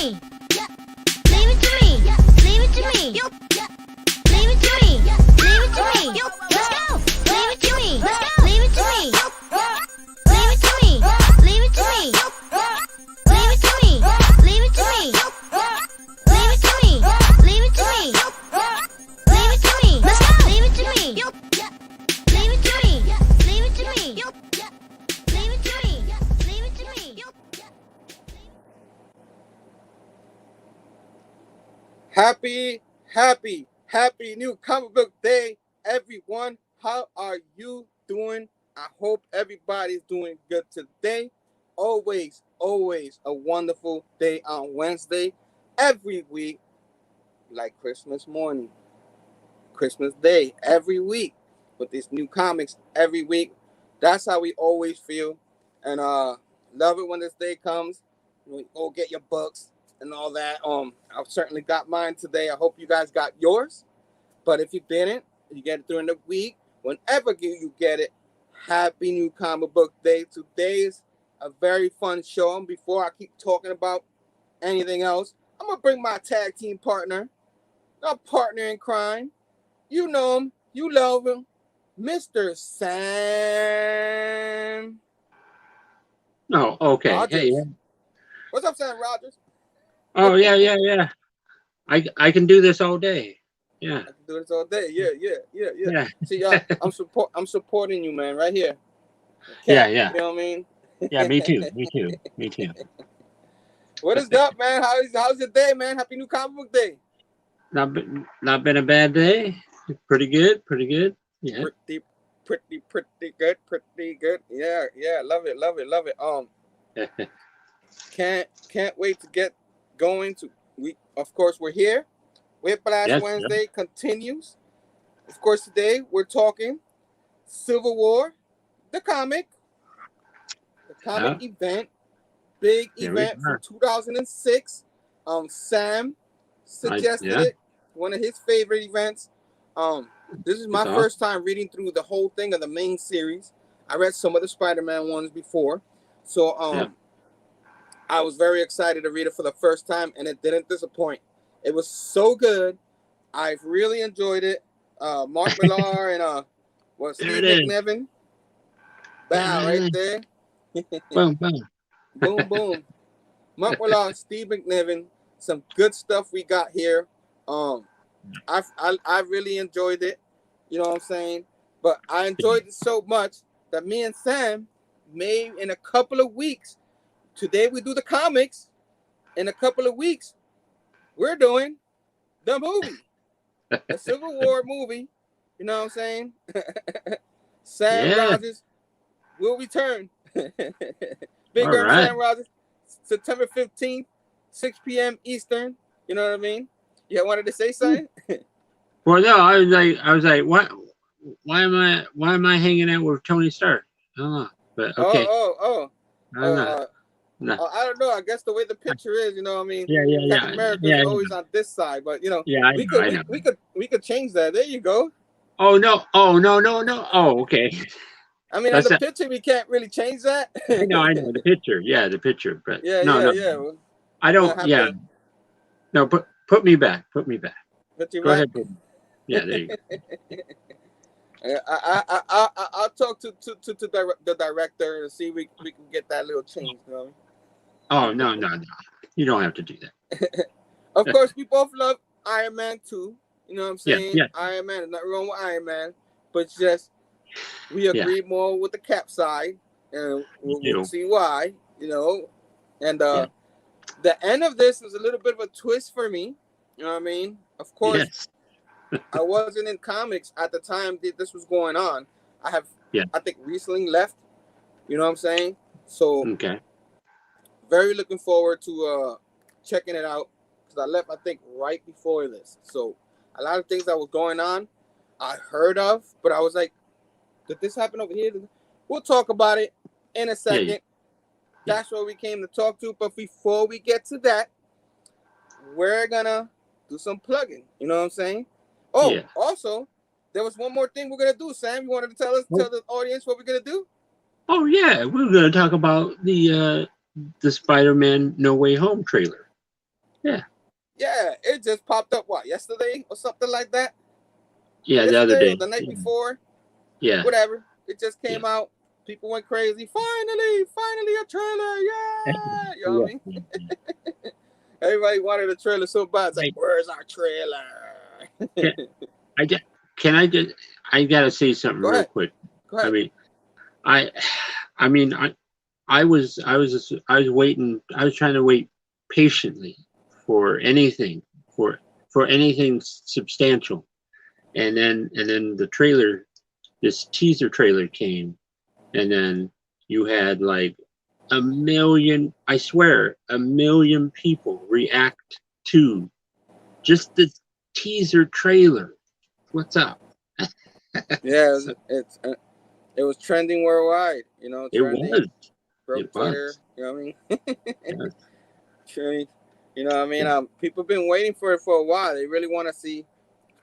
me. Leave it to me. Leave it to me. Leave it to me. Leave it to me. Let's go. Leave it to me. Leave it to me. Leave it to me. Leave it to me. Leave it to me. Leave it to me. Leave it to me. Leave it to me. Leave it to me. Let's go. Leave it to me. Leave it to me. Leave it to me. Leave it to me. Leave it to me. Happy new comic book day, everyone. How are you doing? I hope everybody's doing good today. Always a wonderful day on Wednesday. Every week, like Christmas morning, Christmas day, every week with these new comics every week. That's how we always feel. And love it when this day comes. You go get your books and all that. I've certainly got mine today. I hope you guys got yours. But if you didn't, you get it during the week. Whenever you get it, happy new comic book day. Today's a very fun show. And before I keep talking about anything else, I'm going to bring my tag team partner, our partner in crime. You know him. You love him. Mr. Sam. Oh, okay. Rogers. Hey. What's up, Sam Rogers? Oh, yeah. I can do this all day. Yeah. I can do this all day. Yeah. See, I'm supporting you, man, right here. Yeah. You know what I mean? Yeah, me too. What is up, man? How's your day, man? Happy new comic book day. Not been a bad day. Pretty good. Yeah. Pretty good. Yeah. Love it. Can't wait to get going. Of course, we're here. Whiplash Wednesday continues. Of course, today we're talking Civil War, the comic event, big event from 2006. Sam suggested it, one of his favorite events. This is my first time reading through the whole thing of the main series. I read some of the Spider-Man ones before, so I was very excited to read it for the first time, and it didn't disappoint. It was so good. I really enjoyed it. Mark Millar and Steve McNiven. Bow right there. Boom. Boom. Mark Millar, Steve McNiven. Some good stuff we got here. I really enjoyed it. You know what I'm saying? But I enjoyed it so much that me and Sam made in a couple of weeks. Today we do the comics. In a couple of weeks, we're doing the movie. The Civil War movie. You know what I'm saying? Sam Rogers will return. Big Herm Sam Rogers, September 15th, 6 p.m. Eastern. You know what I mean? You wanted to say something? Well, no, I was like, what? Why am I hanging out with Tony Stark? I don't know, but okay. No. I don't know. I guess the way the picture is, you know what I mean? Yeah. Captain America is always on this side, but you know, we could change that. There you go. Oh no. Oh, okay. I mean, on the picture, we can't really change that. I know the picture. Yeah, the picture, but yeah. Well, I don't. Yeah. No, put me back. Put you Go ahead. Yeah, there you go. I'll talk to the director and see if we can get that little change. You know? Oh no! You don't have to do that. Of course, we both love Iron Man 2. You know what I'm saying? Yeah. Iron Man is not wrong with Iron Man, but just we agree more with the Cap side, and we'll see why. You know, and the end of this is a little bit of a twist for me. You know what I mean? Of course, I wasn't in comics at the time that this was going on. I have, I think, recently left. You know what I'm saying? So, very looking forward to checking it out, because I left, I think, right before this. So, a lot of things that was going on, I heard of, but I was like, did this happen over here? We'll talk about it in a second. That's what we came to talk to. But before we get to that, we're gonna do some plugging. You know what I'm saying? Oh, also, there was one more thing we're gonna do. Sam, you wanted to tell the audience what we're gonna do? Oh yeah, we're gonna talk about the Spider-Man No Way Home trailer. Yeah. Yeah, it just popped up, what, yesterday or something like that? Yeah, Yesterday the other day. or the night before? Yeah. Whatever. It just came out. People went crazy. Finally a trailer. Yeah. You know what I mean? Everybody wanted a trailer so bad. It's like, where's our trailer? I gotta say something real quick. Go ahead. I was waiting. I was trying to wait patiently for anything, for anything substantial, and then the trailer, this teaser trailer came, and then you had like a million, I swear, a million people react to just the teaser trailer. What's up? Yeah, it was trending worldwide. You know, trending. It was. Broke Twitter. You know what I mean? Yes. Trending. You know what I mean? People have been waiting for it for a while. They really want to see.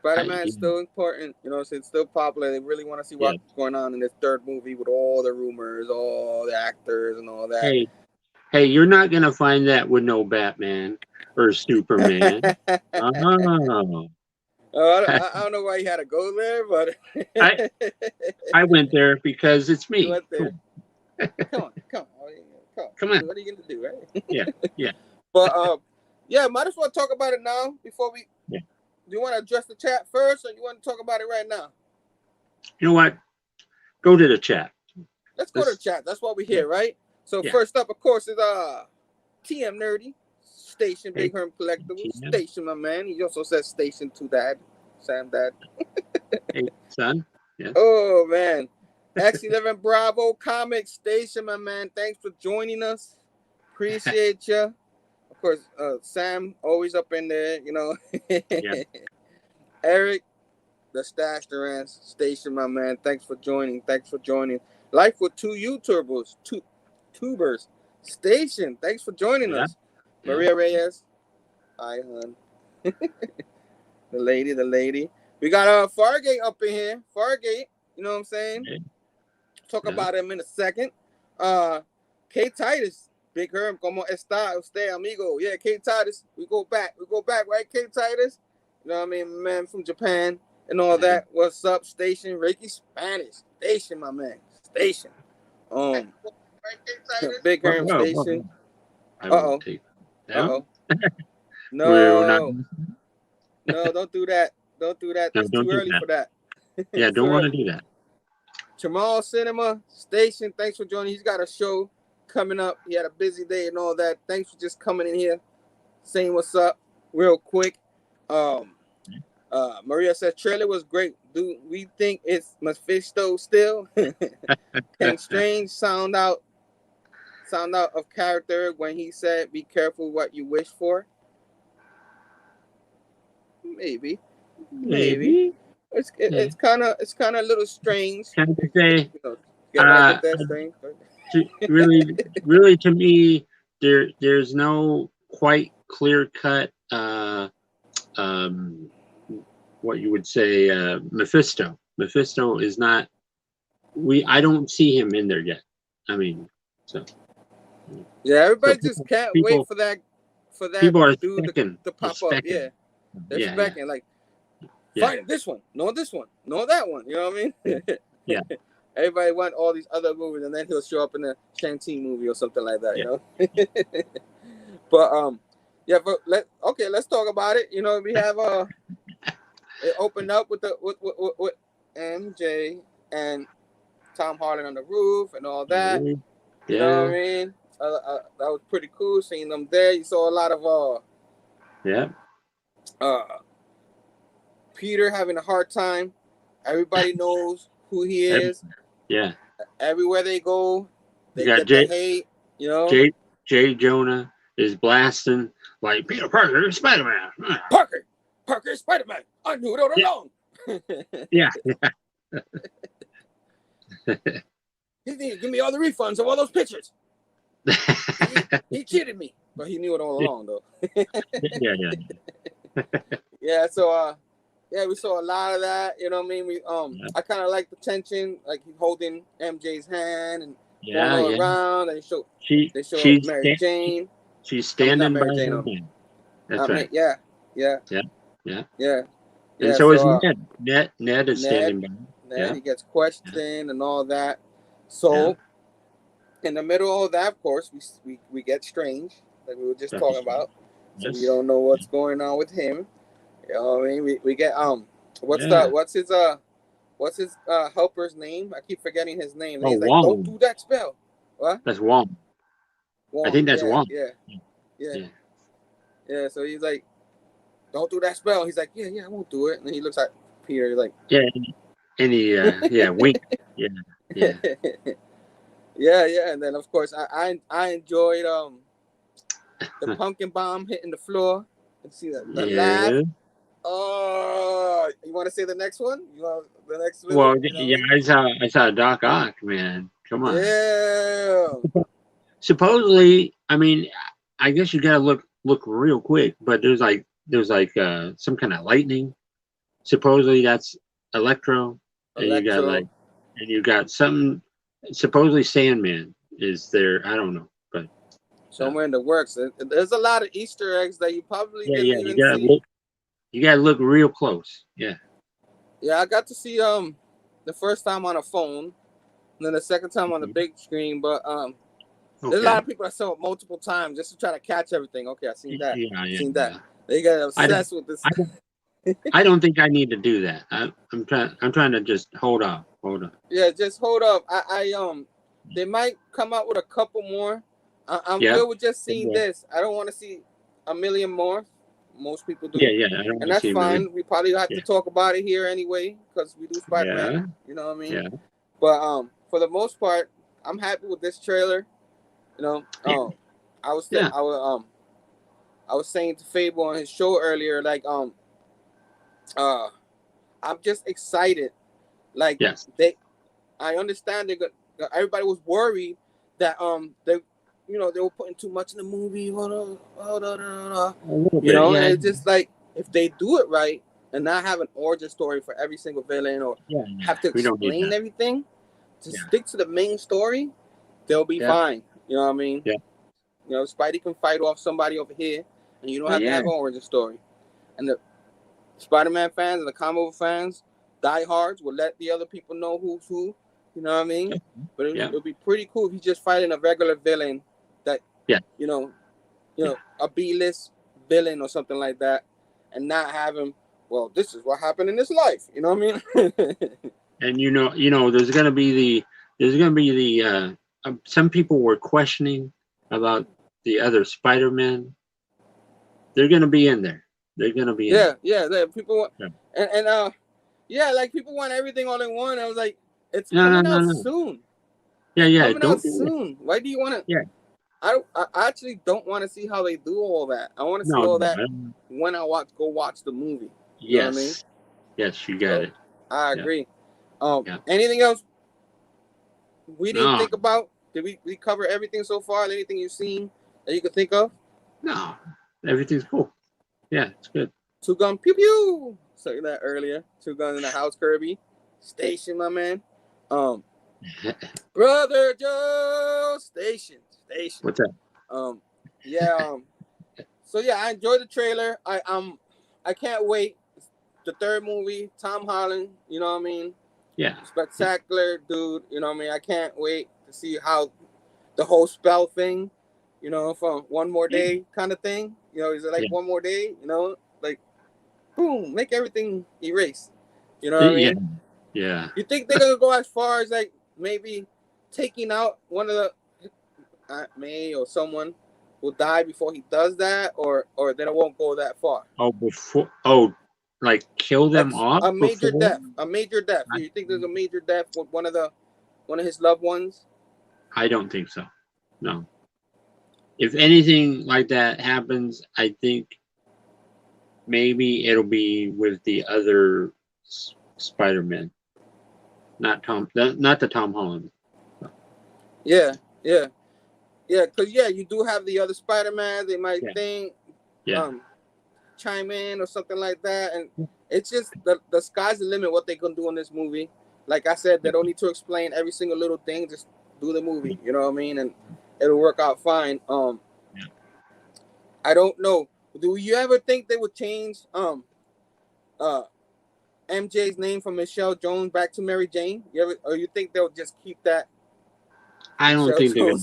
Spider-Man is still important. You know, it's still popular. They really want to see what's going on in this third movie with all the rumors, all the actors, and all that. Hey, you're not gonna find that with no Batman or Superman. Oh. I don't know why you had to go there, but I went there because it's me. You went there. Come on. Come on. What are you gonna do, right? Yeah. But might as well talk about it now before we. Yeah. Do you want to address the chat first, or you want to talk about it right now? You know what? Go to the chat. Let's go to the chat. That's what we're here, right? So first up, of course, is TM Nerdy, Station Big Herm Collectibles, Station my man. He also says Station to Dad, Sam Dad. Hey son. Yeah. Oh man, X11 Bravo Comics Station my man. Thanks for joining us. Appreciate you. Of course, Sam always up in there, you know. Eric, the Stash Durance Station my man. Thanks for joining. Life with two tubers. Station, thanks for joining us. Maria Reyes. Hi, hon. The lady. We got Fargate up in here. Fargate, you know what I'm saying? Talk about him in a second. K Titus, Big Herm, como está usted, amigo? Yeah, K Titus. We go back, right, K Titus? You know what I mean? Man from Japan and all that. What's up, Station? Reiki Spanish. Station, my man. Station. Big Herm Station. Uh-oh. No, don't do that. It's too early for that. Yeah, don't want to do that. Chamorro Cinema Station, thanks for joining. He's got a show coming up. He had a busy day and all that. Thanks for just coming in here, saying what's up real quick. Maria says trailer was great. Do we think it's Mephisto still? Can Strange sound out of character when he said, "Be careful what you wish for"? Maybe. It's kind of a little strange. Can I say? That strange. really, to me, there's no quite clear cut. What you would say, Mephisto. Mephisto is not. I don't see him in there yet. I mean, so. Yeah, everybody just can't wait for that. People are dude to pop up. Yeah, they're expecting like. Find this one, no this one, no that one. You know what I mean? Yeah. Everybody want all these other movies, and then he'll show up in a Shang-Chi movie or something like that. You know. But let's talk about it. You know, we have it opened up with with MJ and Tom Holland on the roof and all that. Yeah. You know what I mean? That was pretty cool seeing them there. You saw a lot of Peter having a hard time. Everybody knows who he is. Yeah. Everywhere they go, they get the hate. You know. Jay Jonah is blasting like Peter Parker, Spider-Man. Parker, Spider-Man. I knew it all along. Yeah. He didn't give me all the refunds of all those pictures. He cheated me, but he knew it all along, though. Yeah. So, we saw a lot of that. You know what I mean? I kind of like the tension, like he's holding MJ's hand and going all around, and they show Mary Jane. She's standing by her man. That's right. Yeah. And so is Ned. Ned is standing by. Ned, he gets questioned and all that. So in the middle of that, of course, we get Strange, like we were just talking about. So we don't know what's going on with him. You know what I mean? We get what's his helper's name? I keep forgetting his name. He's like, don't do that spell. What? That's Wong. I think that's Wong. Yeah. So he's like, don't do that spell. He's like, yeah, I won't do it. And then he looks at Peter. He's like, and he wink. Yeah. And then of course I enjoyed the pumpkin bomb hitting the floor. And see the laugh. Oh, you want to say the next one? You want the next one? Well, I saw Doc Ock, man. Come on. Yeah. Supposedly, I mean, I guess you gotta look real quick, but there's like some kind of lightning. Supposedly that's Electro. And you got something. Supposedly Sandman is there. I don't know, but somewhere in the works. There's a lot of Easter eggs that you probably didn't even see. You gotta look real close. Yeah, I got to see the first time on a phone, and then the second time on the big screen. But there's a lot of people that saw it multiple times just to try to catch everything. Okay, I seen that. Seen that. They got obsessed with this. I don't think I need to do that. I'm trying to just hold on. Yeah, just hold up. They might come out with a couple more. I'm good with just seeing this. I don't want to see a million more. Most people do. Yeah. And that's fine. We probably have to talk about it here anyway because we do Spider-Man. Yeah. You know what I mean? Yeah. But for the most part, I'm happy with this trailer. You know, I was saying to Phable on his show earlier, like I'm just excited. Like I understand everybody was worried that they were putting too much in the movie. And it's just like if they do it right and not have an origin story for every single villain or have to explain everything, just stick to the main story, they'll be fine. You know what I mean? Yeah. You know, Spidey can fight off somebody over here, and you don't have to have an origin story. And the Spider-Man fans and the comic book fans, diehards, will let the other people know who's who. You know what I mean? But it would be pretty cool if he's just fighting a regular villain that, you know, a B-list villain or something like that, and not have him. Well, this is what happened in his life. You know what I mean? And you know, there's gonna be the some people were questioning about the other Spider-Man. They're gonna be in there. They're gonna be in there. People want, like people want everything all in one. I was like, it's coming out soon. Yeah, coming out soon. Why do you want to? Yeah, I actually don't want to see how they do all that. I want to see all that when I go watch the movie. You know what I mean? Yes, you got it. I agree. Anything else we didn't think about? Did we cover everything so far? Anything you've seen that you could think of? No, everything's cool. Yeah, it's good. Two gun pew pew. Saying that earlier. Two guns in the house, Kirby. Station, my man. Brother Joe. Station. What's that? So I enjoyed the trailer. I can't wait. The third movie, Tom Holland. You know what I mean? Yeah. Spectacular dude. You know what I mean? I can't wait to see how the whole spell thing, from one more day kind of thing. Is it like one more day? Like boom, make everything erase. You know what I mean? Yeah. You think they're gonna go as far as like maybe taking out one of the Aunt May or someone will die before he does that, or they won't go that far? Like kill them off? A major death. Do you think there's a major death with one of his loved ones? I don't think so. No. If anything like that happens, I think maybe it'll be with the other Spider-Man, not the Tom Holland. Yeah. Because you do have the other Spider-Man. They might think, chime in or something like that, and it's just the sky's the limit what they can do in this movie. Like I said, they don't need to explain every single little thing. Just do the movie. You know what I mean? And it'll work out fine. I don't know. Do you ever think they would change MJ's name from Michelle Jones back to Mary Jane? Or you think they'll just keep that? I don't think they're gonna.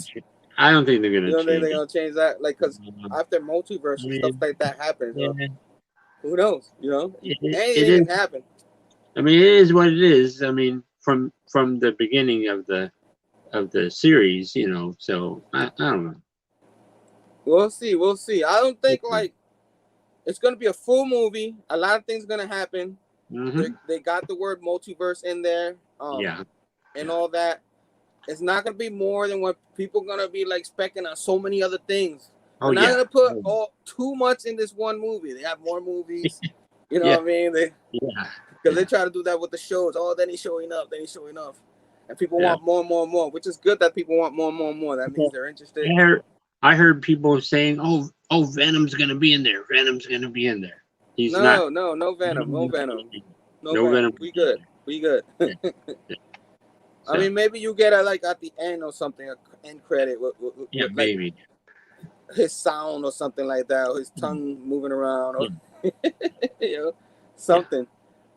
I don't think they're You gonna don't think change they're gonna change that? Like, cause after multiverse and stuff like that happens, who knows? You know, anything can happen. I mean, it is what it is. I mean, from the beginning of the series, you know. So I don't know. We'll see. We'll see. I don't think like it's gonna be a full movie. A lot of things gonna happen. They got the word multiverse in there. And all that. It's not gonna be more than what people gonna be like expecting on so many other things. They're not gonna put too much in this one movie. They have more movies. You know what I mean? Because they try to do that with the shows. Oh, then he's showing up. Then he's showing up. And people want more and more and more, which is good that people want more and more and more. That means they're interested. I heard people saying, "Oh, Venom's gonna be in there. Venom's gonna be in there." He's not. No Venom. No Venom. No Venom. We good. We good. I mean, maybe you get like at the end or something, an end credit with maybe his sound or something like that, or his tongue moving around, or you know, something.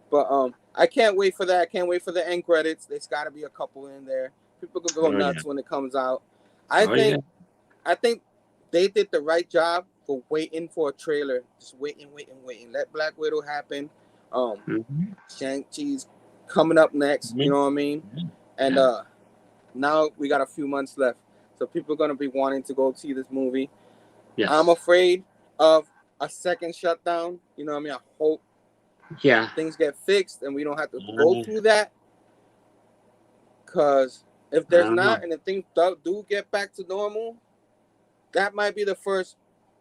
But I can't wait for that. I can't wait for the end credits. There's got to be a couple in there. People could go nuts when it comes out. I think they did the right job for waiting for a trailer. Just waiting. Let Black Widow happen. Shang-Chi's coming up next. You know what I mean? And now we got a few months left. So people are going to be wanting to go see this movie. Yes. I'm afraid of a second shutdown. You know what I mean? I hope things get fixed and we don't have to go through that. Because if there's not, and if things do get back to normal, that might be the first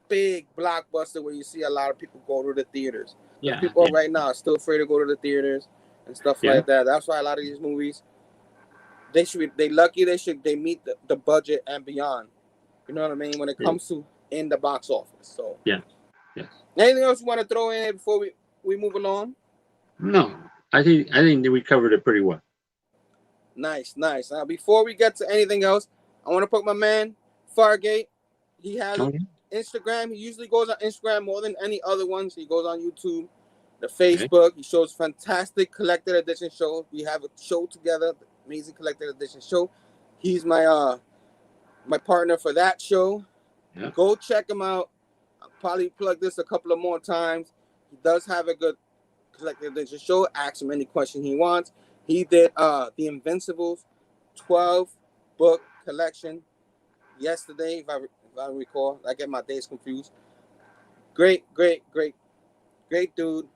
big blockbuster where you see a lot of people go to the theaters. People right now are still afraid to go to the theaters and stuff like that. That's why a lot of these movies, they meet the budget and beyond. You know what I mean? When it comes to in the box office. So anything else you want to throw in before we move along? No, I think that we covered it pretty well. Nice. Now before we get to anything else, I want to put my man Fargate. He has Instagram. He usually goes on Instagram more than any other ones. He goes on YouTube, the Facebook. He shows fantastic collected edition shows. We have a show together, the amazing collected edition show. He's my my partner for that show. Go check him out. I'll probably plug this a couple of more times. He does have a good collected edition show. Ask him any question he wants. He did the Invincibles 12-book collection yesterday, if I recall. I get my days confused. Great dude.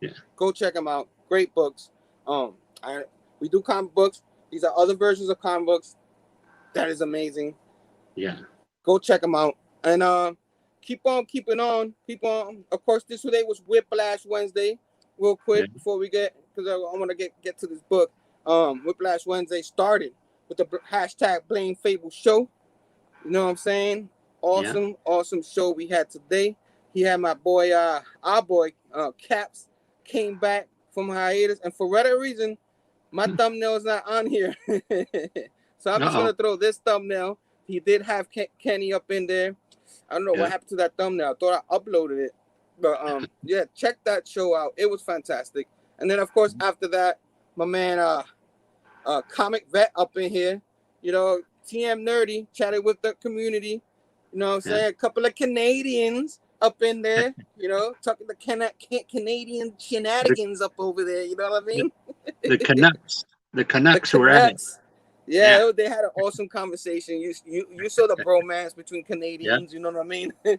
Yeah. Go check him out. Great books. We do comic books. These are other versions of comic books. That is amazing. Yeah. Go check them out. And keep on keeping on. Keep on. Of course, this today was Whiplash Wednesday. Real quick before we get, because I want to get to this book. Whiplash Wednesday started with the hashtag Blame Phable show. You know what I'm saying? Awesome show we had today. He had my boy, our boy, Caps, came back from hiatus, and for whatever reason, my thumbnail is not on here. So I'm just gonna throw this thumbnail. He did have Kenny up in there. I don't know what happened to that thumbnail. I thought I uploaded it, but check that show out. It was fantastic. And then of course after that, my man, Comic Vet up in here. You know, TM Nerdy chatted with the community. You know what I'm saying? A couple of Canadians up in there, you know, talking the Canadian shenanigans up over there. You know what I mean? The Canucks were at it. Yeah, they had an awesome conversation. You saw the bromance between Canadians. You know what I mean? But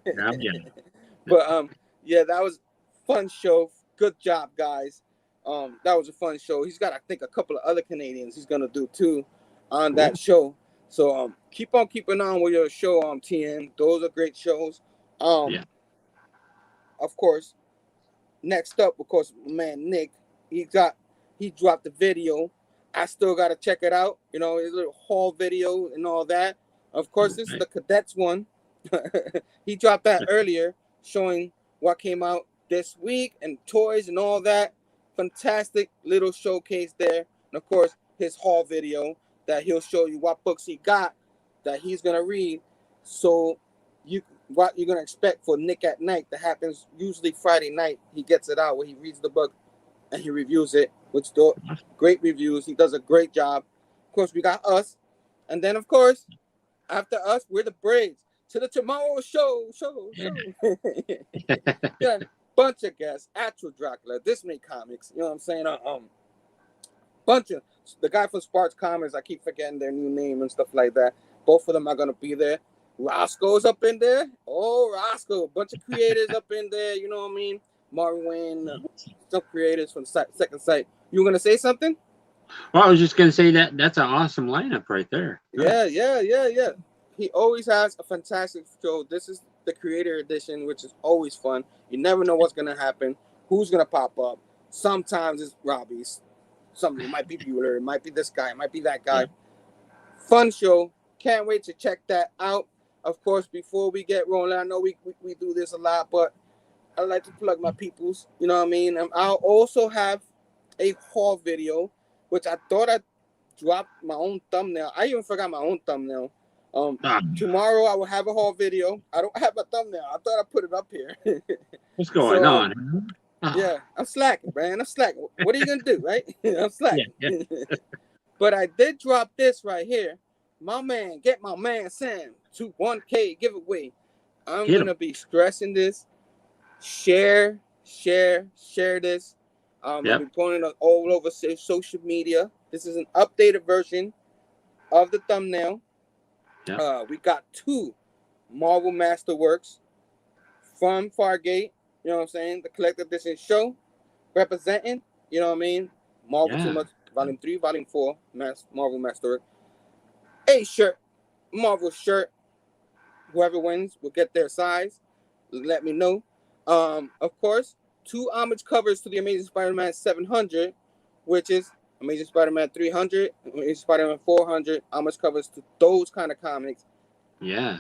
that was a fun show. Good job, guys. That was a fun show. He's got, I think, a couple of other Canadians he's gonna do too on that show. So keep on keeping on with your show on TM. Those are great shows. Of course, next up, of course, man Nick, he dropped the video. I still gotta check it out. You know, his little haul video and all that. Of course, this is the Cadets one. He dropped that earlier, showing what came out this week and toys and all that. Fantastic little showcase there. And of course, his haul video that he'll show you what books he got that he's gonna read. So what you're gonna expect for Nick at Night. That happens usually Friday night. He gets it out where he reads the book and he reviews it, which do great reviews. He does a great job. Of course, we got us, and then of course, after us, we're the Braids to the Chamorro show. Yeah, bunch of guests. Actual Dracula, Disney Comics. You know what I'm saying? Bunch of the guy from Sparks Comics. I keep forgetting their new name and stuff like that. Both of them are gonna be there. Roscoe's up in there. Oh, Roscoe. A bunch of creators up in there. You know what I mean? Marvin Wayne, some creators from Second Sight. You were gonna say something? Well, I was just gonna say that's an awesome lineup right there. Yeah. He always has a fantastic show. This is the creator edition, which is always fun. You never know what's gonna happen, who's gonna pop up. Sometimes it's Robbie's. Something, it might be Bueller, it might be this guy, it might be that guy. Fun show. Can't wait to check that out. Of course, before we get rolling, I know we do this a lot, but I like to plug my peoples. You know what I mean? I'll also have a haul video, which I thought I dropped my own thumbnail. I even forgot my own thumbnail. Tomorrow I will have a haul video. I don't have a thumbnail. I thought I put it up here. What's going on? Yeah, I'm slacking, man. I'm slacking. What are you gonna do, right? I'm slacking. Yeah. But I did drop this right here. My man, get my man Sam to 1K giveaway. I'm gonna be stressing this. Share this. I'll be putting it all over social media. This is an updated version of the thumbnail. We got 2 Marvel Masterworks from Fargate. You know what I'm saying? The collector edition show representing, you know what I mean? Marvel Too Much, Volume 3, Volume 4, Marvel Masterwork. A shirt, Marvel shirt. Whoever wins will get their size. Let me know. Of course, 2 homage covers to the Amazing Spider-Man 700, which is Amazing Spider-Man 300, Amazing Spider-Man 400. Homage covers to those kind of comics. Yeah.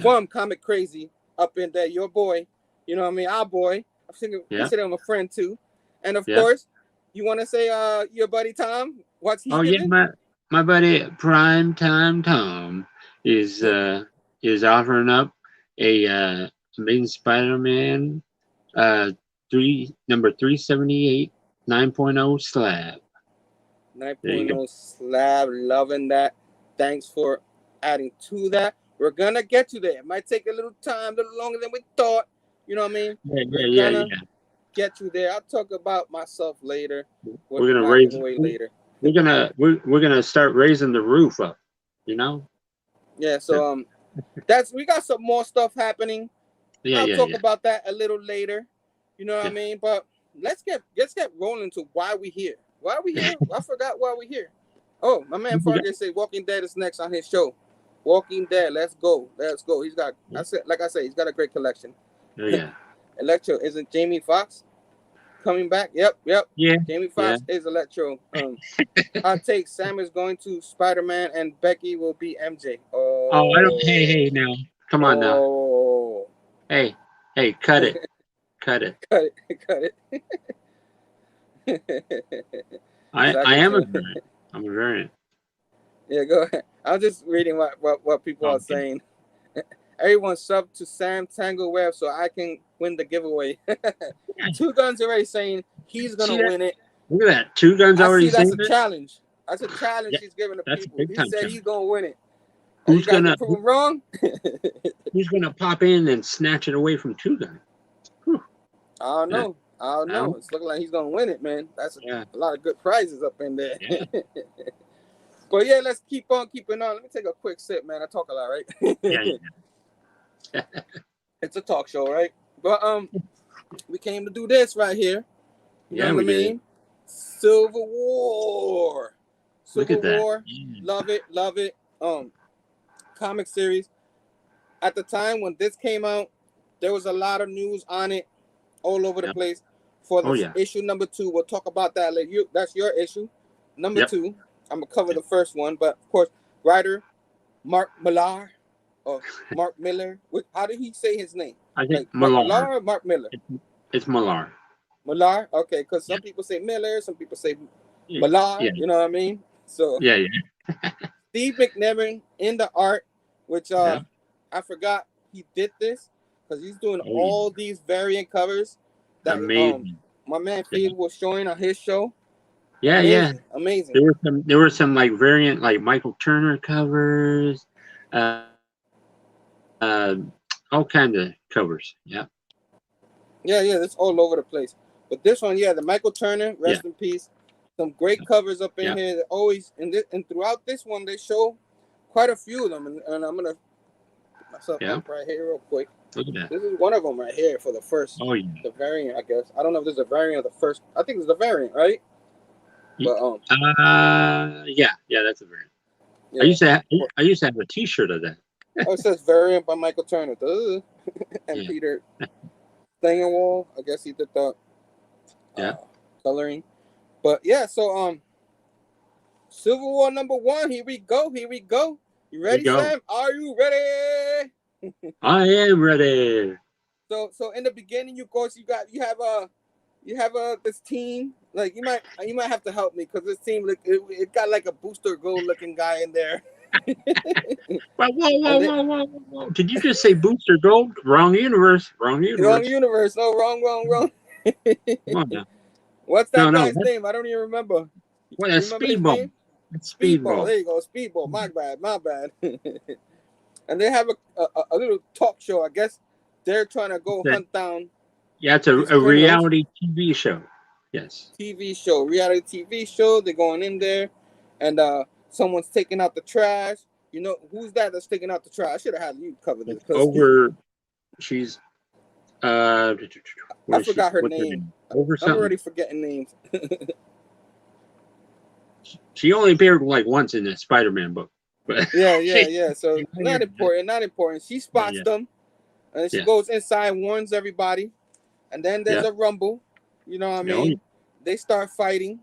From Comic Crazy up in there, your boy. You know what I mean? Our boy. I consider him a friend too. And of course, you want to say your buddy Tom? What's he doing? Yeah, my buddy Prime Time Tom is offering up a Amazing Spider-Man number 378 9.0 slab. 9.0 slab, loving that. Thanks for adding to that. We're gonna get to there. It might take a little time, a little longer than we thought. You know what I mean? Yeah. Get you there. I'll talk about myself later. We're gonna raise away later. We're gonna start raising the roof up. You know? Yeah. So we got some more stuff happening. I'll talk about that a little later. You know what I mean? But let's get rolling to why we here. Why are we here? I forgot why we here. Oh, my man Fargate said Walking Dead is next on his show. Walking Dead. Let's go. He's got. Like I said, he's got a great collection. Oh, yeah. Electro, isn't Jamie Foxx coming back? Yep. Yeah. Jamie Foxx is Electro. I'll take Sam is going to Spider-Man and Becky will be MJ. I don't. Hey, now. Come on now. Hey, cut it. Cut it. I am a variant. I'm a variant. Yeah, go ahead. I'm just reading what people are saying. Everyone sub to Sam Tango Web so I can win the giveaway. 2 Guns already saying he's gonna win it. Look at that. 2 Guns already saying that's a challenge. That's a challenge he's giving the people. He said he's gonna win it. Who's gonna prove him wrong? Who's gonna pop in and snatch it away from 2 Guns? I don't know. It's looking like he's gonna win it, man. That's a lot of good prizes up in there. Yeah. But yeah, let's keep on keeping on. Let me take a quick sip, man. I talk a lot, right? Yeah. It's a talk show, right? But we came to do this right here. You know what I mean? Civil War. Civil War. Love it. Comic series. At the time when this came out, there was a lot of news on it all over the place. For the issue number 2, we'll talk about that later. That's your issue. Number 2. I'm gonna cover the first one, but of course, writer Mark Millar. Mark Miller. How did he say his name? I think Millar or Mark Miller? It's Millar. Millar? Okay, because some people say Miller, some people say Millar. Yeah. You know what I mean? So Steve McNevin in the art, which I forgot he did this because he's doing Oh, all these variant covers that amazing. my man Phable was showing on his show. Yeah, Amazing, yeah. amazing. There were some like variant like Michael Turner covers, all kind of covers. Yeah. Yeah, it's all over the place. But this one, the Michael Turner, rest in peace. Some great covers up in here. That always and throughout this one, they show quite a few of them, and I'm gonna put myself up right here real quick. Look at that. This is one of them right here for the first. Oh yeah. The variant, I guess. I don't know if this is a variant of the first. I think it's the variant, right? But yeah, that's a variant. yeah. I used to have a T-shirt of that. Oh, it says variant by Michael Turner. And Peter Stangerwall. I guess he did the coloring. But yeah, so Civil War #1. Here we go. You ready, Sam? Are you ready? I am ready. So in the beginning, of course, you have this team. Like you might have to help me because this team it got like a Booster Gold looking guy in there. Whoa. Did you just say Booster Gold? Wrong universe. No, wrong. Come on now. What's that guy's name? I don't even remember. What a Speedball. Speedball. There you go, Speedball. My bad. And they have a little talk show. I guess they're trying to go hunt down. Yeah, it's a reality TV show. Yes. Reality TV show. They're going in there, and someone's taking out the trash. You know who's that's taking out the trash? I should have had you cover this. She's. I forgot her name. I'm already forgetting names. She only appeared like once in the Spider-Man book. But yeah. So not important. She spots them, and she goes inside, warns everybody, and then there's a rumble. You know what I mean? They start fighting.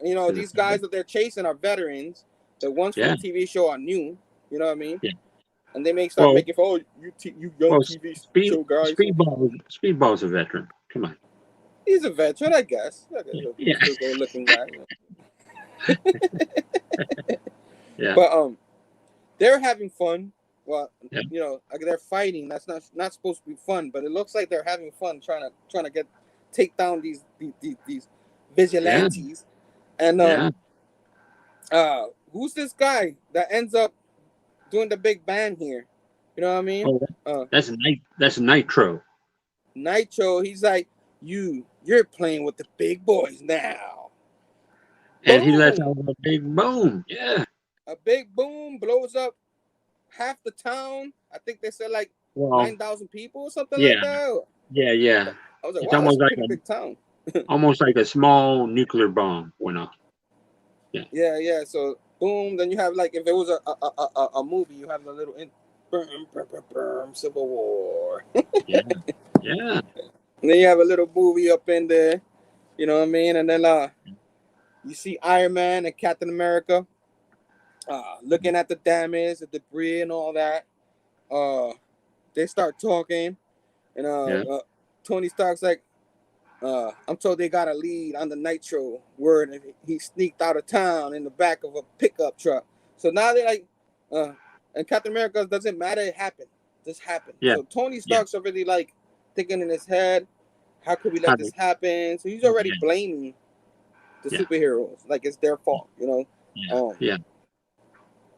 You know, these guys that they're chasing are veterans. The ones from the TV show are new. You know what I mean? Yeah. And they start making for you young TV show guys. Speedball's a veteran. Come on. He's a veteran, I guess. Good looking guy. Yeah. But they're having fun. Well, you know, they're fighting. That's not supposed to be fun, but it looks like they're having fun trying to take down these vigilantes. And who's this guy that ends up doing the big band here? You know what I mean? That's Nitro. Nitro, he's like, you're playing with the big boys now. And he lets out a big boom. Yeah. A big boom blows up half the town. I think they said like 9,000 people or something like that. Yeah. I was like, it's wow, almost that's like a big town. Almost like a small nuclear bomb went off. Yeah. So boom, then you have like if it was a movie, you have the little Civil War. Yeah. And then you have a little movie up in there, you know what I mean? And then you see Iron Man and Captain America looking at the damage, the debris, and all that. They start talking, and Tony Stark's like, I'm told they got a lead on the Nitro word, and he sneaked out of town in the back of a pickup truck. So now they're like, and Captain America doesn't matter, it happened. This happened. Yeah. So Tony Stark's already like thinking in his head, how could we let this happen? So he's already blaming the superheroes, like it's their fault, you know.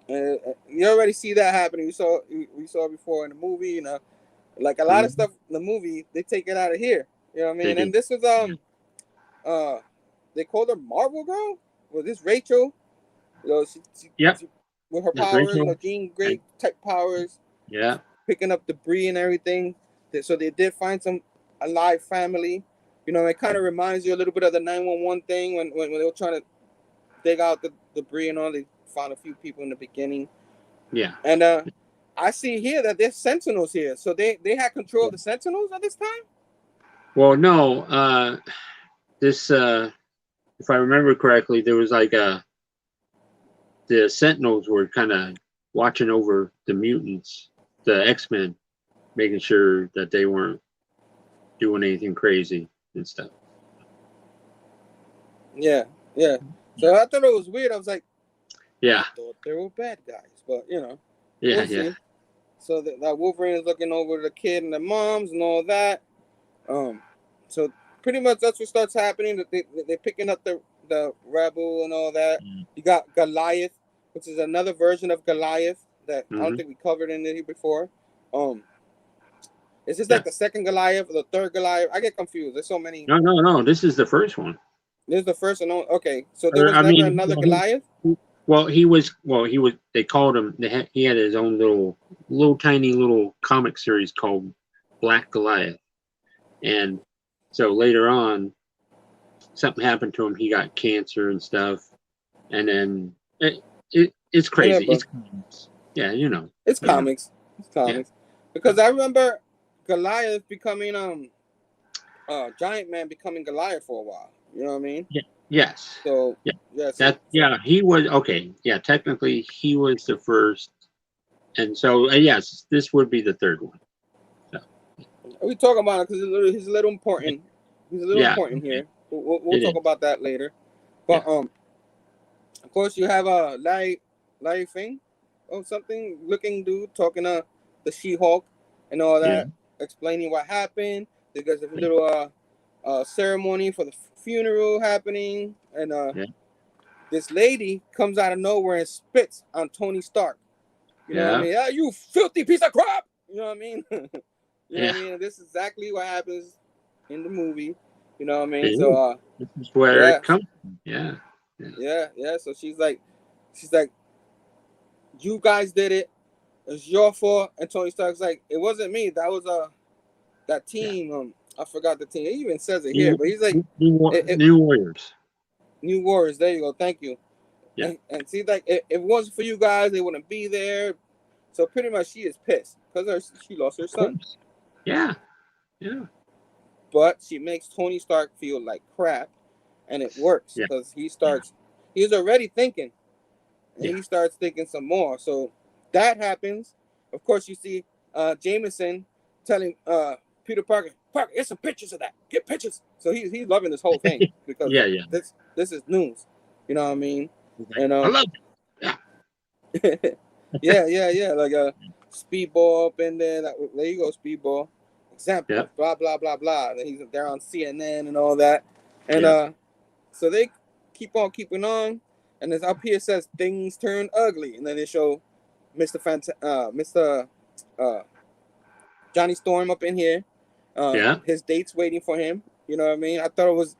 And you already see that happening. We saw before in the movie, you know, like a lot of stuff in the movie, they take it out of here. You know what I mean? And this is they called her Marvel Girl. Well, this Rachel, you know, she with her powers, you know, Jean Grey type powers. Yeah. Picking up debris and everything. So they did find some alive family. You know, it kind of reminds you a little bit of the 911 thing when they were trying to dig out the debris and all. They found a few people in the beginning. Yeah. And I see here that there's Sentinels here. So they had control of the Sentinels at this time? Well, no. This, if I remember correctly, there was like the Sentinels were kind of watching over the mutants, the X-Men, making sure that they weren't doing anything crazy and stuff. Yeah. So I thought it was weird. I was like, I thought they were bad guys, but you know, we'll see. So that Wolverine is looking over the kid and the moms and all that. So pretty much that's what starts happening. That they're picking up the rebel and all that. You got Goliath, which is another version of Goliath that I don't think we covered in here before. Is this like the second Goliath or the third Goliath? I get confused. There's so many. No. This is the first one. This is the first one. Okay, so there was never another Goliath. He was. They called him. He had his own little tiny comic series called Black Goliath, and so later on, something happened to him. He got cancer and stuff, and then it's crazy. It's comics. Yeah, you know. It's comics. It's comics. Yeah. Because I remember Goliath becoming Giant Man becoming Goliath for a while. You know what I mean? Yeah. Yes. So he was okay. Yeah, technically he was the first, and so yes, this would be the third one. So. We talk about it because he's a little important. He's a little important here. We'll talk about that later. But of course you have a Larry Fink or something looking dude talking to the She-Hulk and all that, explaining what happened. There's a little ceremony for the funeral happening, and this lady comes out of nowhere and spits on Tony Stark. You know what I mean? Ah, you filthy piece of crap! You know what I mean? You know what I mean? This is exactly what happens in the movie. You know what I mean? So this is where it comes from. Yeah. So she's like, you guys did it. It's your fault. And Tony Stark's like, it wasn't me. That was that team. I forgot the team. He even says it here, but he's like New Warriors. New Warriors. There you go. Thank you. Yeah. And see, like if it wasn't for you guys, they wouldn't be there. So pretty much, she is pissed because she lost her son. Yeah. But she makes Tony Stark feel like crap, and it works because he's already thinking, and he starts thinking some more. So that happens. Of course, you see Jameson telling Peter Parker, get some pictures of that. Get pictures. So he's loving this whole thing because this is news. You know what I mean? And I love it. yeah. Like a Speedball up in there. There you go, Speedball. Example. Blah blah blah blah. And he's there on CNN and all that. And so they keep on keeping on. And as up here says things turn ugly, and then they show Mr. Johnny Storm up in here. His date's waiting for him. You know what I mean? I thought it was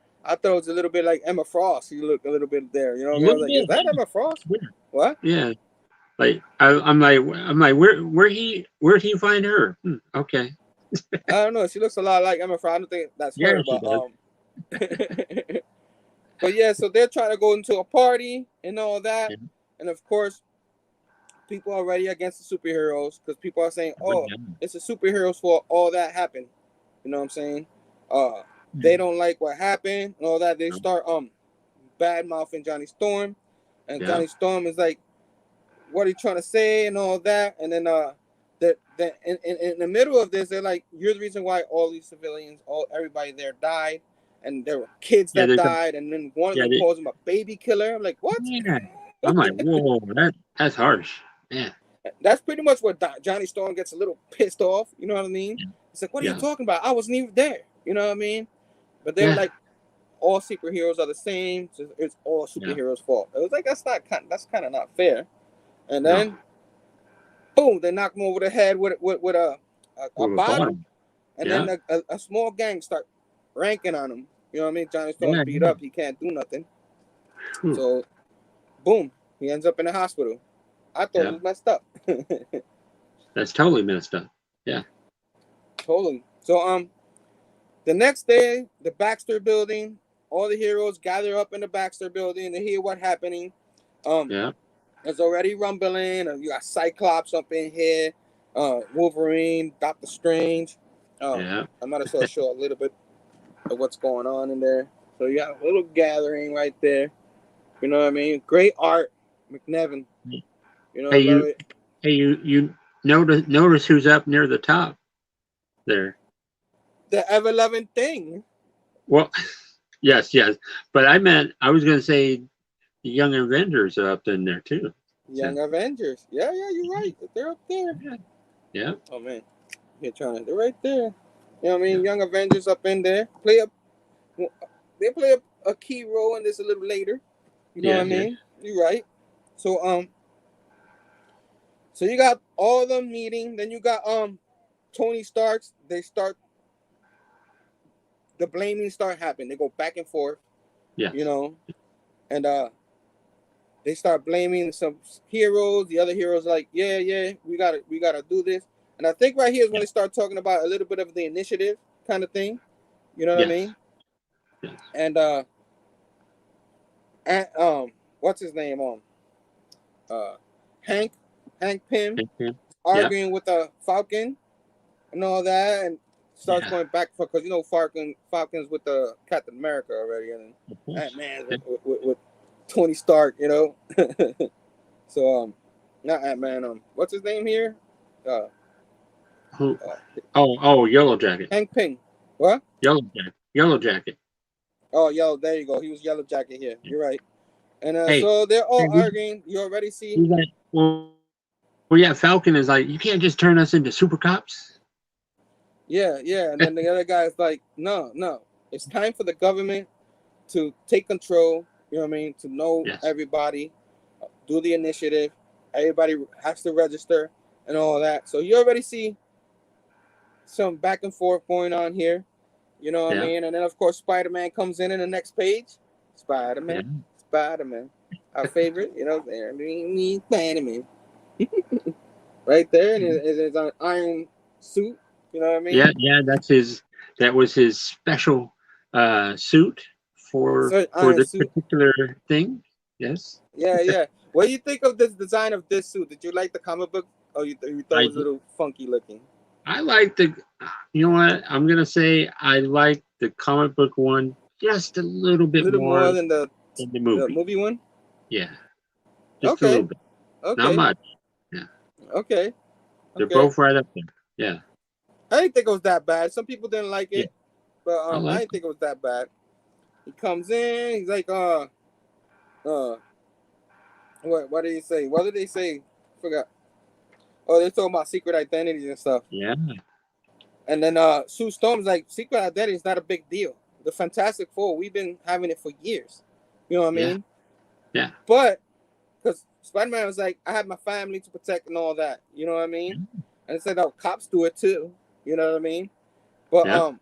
a little bit like Emma Frost. He looked a little bit there. You know what I mean? I was like, is that Emma Frost? What? Yeah. Like I'm like, where'd he find her? Okay. I don't know. She looks a lot like Emma Frost. I don't think that's her, but but yeah. So they're trying to go into a party and all that, and of course, people are already against the superheroes because people are saying, "Oh, it's the superheroes' fault. All that happened." You know what I'm saying? They don't like what happened and all that. They start bad mouthing Johnny Storm, and Johnny Storm is like, "What are you trying to say?" and all that. And then in the middle of this, they're like, "You're the reason why all these civilians, everybody there died, and there were kids that died." And then one of them calls him a baby killer. I'm like, "What?" Yeah. I'm like, "Whoa, that's harsh." Yeah. That's pretty much what Johnny Storm gets a little pissed off. You know what I mean? It's like, what are you talking about? I wasn't even there. You know what I mean? But they're like, all superheroes are the same. So it's all superheroes' fault. It was like, that's kind of not fair. And then, boom, they knock him over the head with a bottle. And then a small gang start ranking on him. You know what I mean? Johnny Storm beat up. He can't do nothing. So, boom, he ends up in the hospital. I thought it was messed up. That's totally messed up. Yeah. Totally. So the next day, the Baxter building, all the heroes gather up in the Baxter building to hear what's happening. It's already rumbling. You got Cyclops up in here, Wolverine, Doctor Strange. I'm not so sure a little bit of what's going on in there. So you got a little gathering right there. You know what I mean? Great art, McNevin. You know, you notice who's up near the top there? The ever-loving Thing. Well, yes, but I was going to say the Young Avengers are up in there too. Young Avengers. Yeah, you're right. They're up there. Yeah. Oh man, you're trying to. They're right there. You know what I mean? Young Avengers up in there. They play a key role in this a little later. You know what I mean? You're right. So so you got all of them meeting. Then you got Tony Stark's. They start the blaming start happening. They go back and forth. Yeah. You know, and they start blaming some heroes. The other heroes are like, yeah, we gotta do this. And I think right here is when they start talking about a little bit of the initiative kind of thing. You know what I mean? Yes. And what's his name? Hank Pym arguing with the Falcon and all that, and starts going back for, because you know Falcon's with the Captain America already, and Ant-Man with Tony Stark, you know. So not Ant-Man. What's his name here? Who? Yellow Jacket. Hank Pym. What? Yellow Jacket. Oh, Yellow. There you go. He was Yellow Jacket here. You're right. And so they're all arguing. You already see. Well, yeah. Falcon is like, you can't just turn us into super cops. Yeah. And then the other guy is like, no. It's time for the government to take control. You know what I mean? To know everybody, do the initiative. Everybody has to register and all that. So you already see some back and forth going on here. You know what I mean? And then, of course, Spider-Man comes in the next page. Spider-Man. Our favorite, you know, there. Spider-Man. Right there. And it's an iron suit. You know what I mean? Yeah. That was his special suit for this particular thing. Yes. Yeah. What do you think of this design of this suit? Did you like the comic book? Oh, you thought it was a little funky looking? I like you know what? I'm going to say I like the comic book one just a little bit more than the movie one? Yeah. Just a little bit. Okay. Not much. Yeah. Okay. They're both right up there. Yeah. I didn't think it was that bad. Some people didn't like it, but I didn't think it was that bad. He comes in, he's like, what did he say? What did they say? Forgot. Oh, they're talking about secret identities and stuff. Yeah. And then Sue Storm's like, secret identity is not a big deal. The Fantastic Four, we've been having it for years. You know what I mean? Yeah. But because Spider-Man was like, I have my family to protect and all that. You know what I mean? And it said, oh, cops do it too. You know what I mean? But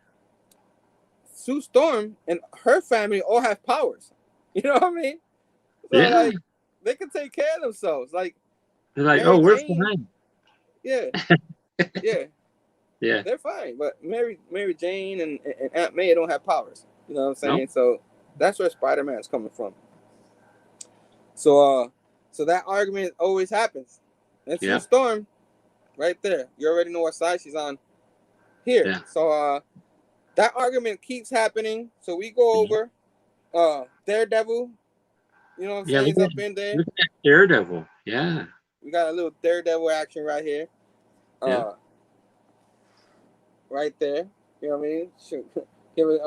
Sue Storm and her family all have powers. You know what I mean? So like, they can take care of themselves. Like, they're like, Mary we're fine. Yeah. Yeah. They're fine. But Mary Jane and Aunt May don't have powers. You know what I'm saying? Nope. So that's where Spider-Man's coming from. So that argument always happens. And Sue Storm, right there. You already know what side she's on here. Yeah. So that argument keeps happening. So we go over Daredevil. You know what I'm saying? He's up in there. Look at Daredevil. Yeah. We got a little Daredevil action right here. Right there. You know what I mean? Give it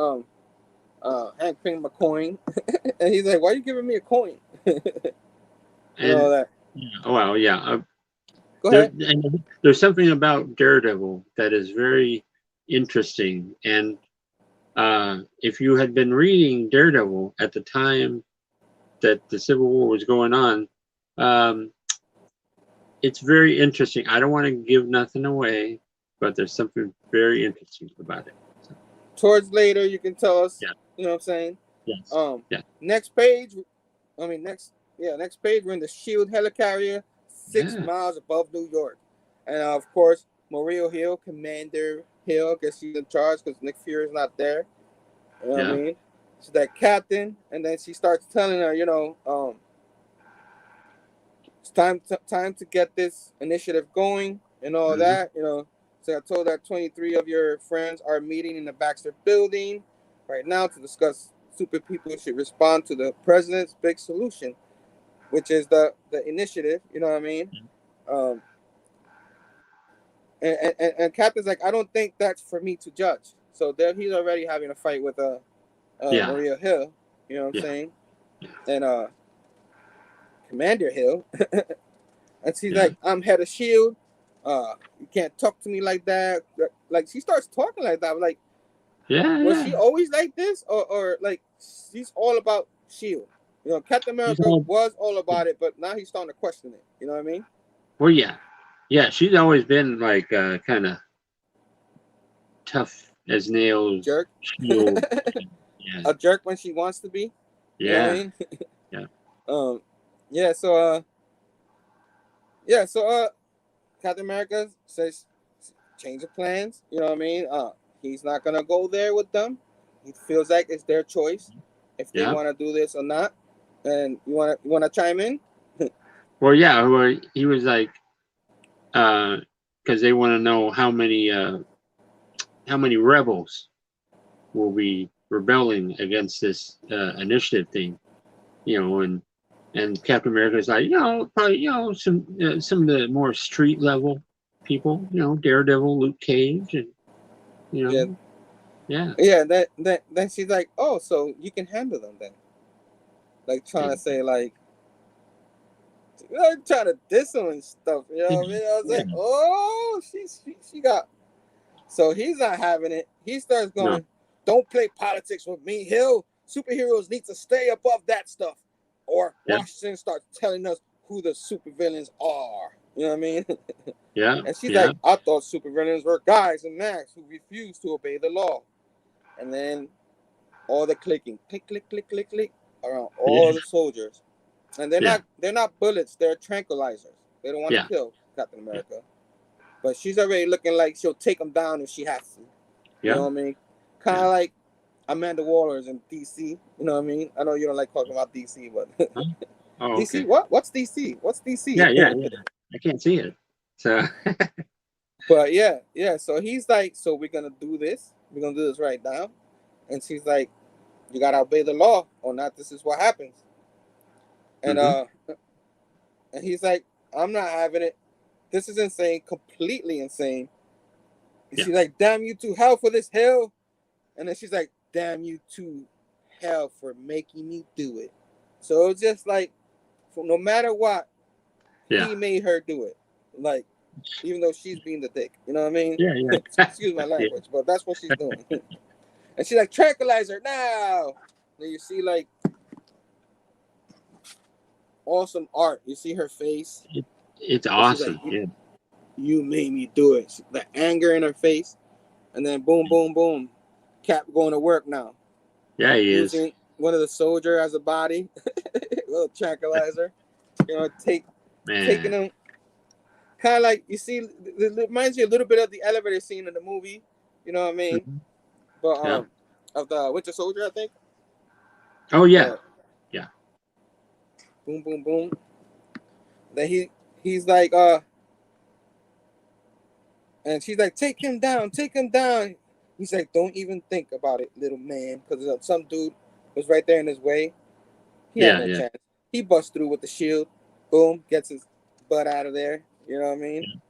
Hank Pym a coin. And he's like, why are you giving me a coin? And all that. Yeah. Well, yeah. Go ahead. There's something about Daredevil that is very interesting. And if you had been reading Daredevil at the time that the Civil War was going on, it's very interesting. I don't want to give nothing away, but there's something very interesting about it. So. Towards later, you can tell us. Yeah. You know what I'm saying? Yes. Next page. Next page. We're in the Shield helicarrier, 6 miles above New York, and of course, Maria Hill, Commander Hill, I guess she's in charge because Nick Fury's not there. You know what I mean? She's that captain, and then she starts telling her, you know, it's time to get this initiative going and all that. You know, so I told that 23 of your friends are meeting in the Baxter building right now to discuss super people should respond to the president's big solution, which is the initiative. You know what I mean? And Captain's like, I don't think that's for me to judge. So there, he's already having a fight with Maria Hill. You know what I'm saying? And Commander Hill, and she's like, I'm head of Shield. You can't talk to me like that. Like she starts talking like that. Like, was she yeah. always like this, or like she's all about Shield? You know, Captain America was all about it, but now he's starting to question it. You know what I mean? Well, yeah. She's always been like kind of tough as nails. Jerk. Shield. Yeah. A jerk when she wants to be. You know what I mean? Yeah. Yeah. So Captain America says change of plans. You know what I mean? He's not gonna go there with them. He feels like it's their choice if they want to do this or not. And you wanna chime in? Well, yeah. Well, he was like, because they want to know how many rebels will be rebelling against this initiative thing, you know, and Captain America's like, probably, some of the more street level people, Daredevil, Luke Cage, and yeah. Then she's like, oh, so you can handle them then, like trying to say like, trying to diss him and stuff. You know what I mean? I was like, oh, she got. So he's not having it. He starts going, don't play politics with me, Hill. Superheroes need to stay above that stuff. Or Washington starts telling us who the supervillains are. You know what I mean? Yeah. And she's like, I thought supervillains were guys in masks who refused to obey the law. And then all the clicking, click, click, click, click, click, around all the soldiers. And they're not bullets, they're tranquilizers. They don't want to kill Captain America. But she's already looking like she'll take them down if she has to. You know what I mean? Kind of like Amanda Waller's in DC. You know what I mean? I know you don't like talking about DC, but DC, okay. What's DC? What's DC? Yeah. I can't see it. So but yeah. So he's like, so we're gonna do this. We're gonna do this right now. And she's like, you gotta obey the law, or not. This is what happens. And and he's like, I'm not having it. This is insane, completely insane. And she's like, damn you to hell for this hell. And then she's like, damn you to hell for making me do it. So it's just like, no matter what, he made her do it. Like, even though she's being the dick. You know what I mean? Yeah. Excuse my language, but that's what she's doing. And she's like, tranquilize her now. Then you see like awesome art. You see her face. It's awesome. Like, you made me do it. The anger in her face. And then boom, boom, boom. Cap going to work now. Yeah, he is. Using one of the soldier as a body. Little tranquilizer. Taking him. Kind of like, you see, it reminds you a little bit of the elevator scene in the movie. You know what I mean? Mm-hmm. But of the Winter Soldier, I think. Oh, yeah. Yeah. Boom, boom, boom. Then he's like, and she's like, take him down. He's like, don't even think about it, little man, because some dude was right there in his way. He had no chance. He busts through with the shield. Boom, gets his butt out of there. You know what I mean? Yeah.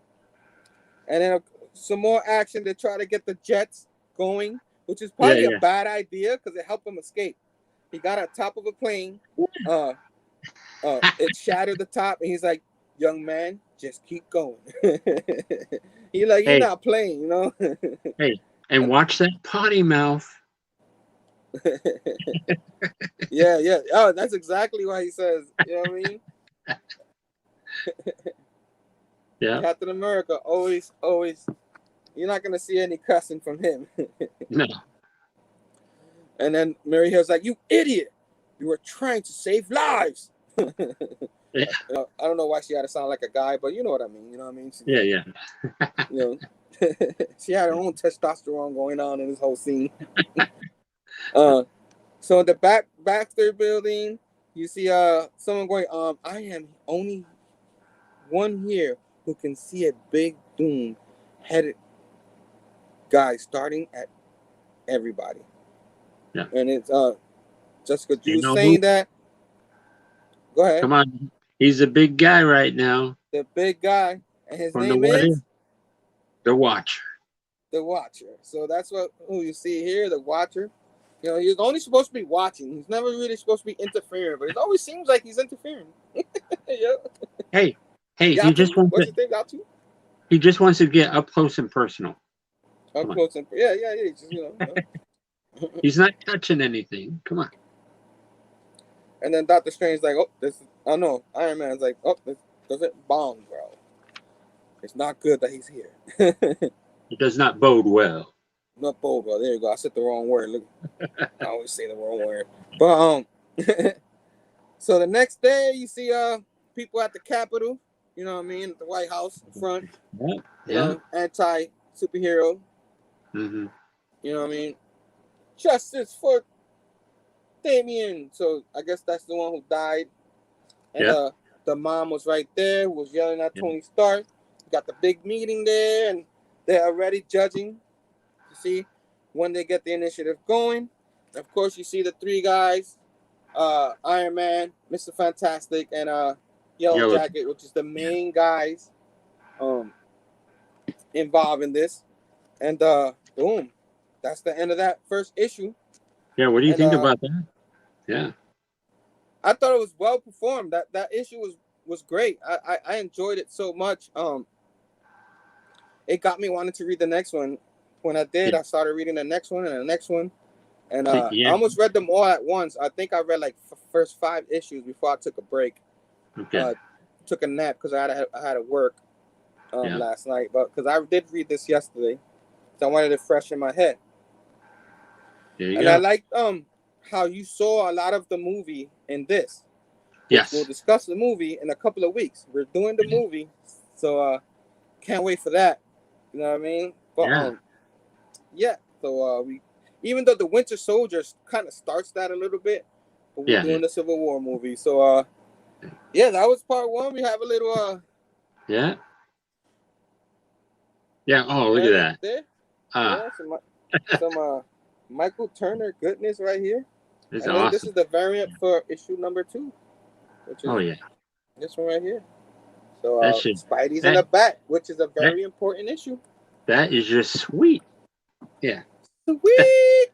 And then some more action to try to get the jets going, which is probably a bad idea because it helped him escape. He got on top of a plane. It shattered the top, and he's like, young man, just keep going. He's like, you're not playing, you know? Hey, and watch that potty mouth. Yeah. Oh, that's exactly what he says. You know what I mean? Yeah. Captain America, always. You're not gonna see any cussing from him. No. And then Mary Hill's like, you idiot! You were trying to save lives. I don't know why she had to sound like a guy, but you know what I mean. You know what I mean? Yeah. You know, she had her own testosterone going on in this whole scene. So in the Baxter building, you see someone going, I am only one here who can see a big doom headed guy starting at everybody. Yeah. And it's Jessica Drew saying that. Go ahead. Come on. He's a big guy right now. The big guy. And his name is? The Watcher. The Watcher. So that's who you see here, the Watcher. You know, he's only supposed to be watching. He's never really supposed to be interfering, but it always seems like he's interfering. Hey, you just want What's your thing, got you? He just wants to get up close and personal. Up close and yeah. Just, He's not touching anything. Come on. And then Doctor Strange's like, oh, this. Oh no, Iron Man's like, oh, this doesn't bomb, bro. It's not good that he's here. It does not bode well. Not bode well. There you go. I said the wrong word. Look, I always say the wrong word. But so the next day you see people at the Capitol. You know what I mean? At the White House in front. Yeah. Anti-superhero. Mm-hmm. You know what I mean? Justice for Damien. So I guess that's the one who died. And the mom was right there, was yelling at Tony Stark. Got the big meeting there, and they're already judging. You see, when they get the initiative going. Of course, you see the three guys, Iron Man, Mr. Fantastic, and Yellow Jacket, which is the main guys involved in this. And boom, that's the end of that first issue. Yeah, what do you think about that? Yeah. I thought it was well performed. That issue was great. I enjoyed it so much. It got me wanting to read the next one. When I did, I started reading the next one and the next one. And I almost read them all at once. I think I read like first 5 issues before I took a break. Okay. Took a nap because I had to work last night. But because I did read this yesterday, so I wanted it fresh in my head. There you and go. I liked how you saw a lot of the movie in this. Yes. We'll discuss the movie in a couple of weeks. We're doing the movie, so can't wait for that. You know what I mean? But so we, even though the Winter Soldier kind of starts that a little bit, but we're doing the Civil War movie. So that was part 1. We have a little yeah. Oh, look at that. There. Some Michael Turner goodness right here. It's and awesome. then this is the variant for issue number 2, which is this one right here. So Spidey's in the back, which is a very important issue. That is just sweet. Yeah. Sweet.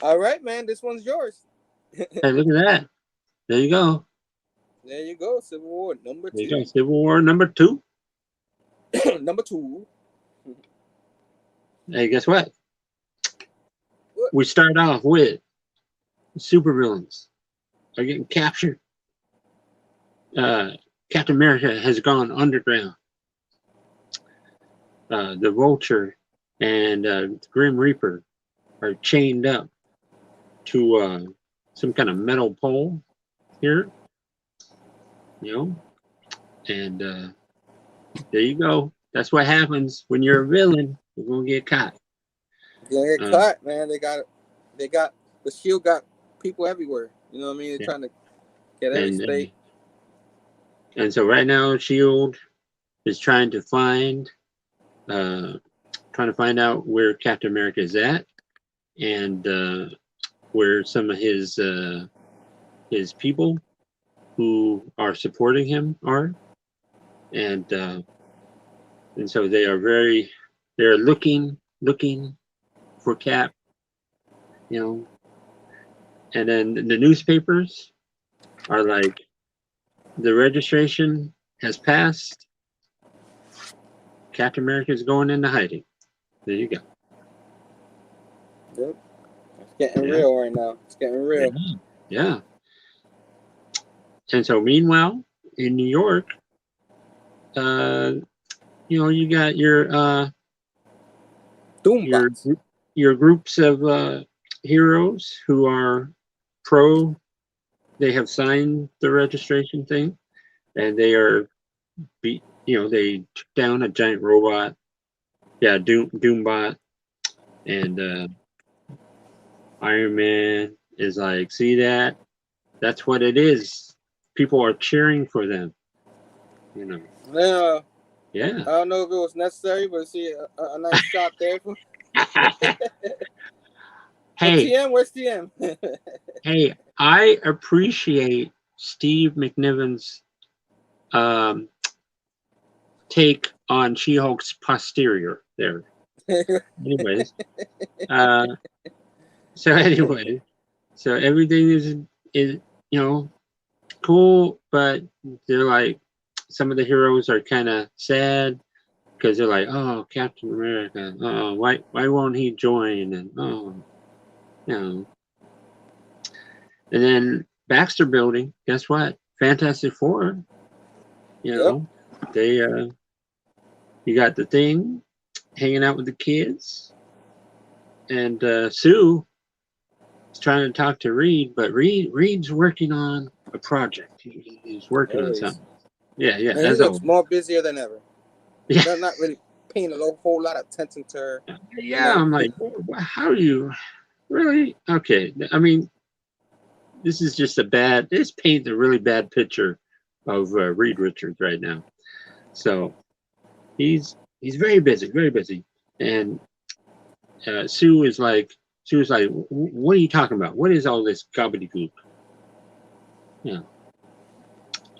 All right, man. This one's yours. Hey, look at that. There you go. There you go. Civil War number 2. There you go. Civil War number 2. Number 2. Hey, guess what? We start off with supervillains are getting captured. Captain America has gone underground. The Vulture and Grim Reaper are chained up to some kind of metal pole here, and there you go. That's what happens when you're a villain. You're gonna get caught. You're gonna get caught, man. They got the Shield got people everywhere. You know what I mean? They're trying to get every state. And so right now, Shield is trying to find out where Captain America is at, and where some of his people who are supporting him are, and so they're looking for Cap, and then the newspapers are like, the registration has passed. Captain America is going into hiding. There you go. Yep. It's getting real right now. It's getting real. Yeah. And so meanwhile, in New York, you got your your groups of heroes who are pro. They have signed the registration thing, and they are they took down a giant robot. Yeah, Doombot, and Iron Man is like, see that? That's what it is. People are cheering for them. Yeah. I don't know if it was necessary, but see a nice shot there. Hey, TM, where's TM? Hey, I appreciate Steve McNiven's take on She-Hulk's posterior there. Anyways, so everything is cool, but they're like, some of the heroes are kind of sad because they're like, oh, Captain America, oh, why won't he join? And oh, you know. And then Baxter Building, guess what? Fantastic Four, you know, they you got the Thing hanging out with the kids, and Sue is trying to talk to Reed, but Reed's working on a project. He's working on something. Yeah, And he looks more busier than ever. Yeah. They're not really paying a whole lot of attention to her. Yeah, I'm like, how are you really? Okay, I mean, this is just this paints a really bad picture of Reed Richards right now. So he's very busy, and Sue is like, what are you talking about? What is all this gobbledygook? Yeah,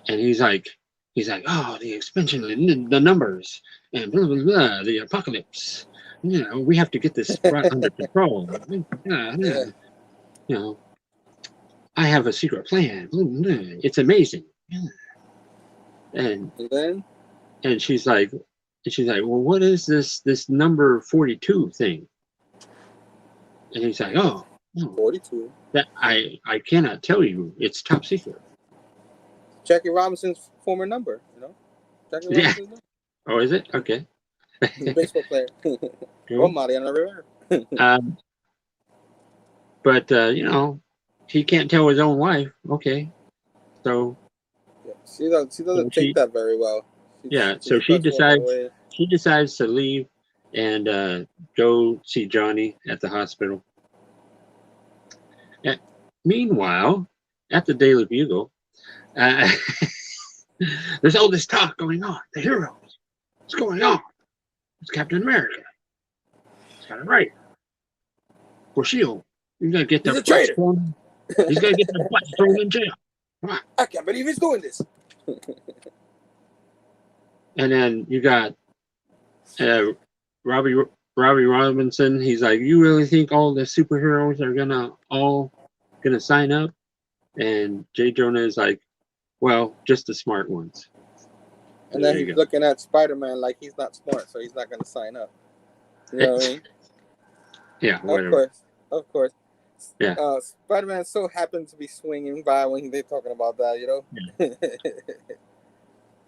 and he's like, oh, the expansion, the numbers, and blah blah blah, the apocalypse. You know, we have to get this brought under control. You know, I have a secret plan. It's amazing. And she's like, well, what is this number 42 thing? And he's like, oh, no, 42. That I cannot tell you. It's top secret. Jackie Robinson's former number, you know. Jackie Robinson's number. Oh, is it? Okay. He's a baseball player. Oh, Mariano Rivera. But you know, he can't tell his own wife. Okay, so she doesn't take that very well. So she decides to leave and go see Johnny at the hospital. And meanwhile, at the Daily Bugle, there's all this talk going on. The heroes. What's going on? It's Captain America. He's got it right. For Shield, he's gonna get the butt thrown. He's gonna get the butt thrown in jail. Come on. I can't believe he's doing this. And then you got Robbie Robinson. He's like, you really think all the superheroes are all gonna sign up? And J. Jonah is like, well, just the smart ones. And then he's looking at Spider-Man like he's not smart, so he's not gonna sign up. You know what I mean? Yeah, whatever. Of course. Yeah. Spider-Man so happens to be swinging by when they're talking about that, you know? Yeah.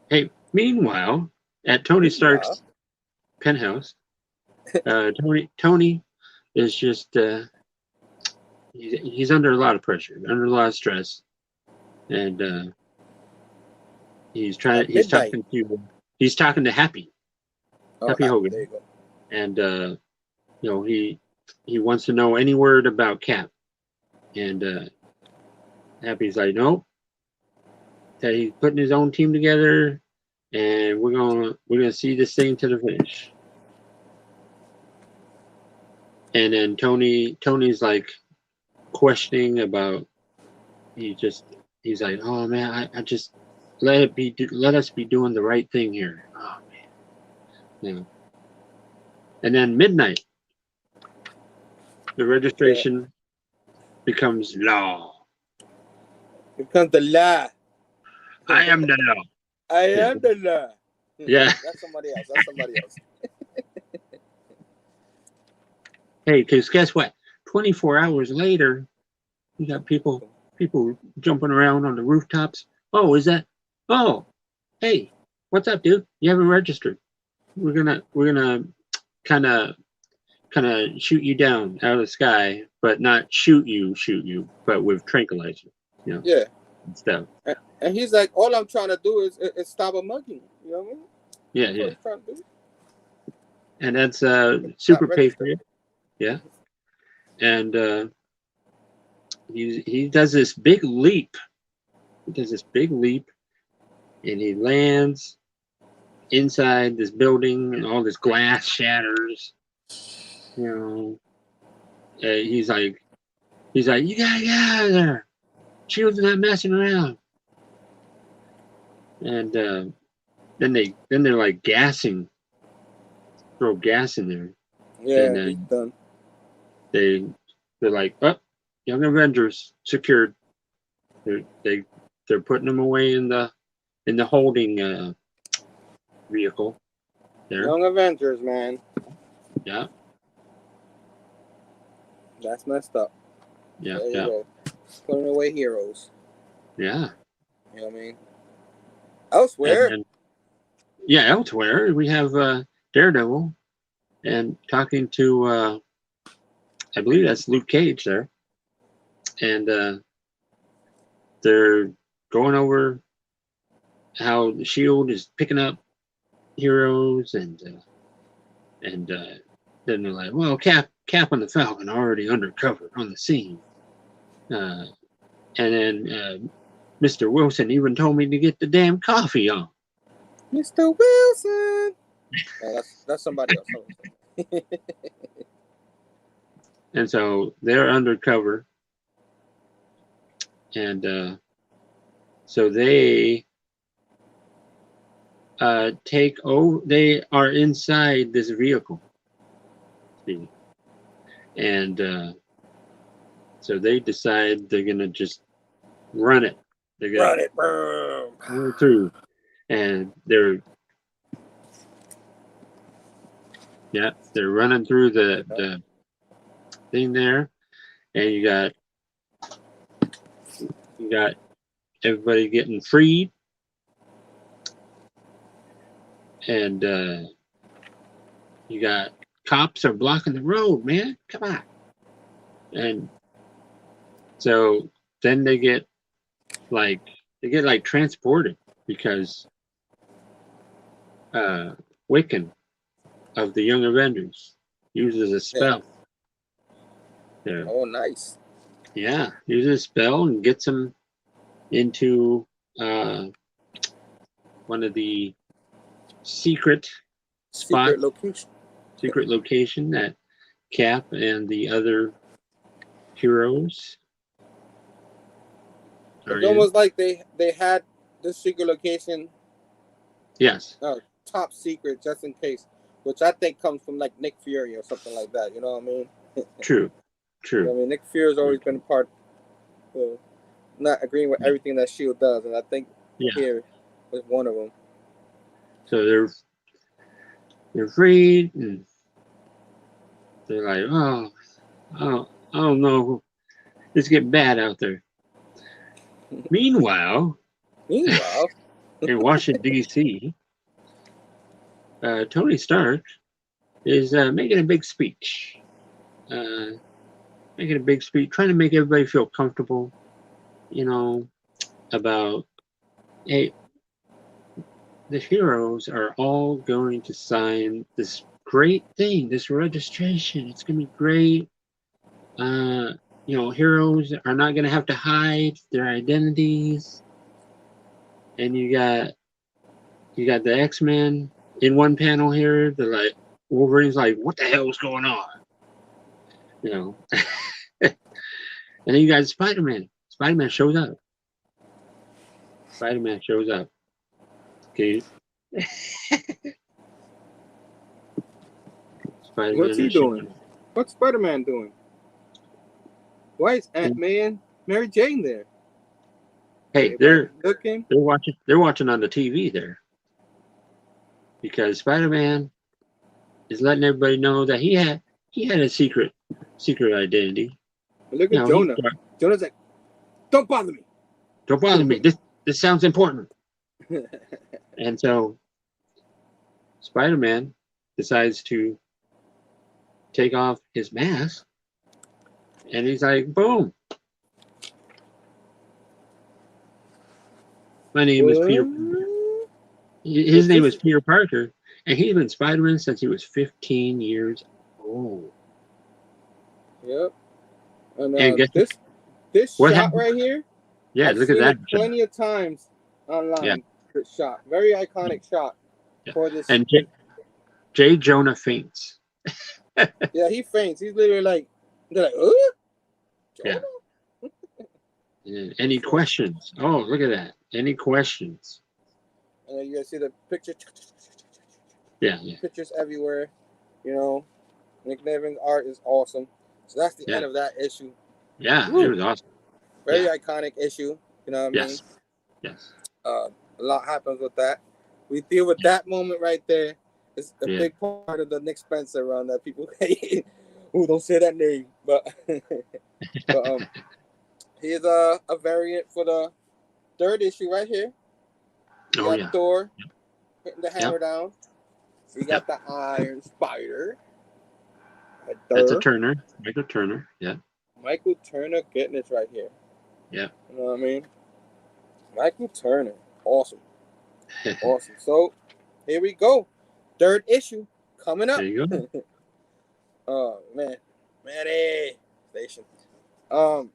Hey, meanwhile, at Tony Stark's penthouse, Tony is just, he's under a lot of pressure, under a lot of stress. And he's talking to Happy Hogan. There you go. And, you know, he wants to know any word about Cap. And Happy's like, nope. That he's putting his own team together, and we're gonna see this thing to the finish. And then Tony's like questioning about. He's like, oh man, I just let us be doing the right thing here. Oh man, you know. And then midnight, the registration becomes law. Becomes the law. I am the law. I am the law. Yeah. That's somebody else. Hey, because guess what? 24 hours later, you got people jumping around on the rooftops. Oh, is that? Oh, hey, what's up, dude? You haven't registered. We're gonna kind of shoot you down out of the sky, but not shoot you, but with tranquilizer. You know? Yeah. And stuff. And he's like, all I'm trying to do is stop a mugging. You know what I mean? Yeah, That's yeah. what he's trying to do. And that's Super Patriot. Yeah. And he does this big leap. And he lands inside this building, and all this glass shatters. You know, he's like, you gotta get out of there. Shield's not messing around. And then they're like gassing, throw gas in there. Yeah, and he's done. They're like, oh, Young Avengers secured. They're putting them away in the in the holding vehicle there. Young Avengers, man. Yeah. That's messed up. Yeah. There you Yeah. go. Putting away heroes. Yeah. You know what I mean? Elsewhere. And elsewhere we have Daredevil and talking to I believe that's Luke Cage there, and they're going over how the Shield is picking up heroes, and then they're like, well, Cap and the Falcon are already undercover on the scene, and then Mr. Wilson even told me to get the damn coffee on. Mr. Wilson. Oh, that's somebody else. And so they're undercover, and so they take over. They are inside this vehicle, see? And so they decide they're gonna just run it. They're gonna Run it, bro. run it through, and they're running through the thing there, and you got everybody getting freed, and you got cops are blocking the road, man. Come on. And so then they get transported because Wiccan of the Young Avengers uses a spell. There. Oh, nice. Yeah, uses a spell and gets them into one of the secret location that Cap and the other heroes are It's almost like they had this secret location. Yes. Top secret, just in case, which I think comes from like Nick Fury or something like that. You know what I mean? True. You know what I mean, Nick Fury's always been a part, not agreeing with everything that Shield does, and I think here was one of them. So they're freed, and they're like, oh, I don't know, it's getting bad out there. Meanwhile, in Washington D.C., Tony Stark is making a big speech. Trying to make everybody feel comfortable, about, hey, the heroes are all going to sign this great thing, this registration. It's going to be great. Heroes are not going to have to hide their identities. And you got the X-Men in one panel here. They're like, Wolverine's like, what the hell is going on? And then you got Spider-Man. Spider-Man shows up. Okay. What's he doing? What's Spider-Man doing? Why is Ant-Man, Mary Jane there? Hey, they're watching on the TV there, because Spider-Man is letting everybody know that he had a secret identity. Look at Jonah. Jonah's like, don't bother me. Don't bother me. This sounds important. And so Spider-Man decides to take off his mask, and he's like, boom. My name is Peter. His name is Peter Parker, and he's been Spider-Man since he was 15 years old. Yep. And this shot happened? Right here. Yeah, I've look at that. Plenty of times online. Yeah. This shot, very iconic shot for this. And J. Jonah faints. Yeah, he faints. He's literally like, they're like, Jonah? Yeah. Any questions? Oh, look at that. Any questions? And you guys see the picture. Yeah. Pictures everywhere. Nick Nevin's art is awesome. So that's the end of that issue. Yeah, it was awesome. Very iconic issue. You know what I mean? Yes. A lot happens with that. We deal with that moment right there. It's a big part of the Nick Spencer run that people hate. Ooh, don't say that name. But here's a variant for the third issue right here. You got Thor hitting the hammer down. So you got the Iron Spider. Right there. That's a Turner. Michael Turner. Yeah. Michael Turner getting it right here. Yeah. You know what I mean? Michael Turner. Awesome. Awesome. So here we go. Third issue coming up. There you go. Oh man. Station. So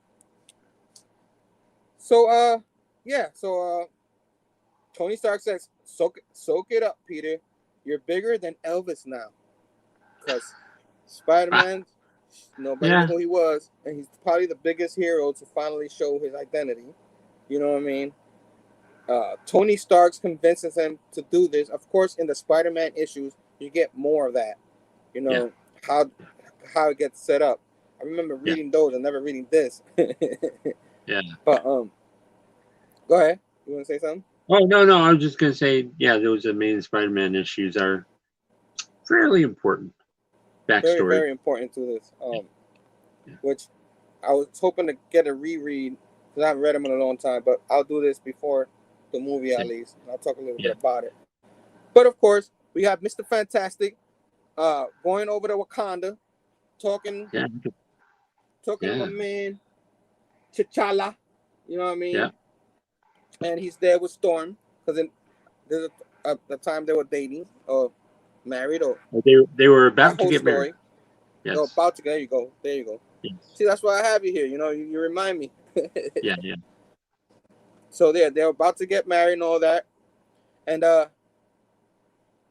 Tony Stark says, soak it up, Peter. You're bigger than Elvis now. Because Spider-Man, nobody knew who he was, and he's probably the biggest hero to finally show his identity. You know what I mean? Tony Stark convinces him to do this. Of course, in the Spider-Man issues, you get more of that. You know, how it gets set up. I remember reading those and never reading this. But go ahead. You want to say something? Oh, no. I was just going to say, those main Spider-Man issues are fairly important. Backstory. Very, very important to this. Which I was hoping to get a reread because I haven't read them in a long time, but I'll do this before the movie at least. I'll talk a little bit about it. But of course, we have Mr. Fantastic going over to Wakanda, talking to my man T'Challa. You know what I mean? Yeah. And he's there with Storm because there's a time they were dating or married or they were about to get married. Yes. No, about to. There you go. Yes. See, that's why I have you here. You know, you remind me. Yeah. So they're about to get married and all that, and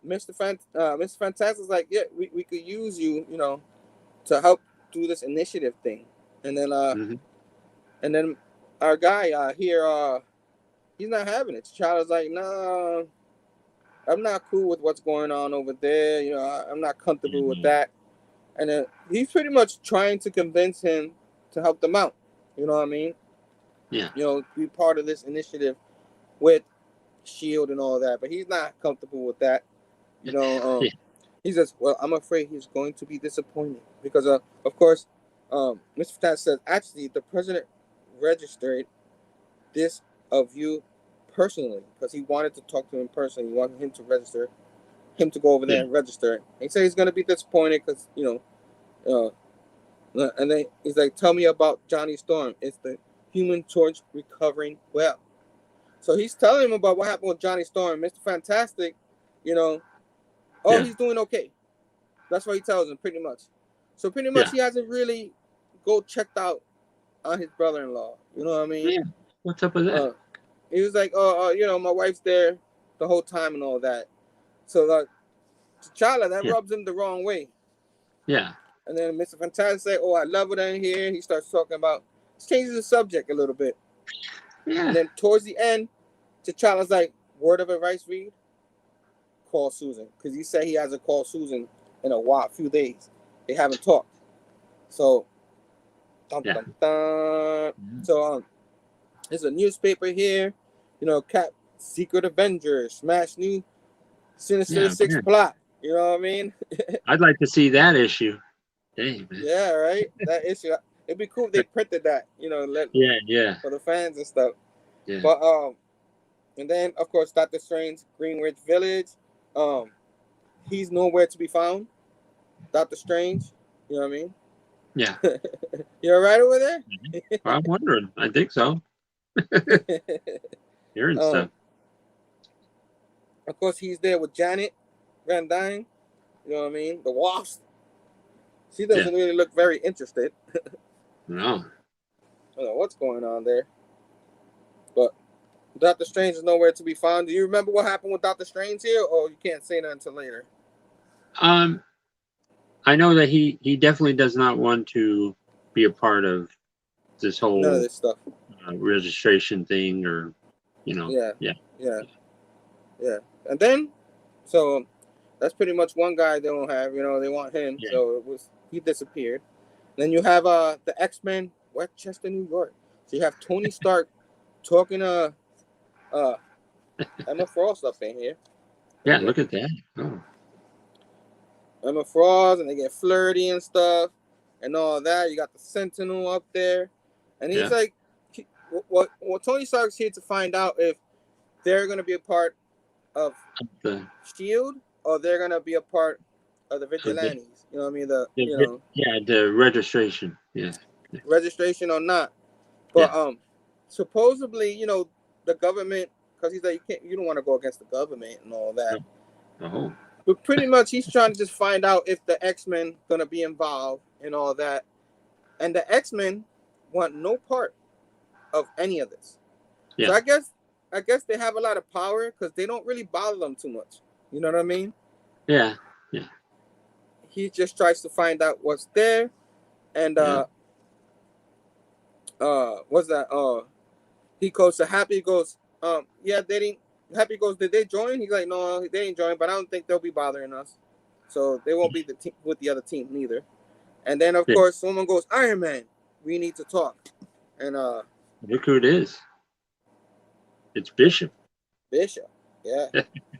Mr. Fantastic's like, we could use you, you know, to help do this initiative thing, and then and then our guy here he's not having it. T'Challa's like, no, I'm not cool with what's going on over there. You know, I'm not comfortable with that. And then he's pretty much trying to convince him to help them out. You know what I mean? Yeah. You know, be part of this initiative with S.H.I.E.L.D. and all that. But he's not comfortable with that. You know, he says, well, I'm afraid he's going to be disappointed. Because, of course, Mr. Fantastic says, actually, the president registered this of you personally. Because he wanted to talk to him personally. He wanted him to register. Him to go over there and register. He said he's going to be disappointed because, you know, and then he's like, tell me about Johnny Storm. It's the Human Torch recovering well. So he's telling him about what happened with Johnny Storm. Mr. Fantastic, you know, he's doing okay. That's what he tells him pretty much. So pretty much he hasn't really checked out on his brother-in-law. You know what I mean? Yeah. What's up with that? He was like, you know, my wife's there the whole time and all that. So T'Challa, that rubs him the wrong way. Yeah. And then Mr. Fantastic say, I love it in here. He starts talking about, changes the subject a little bit. Yeah. And then towards the end, T'Challa's like, word of advice, Reed? Call Susan. Because he said he hasn't called Susan in a few days. They haven't talked. So, So, there's a newspaper here. You know, Secret Avengers, smash new Sinister Six plot. You know what I mean? I'd like to see that issue. Dang, man. Yeah, right? That issue. It'd be cool if they printed that, you know, for the fans and stuff. Yeah. But and then of course Dr. Strange, Greenwich Village. He's nowhere to be found. Dr. Strange, you know what I mean? Yeah. You all right over there? I'm wondering. I think so. Hearing stuff. Of course, he's there with Janet Van Dyne. You know what I mean? The Wasp. She doesn't really look very interested. No. I don't know what's going on there. But Doctor Strange is nowhere to be found. Do you remember what happened with Doctor Strange here? Or you can't say that until later? I know that he definitely does not want to be a part of this whole none of this stuff. Registration thing, or you know. Yeah. And then, so that's pretty much one guy they don't have. You know, they want him. Yeah. So he disappeared. Then you have the X-Men, Westchester, New York. So you have Tony Stark talking to Emma Frost up in here. Yeah, look at that. Oh. Emma Frost, and they get flirty and stuff, and all that. You got the Sentinel up there, and he's like, "What Tony Stark's here to find out if they're gonna be a part of the Shield or they're gonna be a part of the Vigilantes." You know what I mean? The registration. Yeah. Registration or not, but supposedly, the government, because he's like, you don't want to go against the government and all that. Oh. But pretty much he's trying to just find out if the X-Men gonna be involved and all that. And the X-Men want no part of any of this. Yeah. So I guess they have a lot of power because they don't really bother them too much. You know what I mean? Yeah. Yeah. He just tries to find out what's there. And what's that? He goes to Happy, he goes, yeah, they didn't. Happy goes, did they join? He's like, no, they ain't join, but I don't think they'll be bothering us. So they won't be with the other team neither. And then, of course, someone goes, Iron Man, we need to talk. And look who it is. It's Bishop. Bishop, yeah.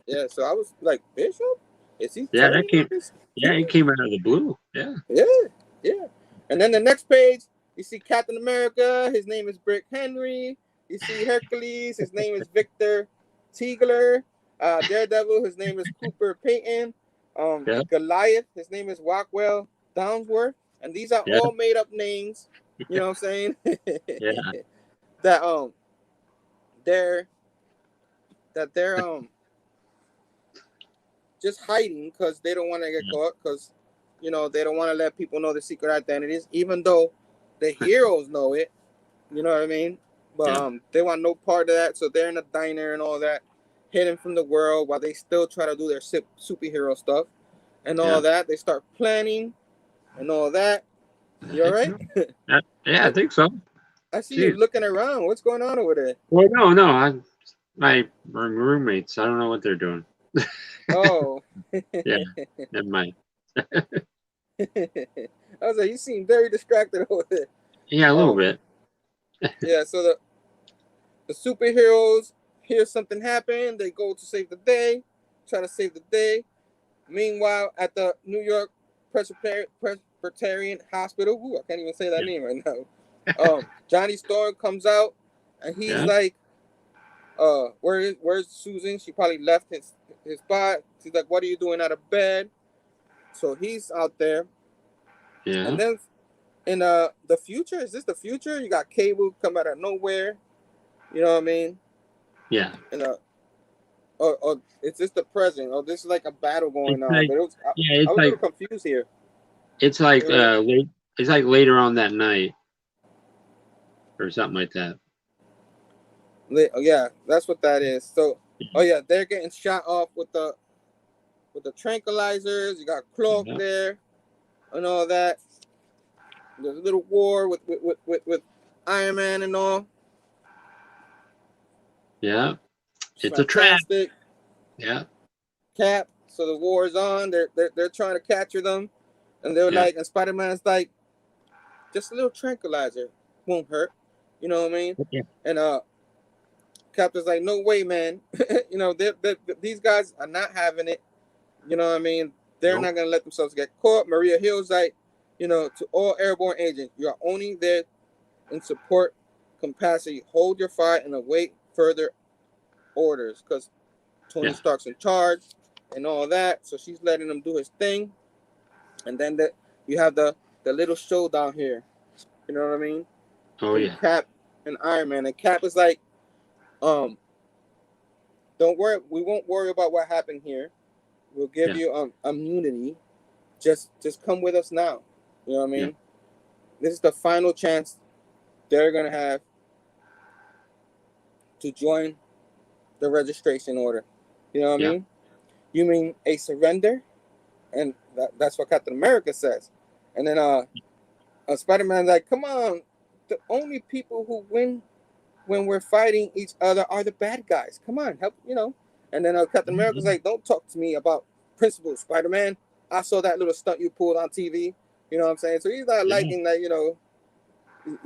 Yeah, so I was like, Bishop? Is he? Yeah, he came out of the blue. Yeah. Yeah. And then the next page, you see Captain America. His name is Brick Henry. You see Hercules. His name is Victor Tiegler. Daredevil. His name is Cooper Payton. Goliath. His name is Rockwell Downsworth. And these are all made up names. You know what I'm saying? That they're just hiding because they don't want to get caught, because they don't want to let people know the secret identities, even though the heroes know it. You know what I mean? But they want no part of that, so they're in a diner and all that, hidden from the world, while they still try to do their superhero stuff and all that. They start planning and all that. You all right? Yeah, I think so. I see you looking around. What's going on over there? Well, no, my roommates, I don't know what they're doing. Oh. Yeah, never mind. I was like, you seem very distracted over there. Yeah, a little bit. Yeah, so the superheroes hear something happen. They go to save the day, try to save the day. Meanwhile, at the New York Presbyterian Hospital, I can't even say that name right now. Johnny Storm comes out, and he's like, where's Susan? She probably left his spot. She's like, what are you doing out of bed? So he's out there. Yeah. And then in the future, is this the future? You got Phable come out of nowhere. You know what I mean? Yeah. And or is this the present? Or this is like a battle going on? But I was a little confused here. It's like it's like later on that night, or something like that. Yeah, that's what that is. So, they're getting shot off with the tranquilizers. You got Cloak there, and all that. There's a little war with Iron Man and all. Yeah, it's a trap. Yeah. Cap. So the war is on. They're trying to capture them, and they're like, and Spider-Man's like, just a little tranquilizer won't hurt. You know what I mean? Yeah. And Captain's like, no way, man. These guys are not having it. You know what I mean? They're not gonna let themselves get caught. Maria Hill's like, to all airborne agents, you are only there in support capacity. Hold your fire and await further orders, because Tony Stark's in charge and all that. So she's letting him do his thing. And then you have the little showdown here. You know what I mean? Oh, yeah. Cap and Iron Man. And Cap is like, don't worry. We won't worry about what happened here. We'll give you immunity. Just come with us now. You know what I mean? Yeah. This is the final chance they're going to have to join the registration order. You know what I mean? You mean a surrender? And that's what Captain America says. And then Spider-Man's like, come on. The only people who win when we're fighting each other are the bad guys. Come on, help, And then Captain America's like, don't talk to me about principles, Spider-Man. I saw that little stunt you pulled on TV. You know what I'm saying? So he's not liking that,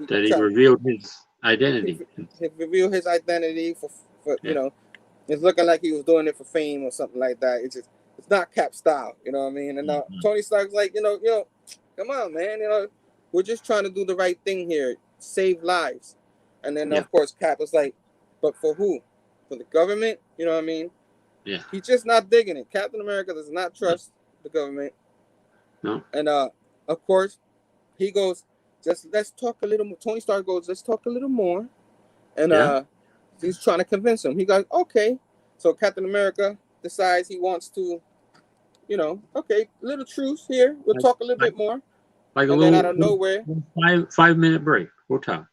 that he revealed his identity. He revealed his identity for It's looking like he was doing it for fame or something like that. It's not Cap style, you know what I mean? And Tony Stark's like, come on, man, we're just trying to do the right thing here, save lives. And then of course Cap was like, but for who? For the government, you know what I mean? Yeah. He's just not digging it. Captain America does not trust the government. No. And of course, he goes, just let's talk a little more. Tony Stark goes, let's talk a little more. And he's trying to convince him. He goes, okay. So Captain America decides he wants to, okay, little truce here. We'll talk a little bit more. Like and then out of nowhere, 5-minute break. We'll talk.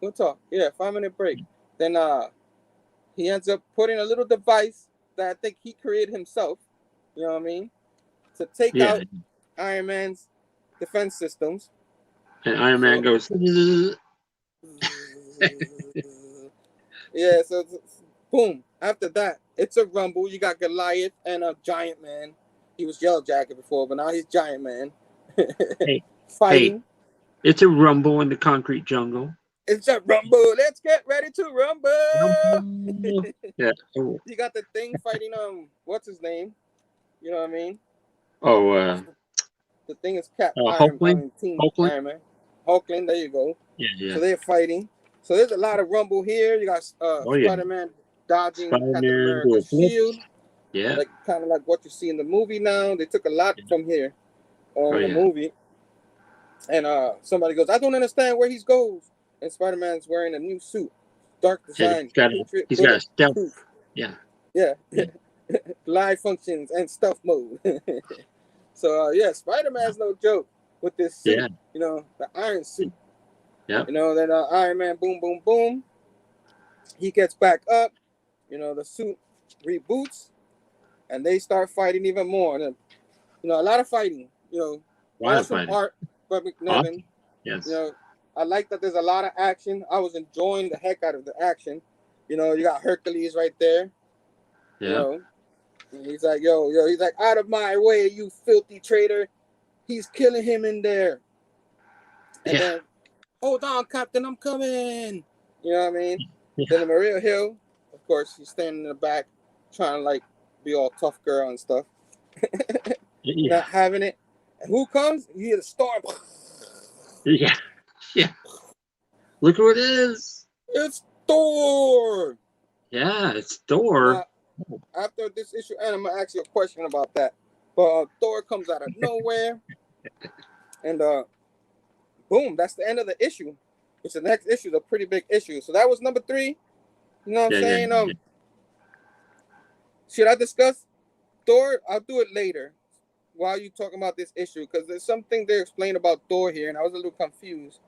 Yeah, 5-minute break. Then he ends up putting a little device that I think he created himself. You know what I mean? To take out Iron Man's defense systems. And Iron Man goes. Yeah, so boom. After that, it's a rumble. You got Goliath and a Giant Man. He was Yellow Jacket before, but now he's Giant Man. Fighting. Hey, it's a rumble in the concrete jungle. It's a rumble. Let's get ready to rumble. Yeah. You got the Thing fighting what's his name? You know what I mean? Oh, the Thing is Cap. Hulkling. Iron Man. Hulkling, there you go. Yeah. So they're fighting. So there's a lot of rumble here. You got Spider-Man dodging Captain America's shield. Yeah. Like kind of like what you see in the movie now. They took a lot from here on the movie. And somebody goes, I don't understand where he goes. And Spider-Man's wearing a new suit. Dark design. He's got a stealth. Yeah. Live functions and stealth mode. So Spider-Man's no joke with this suit. Yeah. The iron suit. Yeah. Then Iron Man, boom, boom, boom. He gets back up. The suit reboots, and they start fighting even more. And a lot of fighting. Awesome art, but McNevin. Yes. I like that there's a lot of action. I was enjoying the heck out of the action. You got Hercules right there. Yeah. And he's like, he's like, out of my way, you filthy traitor. He's killing him in there. And then, hold on, Captain, I'm coming. You know what I mean? Yeah. Then Maria Hill, of course, she's standing in the back, trying to be all tough girl and stuff. Not having it. And who comes? You hear the storm. Yeah. Look who it is. It's Thor. Yeah, it's Thor. After this issue, and I'm gonna ask you a question about that. But Thor comes out of nowhere, and boom, that's the end of the issue. Which the next issue is a pretty big issue. So that was number 3. You know what I'm saying? Should I discuss Thor? I'll do it later while you talking about this issue, because there's something they explain about Thor here, and I was a little confused.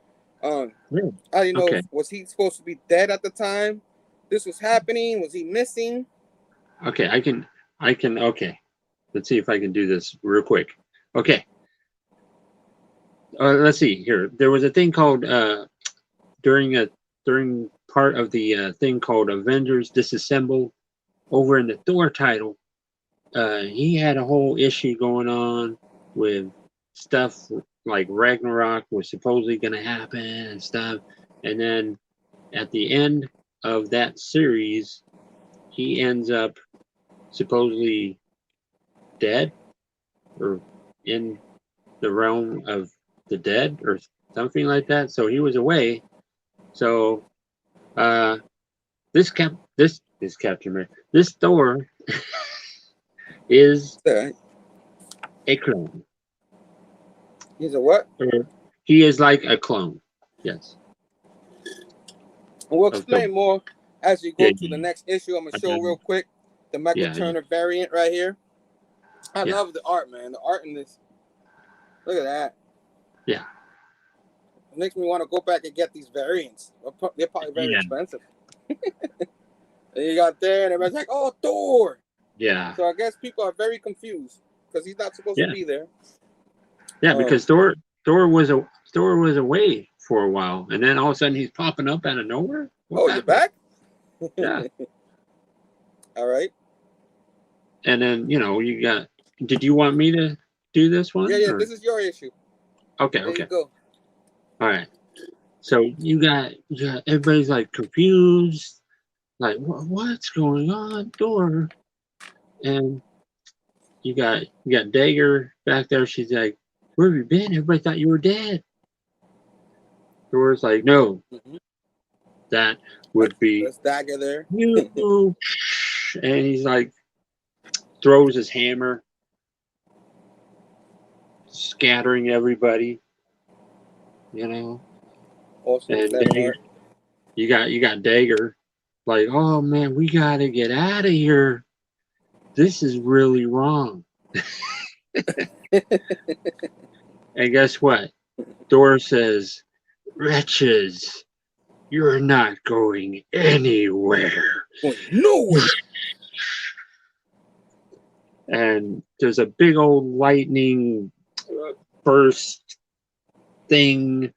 I didn't know, was he supposed to be dead at the time this was happening? Was he missing? Okay, I can. Okay, let's see if I can do this real quick. Okay, let's see here. There was a thing called during part of the thing called Avengers Disassembled over in the Thor title. He had a whole issue going on with stuff like Ragnarok was supposedly going to happen and stuff, and then at the end of that series, he ends up supposedly dead or in the realm of the dead or something like that. So he was away. So this Captain America, this Thor is a clone. He's a what? He is like a clone. Yes. We'll explain more as you go to the next issue. I'm gonna show real quick the Michael Turner variant right here. I love the art, man. The art in this. Look at that. Yeah. It makes me want to go back and get these variants. They're probably very expensive. And you got there, and everybody's like, "Oh, Thor." Yeah. So I guess people are very confused because he's not supposed to be there. Yeah, because Thor was away for a while, and then all of a sudden he's popping up out of nowhere. You're back? Yeah. All right. And then you got. Did you want me to do this one? Yeah. This is your issue. Okay. There you go. All right. So you got everybody's like confused. like, what's going on, Thor? And you got Dagger back there. She's like, where have you been? Everybody thought you were dead. Thor's like, no, that would be There's Dagger there. you. And he's like, throws his hammer, scattering everybody. You know. Also, And Dagger, you got Dagger, like, oh man, we gotta get out of here. This is really wrong. And guess what? Thor says, wretches, you're not going anywhere. Nowhere. And there's a big old lightning burst thing.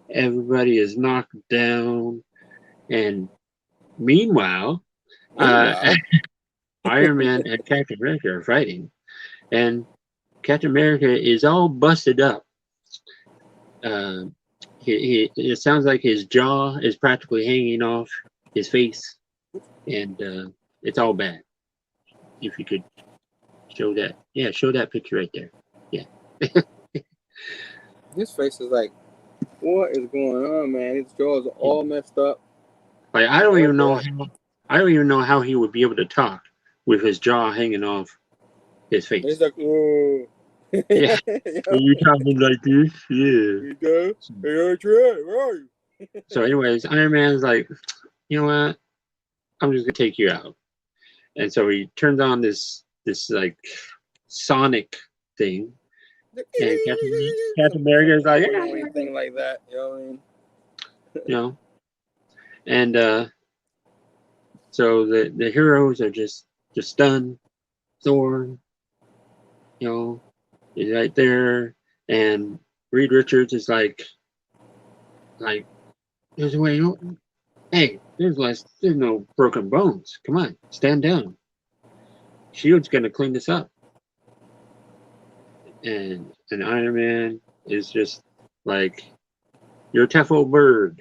Everybody is knocked down. And meanwhile, Iron Man and Captain America are fighting. And Captain America is all busted up. It sounds like his jaw is practically hanging off his face, and it's all bad. If you could show that, show that picture right there. Yeah. His face is like, what is going on, man? His jaw is all messed up. Like I don't even know how he would be able to talk with his jaw hanging off his face. He's like, oh. Yeah. Are you talking like this? Yeah. Right. So anyways, Iron Man's like, you know what? I'm just gonna take you out. And so he turns on this like sonic thing. And Captain America is like, anything like that, you know what I mean? You know. And so the heroes are just stunned. Thor, you know, is right there, and Reed Richards is like there's a way. Hey, there's no broken bones. Come on, stand down. Shield's gonna clean this up. And Iron Man is just like, you're a tough old bird.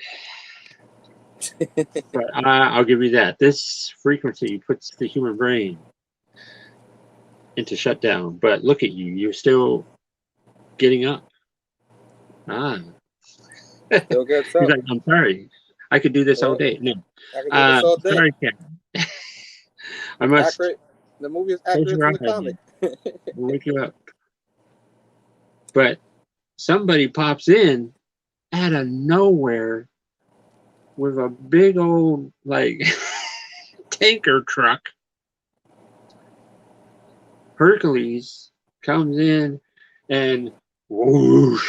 But I'll give you that. This frequency puts the human brain into shutdown. But look at you. You're still getting up. Still good stuff. He's like, I'm sorry. I could do this all day. No. I could do this all day. Sorry, Ken. I must. The movie is accurate from the comic. We'll wake you up. But somebody pops in out of nowhere with a big old like tanker truck. Hercules comes in and whoosh.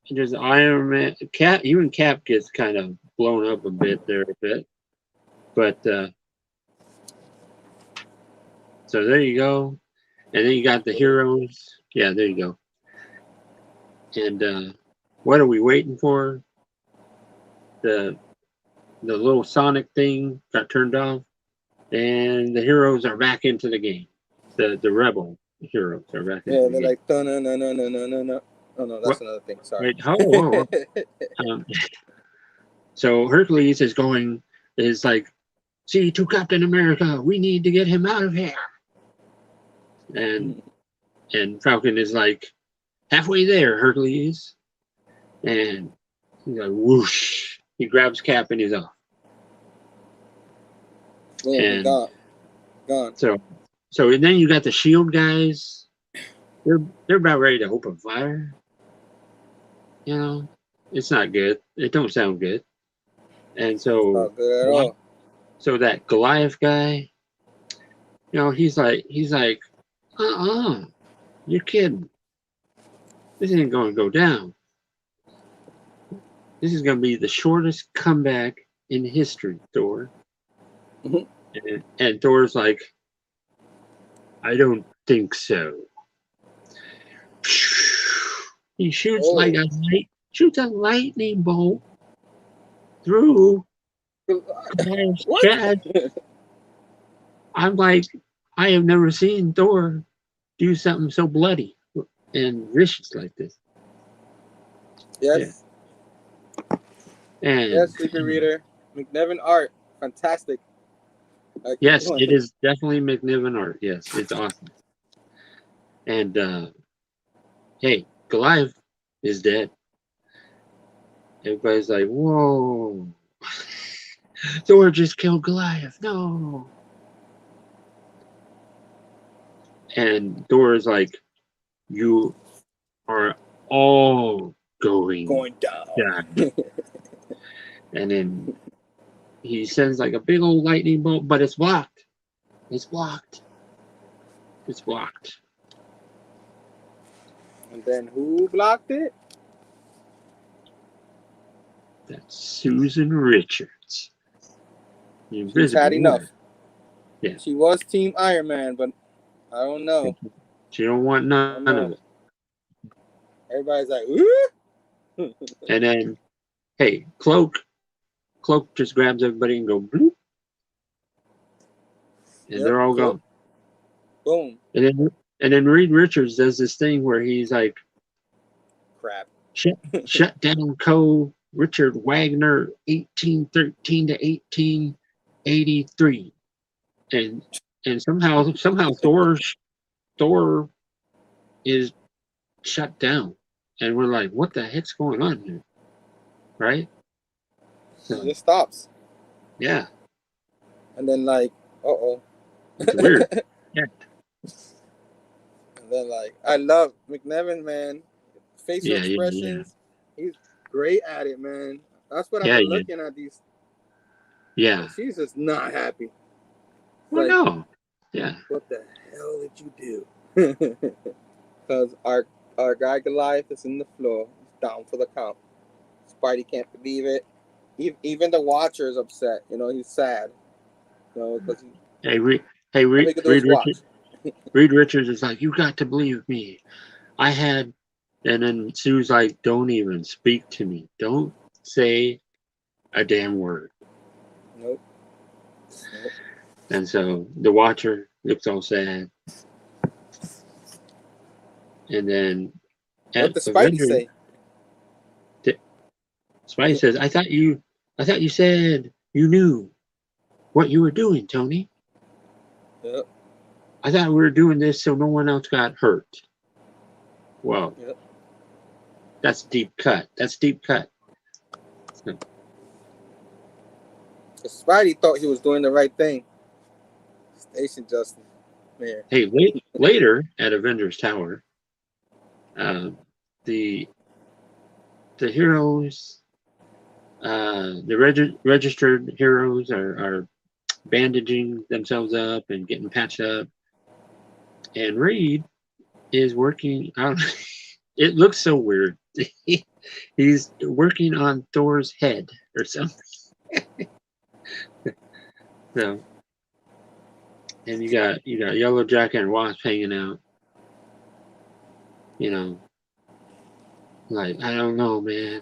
There's Iron Man. Even Cap gets kind of blown up a bit there But so there you go. And then you got the heroes. Yeah, there you go. And what are we waiting for? The little Sonic thing got turned off, and the heroes are back into the game. The rebel heroes are back into the game. They're like, no. Oh no, that's another thing. Sorry. Wait, whoa. So Hercules is like, see, to Captain America, we need to get him out of here. And Falcon is like, halfway there, Hercules. And he's like, whoosh. He grabs Cap and he's off. Yeah, and gone. So and then you got the Shield guys. They're about ready to open fire. You know, it's not good. It don't sound good. And so, not good at all. So that Goliath guy, you know, he's like, you're kidding. This ain't going to go down. This is going to be the shortest comeback in history, Thor. Mm-hmm. And Thor's like, I don't think so. He shoots shoots a lightning bolt through Goliath's chest. I'm like, I have never seen Thor do something so bloody and vicious like this. Yes. Yeah. And yes, Sleepy Reader, McNevin art, fantastic. Yes, it is definitely McNiven art. Yes, it's awesome. And hey, Goliath is dead. Everybody's like, whoa. Thor just killed Goliath. No. And Thor is like, you are all going down. And then he sends like a big old lightning bolt, but it's blocked. It's blocked. It's blocked. And then who blocked it? That's Susan Richards. She's had enough. Yeah. She was Team Iron Man, but I don't know. She don't want none of it. Everybody's like, ooh. And then, hey, Cloak just grabs everybody and go bloop. And they're all gone. Boom. And then Reed Richards does this thing where he's like, crap. Shut down Co. Richard Wagner 1813 to 1883. And somehow Thor is shut down. And we're like, what the heck's going on here? Right? So, it just stops. Yeah. And then like, uh-oh. It's weird. Yeah. And then like, I love McNevin, man. Facial expressions. Yeah. He's great at it, man. That's what I've been looking at these. Yeah. She's just not happy. Well, like, no. Yeah. What the hell did you do? Because our guy Goliath is in the floor. He's down for the count. Spidey can't believe it. Even the Watcher is upset. You know, he's sad. You know, because Reed Richards is like, you got to believe me. And then Sue's like, don't even speak to me. Don't say a damn word. Nope. And so the Watcher looks all sad. And then what does Spidey say? Spidey says, I thought you said you knew what you were doing, Tony. Yep. I thought we were doing this so no one else got hurt. Well, yep. That's deep cut. Spidey thought he was doing the right thing. Station Justin. Man. Hey, later at Avengers Tower, the heroes, the registered heroes are bandaging themselves up and getting patched up, and Reed is working on. It looks so weird. He's working on Thor's head or something. So, and you got Yellow Jacket and Wasp hanging out. You know, like, I don't know, man.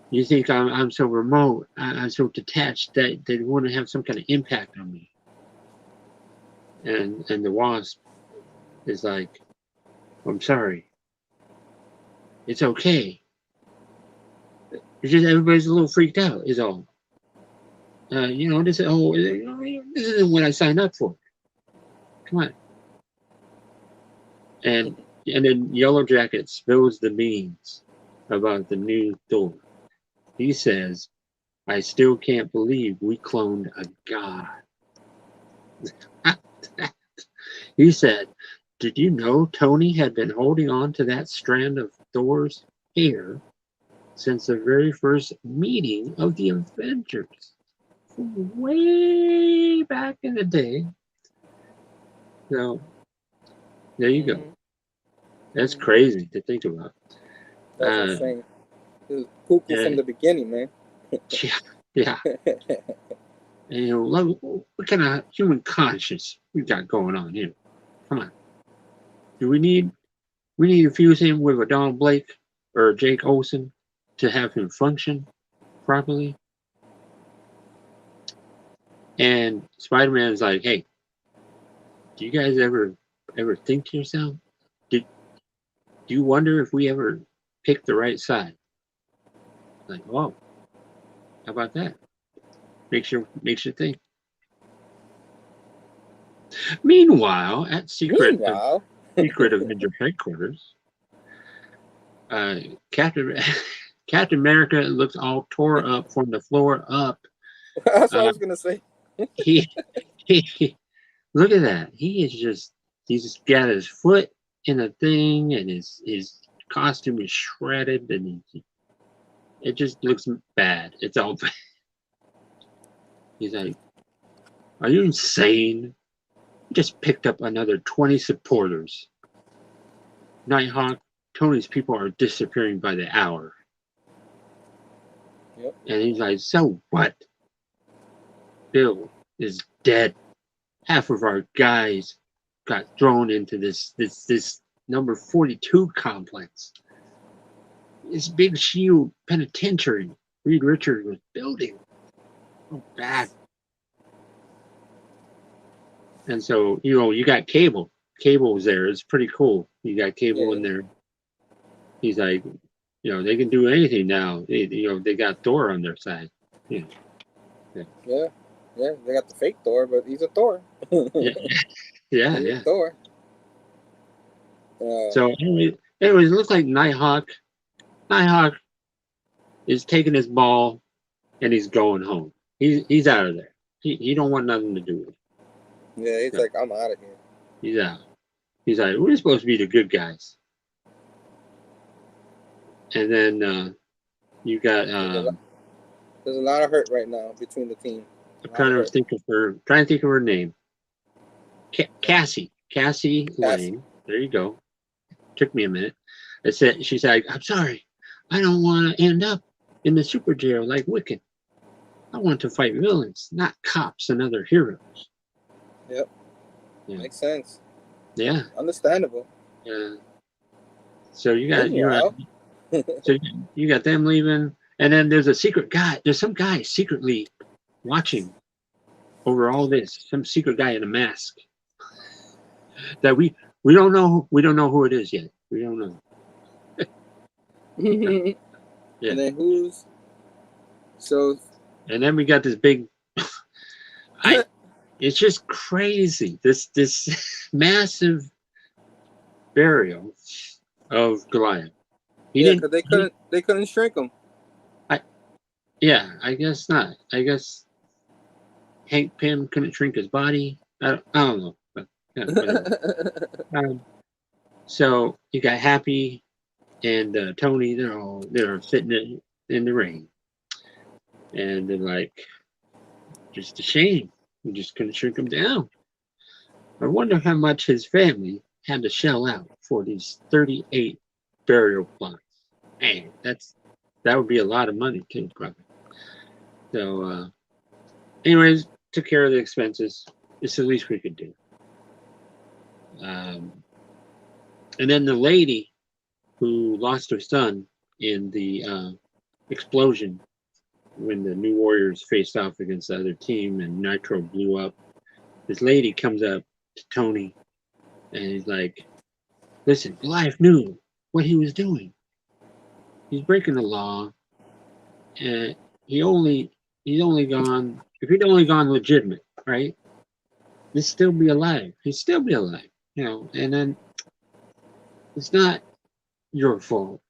You think I'm so remote, I'm so detached that they wouldn't have some kind of impact on me. And the Wasp is like, I'm sorry. It's okay. It's just everybody's a little freaked out, is all. This isn't what I signed up for. Come on. And then Yellow Jacket spills the beans about the new Thor. He says, I still can't believe we cloned a god. He said, did you know Tony had been holding on to that strand of Thor's hair since the very first meeting of the Avengers? Way back in the day. So, there you go. That's crazy to think about. That's insane. It was cuckoo from the beginning, man. Yeah. And what kind of human conscience we got going on here? Come on. Do we need to fuse him with a Donald Blake or a Jake Olsen to have him function properly? And Spider-Man is like, hey, do you guys ever think to yourself? Do you wonder if we ever picked the right side? Like, oh, How about that? Makes you think. Meanwhile, at Secret of Ninja headquarters, Captain America looks all tore up from the floor up. That's what I was gonna say. he look at that. He's just got his foot in a thing, and his costume is shredded, and it just looks bad. It's all bad. He's like, "Are you insane? Just picked up another 20 supporters. Nighthawk, Tony's people are disappearing by the hour." Yep. And he's like, "So what? Bill is dead. Half of our guys got thrown into this number 42 complex. This big shield penitentiary Reed Richards was building. Oh, bad." And so, you got Phable. Phable was there. It's pretty cool. You got Phable in there. He's like, they can do anything now. They got Thor on their side. Yeah, they got the fake Thor, but he's a Thor. Yeah. Thor. So anyways, it looks like Nighthawk is taking his ball and he's going home. He's out of there. He don't want nothing to do with it. Yeah, he's like, "I'm out of here." He's out. He's like, "We're supposed to be the good guys." And then you got there's a lot of hurt right now between the team. I'm trying to think of her name. Cassie Lane. There you go. Took me a minute. She said, "I'm sorry. I don't want to end up in the super jail like Wicked. I want to fight villains, not cops and other heroes." Yep. Yeah. Makes sense. Yeah. Understandable. Yeah. So you got so you got them leaving, and then there's a secret guy. There's some guy secretly watching over all this. Some secret guy in a mask that we don't know. We don't know who it is yet. We don't know. Yeah. And then who's so? And then we got this big. It's just crazy. This massive burial of Goliath. Because they couldn't shrink him. I guess not. I guess Hank Pym couldn't shrink his body. I don't know. But, whatever. So you got Happy and Tony. They're sitting in the rain, and they're like, "Just a shame. We just couldn't shrink him down. I wonder how much his family had to shell out for these 38 burial plots. Man, that would be a lot of money too, probably." So, anyways, took care of the expenses. It's the least we could do. And then the lady who lost her son in the explosion when the New Warriors faced off against the other team and Nitro blew up, this lady comes up to Tony and he's like, "Listen, Goliath knew what he was doing. He's breaking the law, and he's only gone, if he'd only gone legitimate, right? He'd still be alive. He'd still be alive, and then it's not your fault.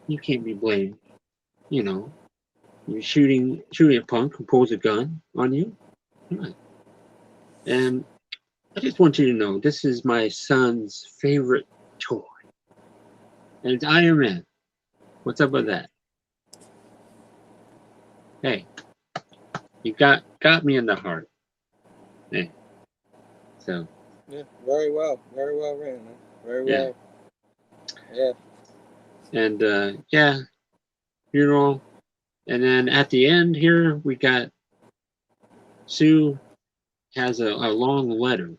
You can't be blamed, You're shooting a punk who pulls a gun on you. Come on. And I just want you to know, this is my son's favorite toy. And it's Iron Man. What's up with that? Hey, you got me in the heart. Hey. So. Yeah, very well written, man. Very well. Yeah. And funeral. And then at the end here, we got Sue has a long letter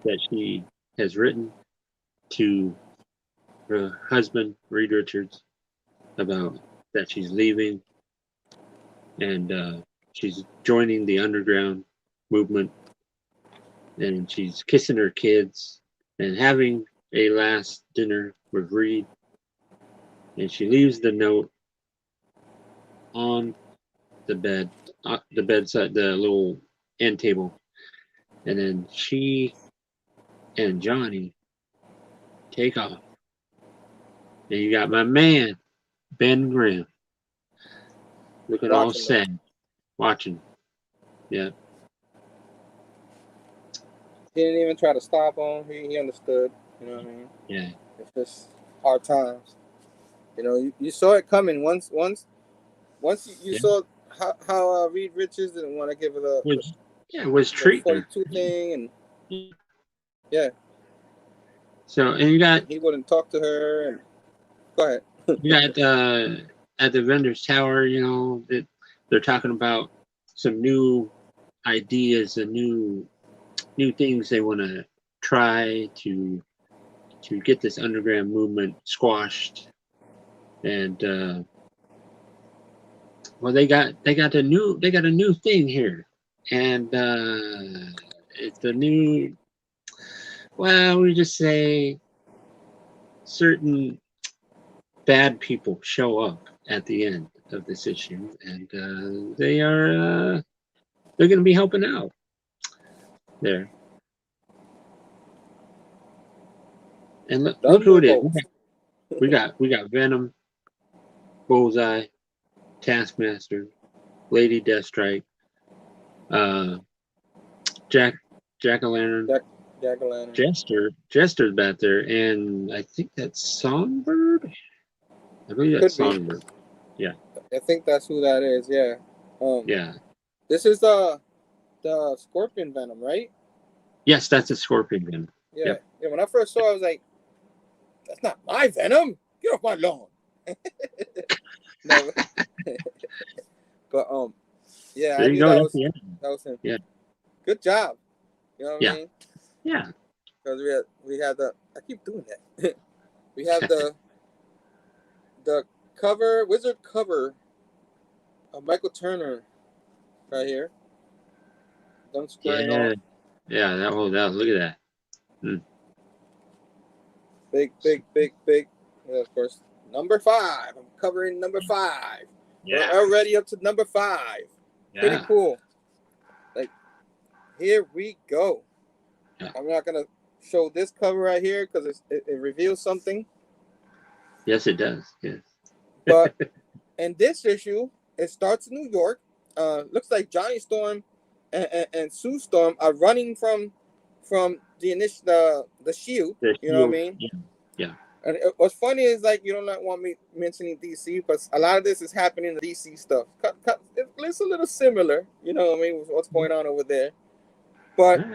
that she has written to her husband, Reed Richards, about that she's leaving and she's joining the underground movement, and she's kissing her kids and having a last dinner with Reed, and she leaves the note on the bedside, the little end table, and then she and Johnny take off. And you got my man Ben Grimm looking all sad, watching. Yeah. He didn't even try to stop him. He understood. You know what I mean? Yeah. It's just hard times. You know, you saw it coming once you saw how Reed Richards didn't want to give it it was treatment. 42 thing, and yeah. So and you got he wouldn't talk to her. And go ahead. You got at the vendors tower, you know, that they're talking about some new ideas and new things they want to try to get this underground movement squashed. And well, they got a new thing here, and it's a new. Well, we just say certain bad people show up at the end of this issue, and they're going to be helping out there. And look who it is. We got Venom, Bullseye, Taskmaster, Lady Deathstrike, Jack-o'-lantern, Jester's back there, and I think that's Songbird. I believe that's Songbird. Yeah. I think that's who that is. Yeah. Yeah. This is the Scorpion Venom, right? Yes, that's a Scorpion Venom. Yeah. Yep. Yeah. When I first saw it, I was like, "That's not my Venom. Get off my lawn." No. But yeah, there I you knew go. that was him. Yeah. Good job. You know what I mean? Yeah. Because we had the I keep doing that. We have the wizard cover of Michael Turner right here. Done squaring off. Yeah, that look at that. Big. And of course, number 5. I'm covering number 5. Yeah. We're already up to number 5. Yeah. Pretty cool. Like, here we go. Yeah. I'm not gonna show this cover right here because it reveals something. Yes, it does. Yes. But in this issue, it starts in New York. Looks like Johnny Storm and Sue Storm are running from the Shield. You know what I mean? Yeah. And what's funny is, like, you don't want me mentioning DC, but a lot of this is happening in DC stuff. It's a little similar, you know what I mean, with what's going on over there. But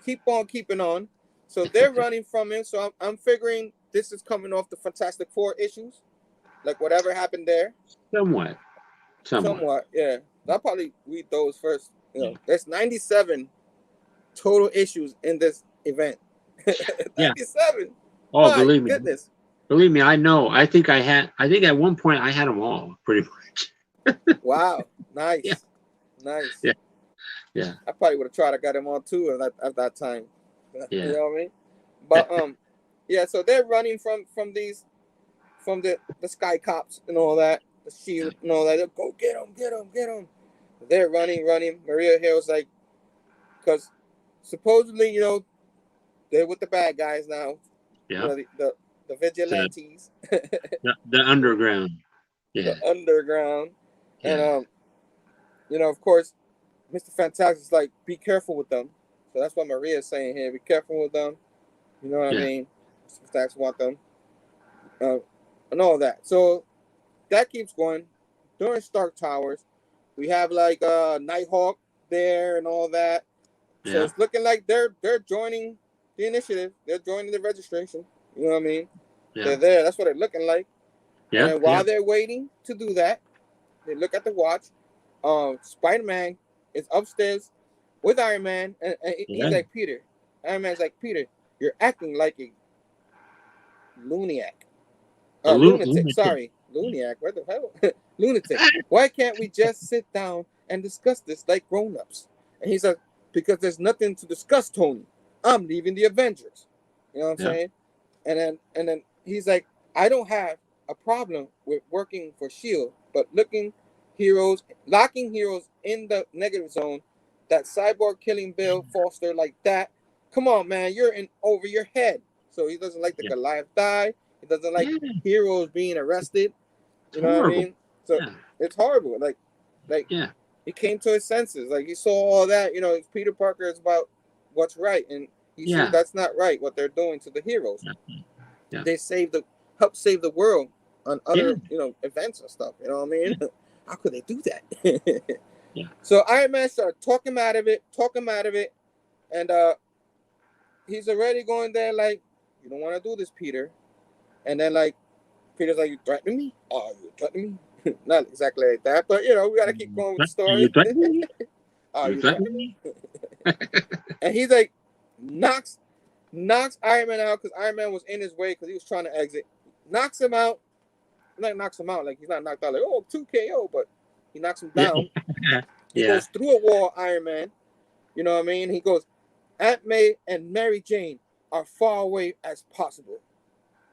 keep on keeping on. So they're running from him. So I'm figuring this is coming off the Fantastic Four issues, like whatever happened there. Somewhat, yeah. I'll probably read those first. You know, there's 97 total issues in this event. 97. Oh, my believe me. Goodness. Believe me, I know. I think at one point I had them all pretty much. Wow. Nice. Yeah. Nice. Yeah. I probably would have tried to get them all too at that time. Yeah. You know what I mean? But yeah, so they're running from the Sky Cops and all that, the Shield and all that. They'll go get them. They're running. Maria Hill's like, because supposedly, you know, they're with the bad guys now. Yeah. You know, the vigilantes. the underground. Yeah. The underground. Yeah. And you know, of course, Mr. Fantastic is like, be careful with them. So that's what Maria's saying here. Be careful with them. You know what I mean? Mr. Fantastic want them. And all that. So that keeps going. During Stark Towers, we have like Nighthawk there and all that. So it's looking like they're joining the initiative. They're joining the registration. You know what I mean? Yeah. They're there. That's what they're looking like. Yeah. And while they're waiting to do that, they look at the watch. Spider-Man is upstairs with Iron Man, and he's like, Peter. Iron Man's like, Peter, you're acting like a lunatic. Lunatic. Sorry, lunatic. What the hell? Lunatic. Why can't we just sit down and discuss this like grown-ups? And he's like, because there's nothing to discuss, Tony. I'm leaving the Avengers. You know what I'm saying? And then he's like, I don't have a problem with working for S.H.I.E.L.D., but looking heroes, locking heroes in the negative zone. That Cyborg killing Bill Foster like that. Come on, man, you're in over your head. So he doesn't like the Goliath die. He doesn't like heroes being arrested. You know what I mean? So it's horrible. Like he came to his senses. Like he saw all that. You know, Peter Parker is about what's right, and he sees that's not right. What they're doing to the heroes. They help save the world on other events and stuff. You know what I mean? How could they do that? So Iron Man started talking him out of it, and he's already going there like, you don't want to do this, Peter. And then like Peter's like, you threatening me? Oh, you threatening me? Not exactly like that, but you know, we gotta keep going with the story. You threatening me? Oh, you threatening me? And he's like, knocks Iron Man out because Iron Man was in his way because he was trying to exit. Knocks him out. Like knocks him out, like he's not knocked out like, oh, 2 KO, but he knocks him down. He goes through a wall, Iron Man. You know what I mean? He goes, Aunt May and Mary Jane are far away as possible.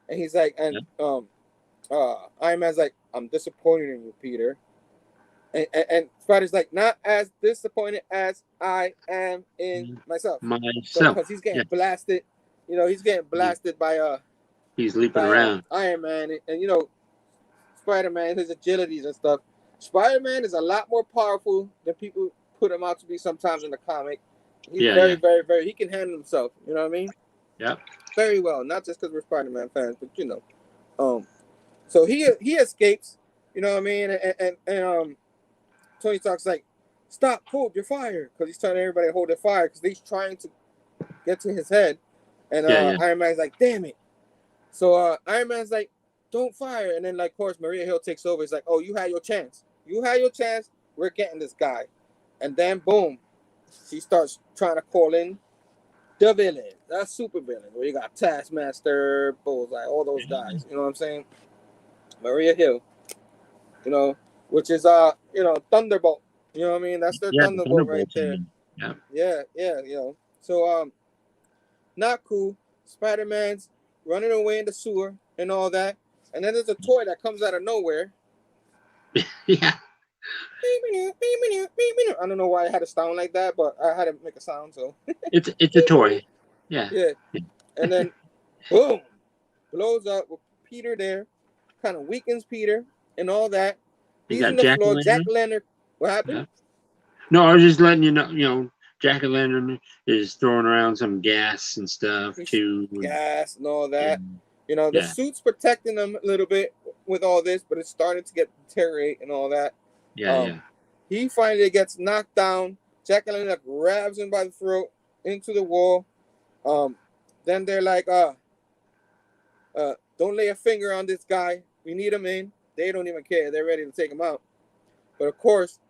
And he's like, and Iron Man's like, I'm disappointed in you, Peter. And Spider's like, not as disappointed as I am in myself. So, because he's getting blasted. You know, he's getting blasted by he's leaping around. Iron Man. And you know, Spider-Man, his agilities and stuff. Spider-Man is a lot more powerful than people put him out to be sometimes in the comic. He's very, very, he can handle himself. You know what I mean? Yeah. Very well. Not just because we're Spider-Man fans, but you know. So he escapes, you know what I mean? And Tony Stark's like, stop, hold your fire. Because he's telling everybody to hold their fire because he's trying to get to his head. And Iron Man's like, damn it. So Iron Man's like, don't fire. And then, like, of course, Maria Hill takes over. It's like, oh, you had your chance. You had your chance. We're getting this guy. And then, boom, she starts trying to call in the villain. That's super villain. Where you got Taskmaster, Bullseye, all those guys. You know what I'm saying? Maria Hill. You know, which is, you know, Thunderbolt. You know what I mean? That's their Thunderbolt right there. Yeah, you know. So, not cool. Spider-Man's running away in the sewer and all that. And then there's a toy that comes out of nowhere. I don't know why I had to sound like that, but I had to make a sound. So it's a toy. Yeah. And then boom, blows up with Peter there, kind of weakens Peter and all that. He's in the floor. Jack-o'-lantern. What happened? Yeah. No, I was just letting you know. You know, Jack-o'-lantern is throwing around some gas and stuff too. Gas and all that. You know, the suit's protecting them a little bit with all this, but it's starting to deteriorate and all that. He finally gets knocked down. Jack-o'-lantern grabs him by the throat into the wall. Then they're like, don't lay a finger on this guy. We need him in. They don't even care. They're ready to take him out. But of course,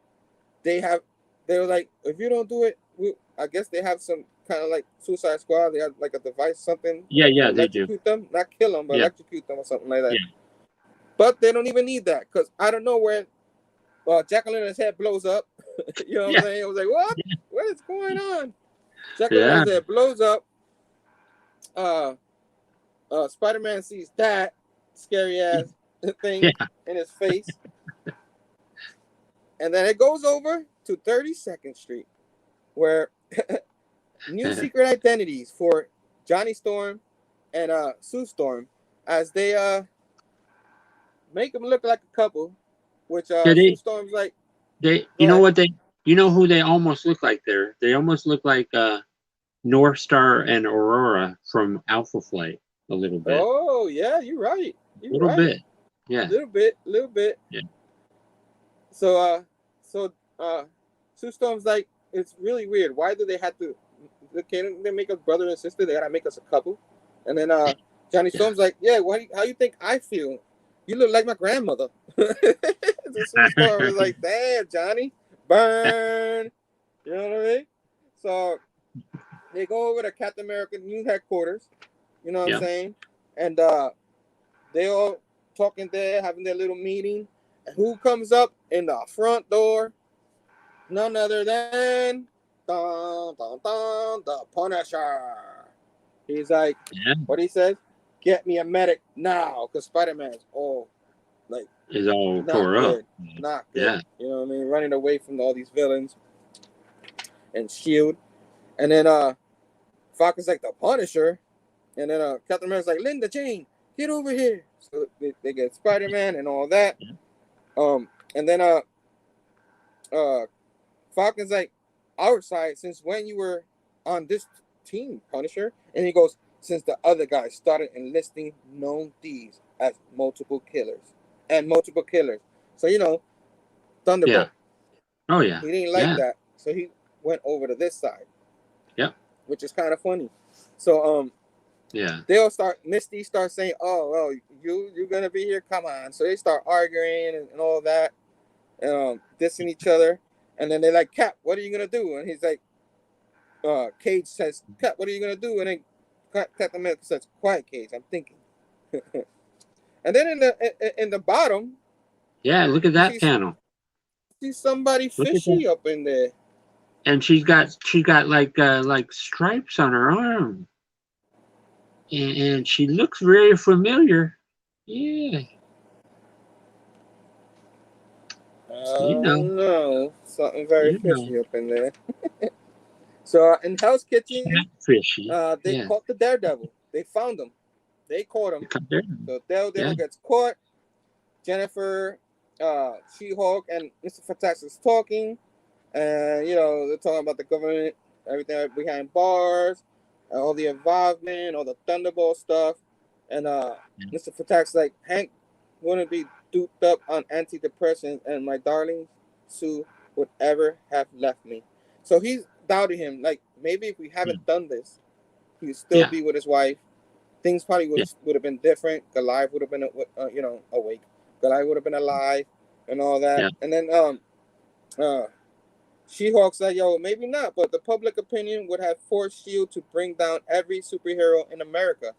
they were like, if you don't do it, I guess they have some kind of like Suicide Squad. They have like a device, something. They do. Electrocute them, not kill them, but electrocute them or something like that. But they don't even need that because I don't know where Jack-o'-lantern's head blows up. You know what I'm saying? I was like, what? What is going on? Jack-o'-lantern's head blows up. Spider-Man sees that scary ass thing in his face. And then it goes over to 32nd Street, where new secret identities for Johnny Storm and Sue Storm, as they make them look like a couple, which Sue Storm's like, you know who they almost look like there? They almost look like North Star and Aurora from Alpha Flight a little bit. Oh yeah, you're right. A little bit. Yeah. Little bit. Yeah. So Sue Storm's like, it's really weird. Why do they have to? Can't they make us brother and sister? They gotta make us a couple. And then Johnny Storm's like, yeah, how you think I feel? You look like my grandmother. Sue Storm was like, damn, Johnny, burn. You know what I mean? So they go over to Captain America new headquarters. You know what I'm saying? And they all talking there, having their little meeting. And who comes up in the front door? None other than the Punisher. He's like, what he says? Get me a medic now, because Spider-Man's all like is all not tore good, up. not good. Yeah. You know what I mean? Running away from all these villains and Shield, and then Falcon's like the Punisher, and then Captain America's like Linda Jane, get over here. So they get Spider-Man and all that. And then Falcon's like, our side, since when you were on this team, Punisher? And he goes, since the other guy started enlisting known thieves as multiple killers. So, you know, Thunderbolt. Yeah. Oh, yeah. He didn't like that. So he went over to this side. Yeah. Which is kind of funny. So, Misty starts saying, oh, well, you're going to be here? Come on. So they start arguing and all that, dissing each other. And then they're like, Cap, what are you going to do? And he's like, Cage says, Cap, what are you going to do? And then Captain America says, quiet, Cage, I'm thinking. And then in the bottom. Yeah, look at that panel. See somebody fishy up in there. And she got like stripes on her arm. And she looks very familiar. Yeah. No, something very fishy up in there. So in Hell's Kitchen, they caught the Daredevil. They found him. They caught him. So Daredevil gets caught. Jennifer, She-Hulk, and Mr. Fantastic is talking. And, you know, they're talking about the government, everything behind bars, all the involvement, all the Thunderbolt stuff. And Mr. Fantastic's like, Hank wouldn't be duped up on antidepressants, and my darling Sue would ever have left me. So he's doubting him. Like, maybe if we haven't done this, he would still be with his wife. Things probably would have been different. Goliath would have been, awake. Goliath would have been alive and all that. Yeah. And then She-Hulk's like, yo, maybe not, but the public opinion would have forced S.H.I.E.L.D. to bring down every superhero in America.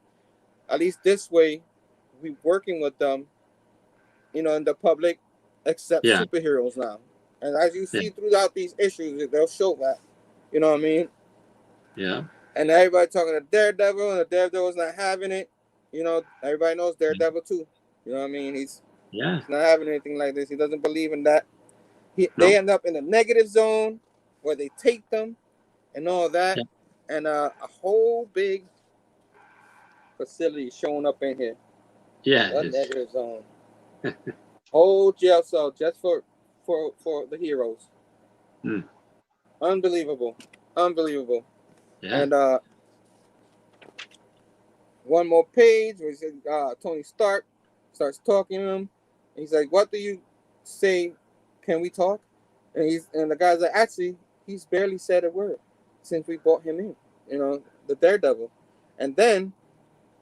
At least this way, we're working with them, you know, in the public, except superheroes now. And as you see throughout these issues, they'll show that. You know what I mean? Yeah. And everybody talking to Daredevil, and the Daredevil's not having it. You know, everybody knows Daredevil too. You know what I mean? He's not having anything like this. He doesn't believe in that. They end up in a negative zone where they take them and all that. Yeah. And a whole big facility showing up in here. Yeah. A negative zone. Whole jail cell just for the heroes. Unbelievable. Yeah. And one more page where Tony Stark starts talking to him. He's like, what do you say? Can we talk? And the guy's like, actually, he's barely said a word since we brought him in, you know, the Daredevil. And then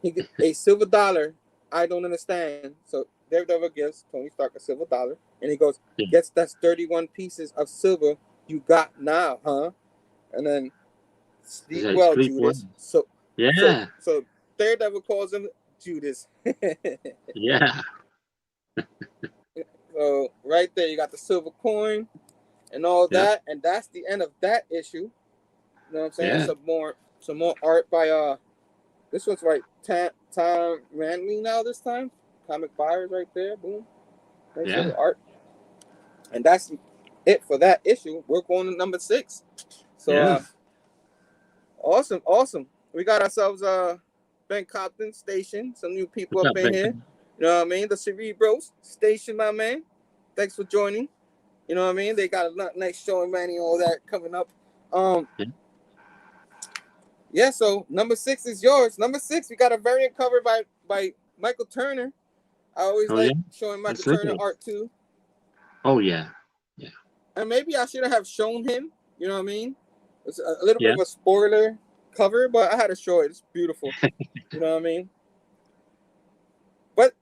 he gets a silver dollar. I don't understand. So Daredevil gives Tony Stark a silver dollar, and he goes, guess that's 31 pieces of silver you got now, huh? And then sleep well, Judas. So Daredevil calls him Judas. Yeah. So right there, you got the silver coin and all that, and that's the end of that issue. You know what I'm saying? Yeah. Some more art by this one's right Tom Ranley now this time. Comic Buyers right there. Boom. Nice art. And that's it for that issue. We're going to number 6. So awesome. We got ourselves Ben Compton Station. Some new people up in here. You know what I mean? The Cerebros Station, my man. Thanks for joining. You know what I mean? They got a nice show and Manny, all that coming up. So number 6 is yours. Number 6, we got a variant cover by Michael Turner. I always showing Michael Turner art too. Oh yeah. Yeah. And maybe I should have shown him. You know what I mean? It's a little bit of a spoiler cover, but I had to show it. It's beautiful. You know what I mean? But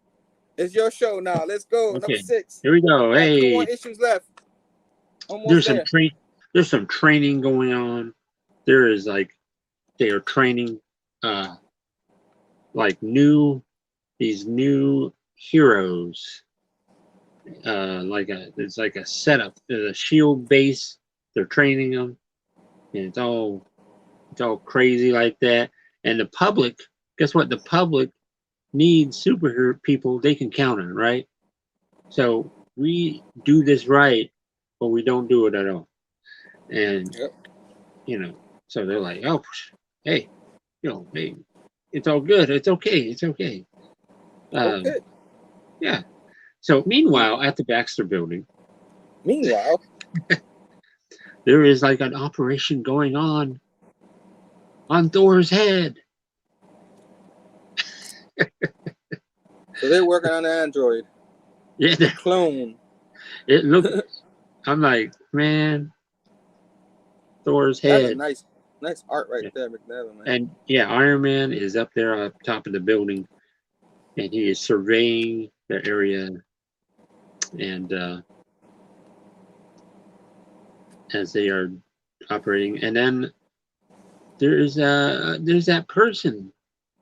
it's your show now. Let's go. Okay. Number 6. Here we go. Hey. 2 more issues left. Almost there's some training going on. There is they are training these new heroes. It's like a setup. There's a S.H.I.E.L.D. base. They're training them, and it's all crazy like that. And the public, guess what? The public needs superhero people they can count on, right? So we do this right, but we don't do it at all. And, so they're like, oh, hey, hey, it's all good. It's okay. It's okay. Okay. Yeah. So meanwhile, at the Baxter building, there is like an operation going on Thor's head. So they're working on the android. Yeah, the clone. It looked. I'm like, man, Thor's head. That's a nice art right there, McNevin, man. And yeah, Iron Man is up there on top of the building, and he is surveying the area. And as they are operating, and then there's that person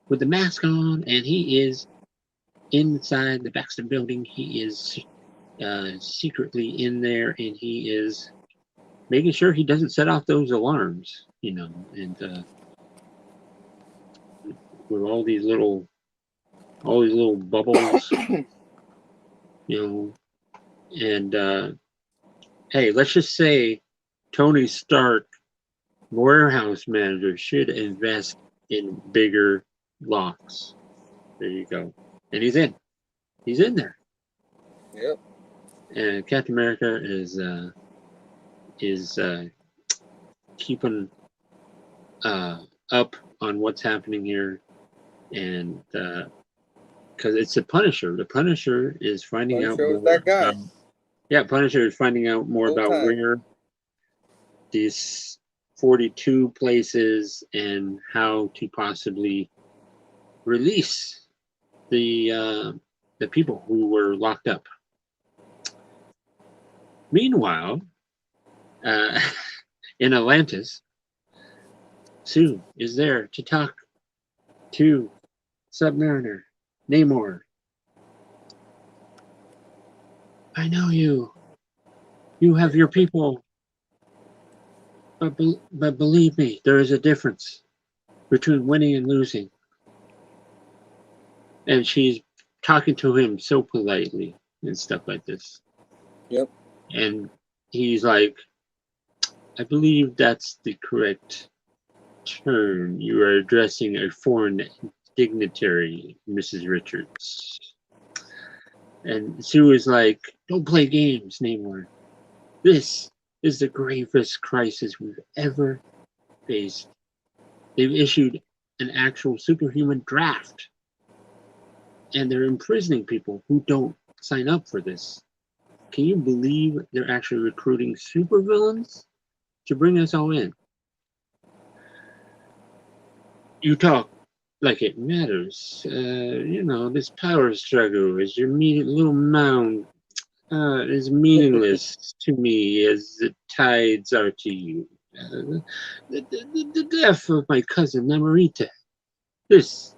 with the mask on, and he is inside the Baxter building. He is secretly in there, and he is making sure he doesn't set off those alarms, and with all these little bubbles, and hey, let's just say Tony Stark, warehouse manager, should invest in bigger locks. There you go. And he's in there. Yep. And Captain America is keeping up on what's happening here, and because it's the Punisher. The Punisher is finding out more that guy. Punisher is finding out more about where these 42 places and how to possibly release the people who were locked up. Meanwhile, in Atlantis, Sue is there to talk to Submariner Namor. I know you. You have your people. But believe me, there is a difference between winning and losing. And she's talking to him so politely and stuff like this. Yep. And he's like, I believe that's the correct term. You are addressing a foreign dignitary, Mrs. Richards. And Sue is like, don't play games, Namor. This is the gravest crisis we've ever faced. They've issued an actual superhuman draft, and they're imprisoning people who don't sign up for this. Can you believe they're actually recruiting supervillains to bring us all in? You talk like it matters. This power struggle is your little mound is meaningless to me as the tides are to you. The death of my cousin Namorita. This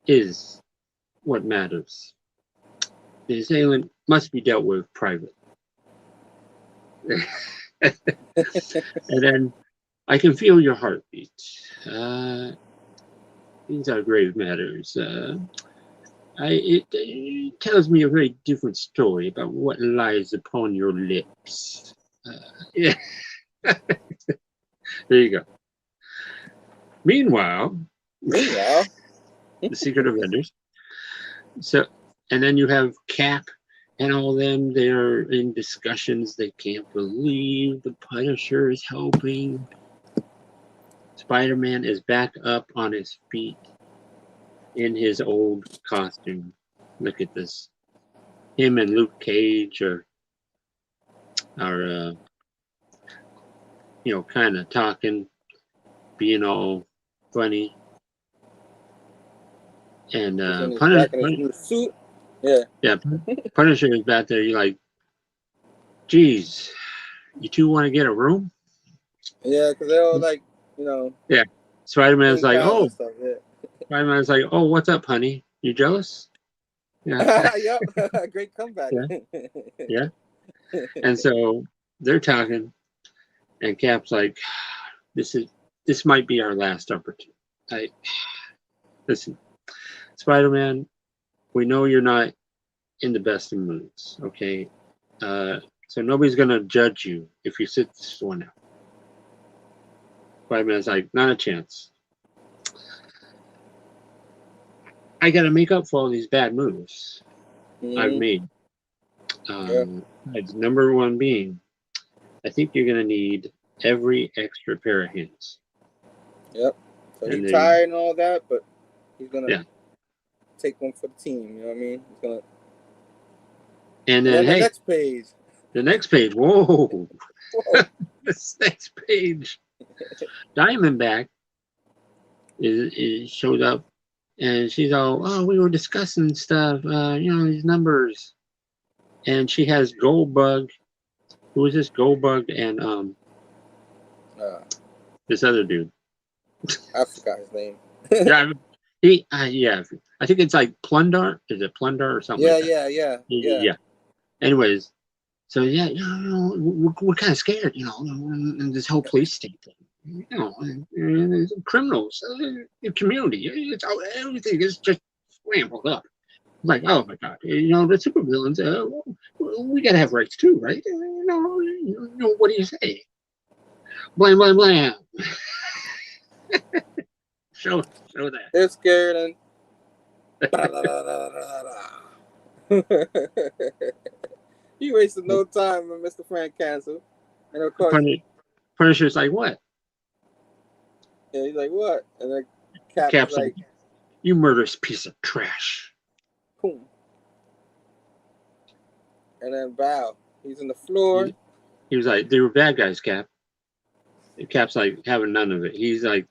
is what matters. The assailant must be dealt with privately. And then I can feel your heartbeat. These are grave matters. It tells me a very different story about what lies upon your lips. Yeah. There you go. Meanwhile, the Secret Avengers. So, and then you have Cap and all of them. They're in discussions. They can't believe the Punisher is helping. Spider-Man is back up on his feet in his old costume. Look at this. Him and Luke Cage are kind of talking, being all funny. And suit. Punisher is back there. You're like, geez, you two want to get a room? Yeah, because they're all like, Yeah. Spider-Man's like, oh. Spider-Man's like, oh, what's up, honey? You jealous? Yeah. Yep. Great comeback. Yeah. And so they're talking, and Cap's like, this might be our last opportunity. Listen, Spider-Man, we know you're not in the best of moods. Okay, so nobody's gonna judge you if you sit this one out. 5 minutes, like not a chance. I got to make up for all these bad moves I've made. Number one being, I think you're gonna need every extra pair of hands. Yep. So he's tired and all that, but he's gonna take one for the team. You know what I mean? He's gonna. And then the next page. The next page. Whoa. This next page. Diamondback is showed up, and she's all, oh, we were discussing stuff, these numbers, and she has Goldbug. Who is this? Goldbug and this other dude. I forgot his name. I think it's like Plunder. Is it Plunder or something? Yeah. Anyways, so we're kind of scared, in this whole police state thing. Criminals, the community, everything is just scrambled up. Like, oh my God, the supervillains, we gotta have rights too, right? What do you say? Blam, blam, blam. show that. They're scared and. He wasted no time with Mr. Frank Cancel. And of course, Punisher's like, what? Yeah, he's like, what? And then Cap's like, you murderous piece of trash. Boom. And then Val, he's on the floor. He was like, they were bad guys, Cap. And Cap's like, having none of it. He's like,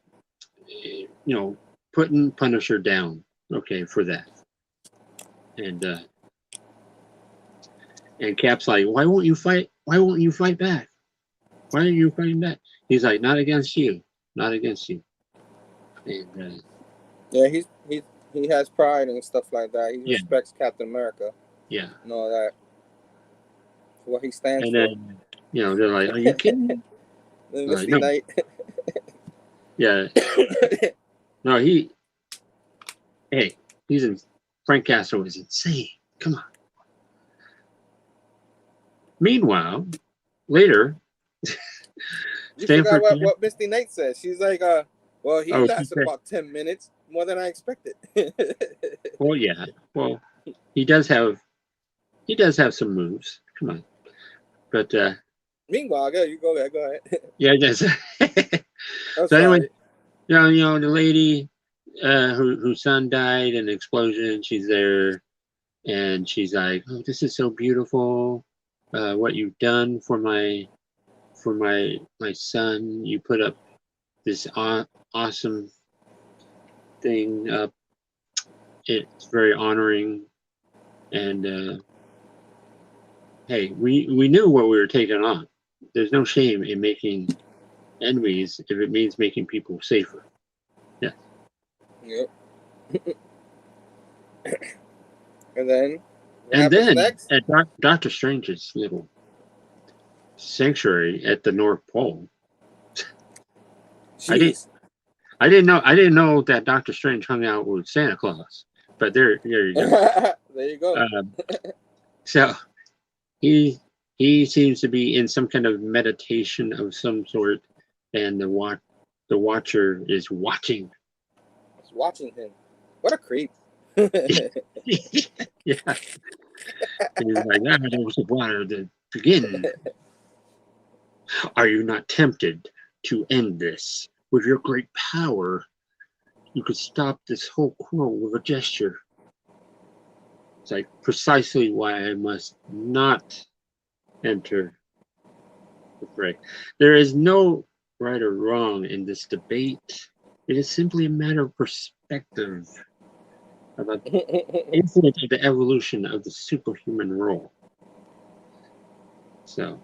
putting Punisher down, okay, for that. And Cap's like, why won't you fight? Why won't you fight back? Why are you fighting back? He's like, not against you. Not against you. And he has pride and stuff like that. He respects Captain America. Yeah. And all that. For what he stands and for. Then, they're like, are you kidding me? The Misty Knight. Yeah. No, he's in. Frank Castle is insane. Come on. Meanwhile, later, you forgot what Misty Knight says. She's like, he lasted about 10 minutes, more than I expected. Well, yeah. Well, he does have some moves. Come on. But meanwhile, go ahead. Yeah, yes. So anyway, the lady whose son died in an explosion, she's there, and she's like, oh, this is so beautiful. What you've done for my son. You put up this awesome thing up. It's very honoring, and hey, we knew what we were taking on. There's no shame in making enemies if it means making people safer. Yeah. Yep. And then next? At Doctor Strange's little sanctuary at the North Pole. Jeez. I didn't know that Doctor Strange hung out with Santa Claus. But there you go. There you go. So he seems to be in some kind of meditation of some sort, and the watcher is watching. It's watching him. What a creep. Yeah. He's like, there was the water to begin. Are you not tempted to end this? With your great power, you could stop this whole quarrel with a gesture. It's like precisely why I must not enter the fray. There is no right or wrong in this debate. It is simply a matter of perspective about the influence of the evolution of the superhuman role. So,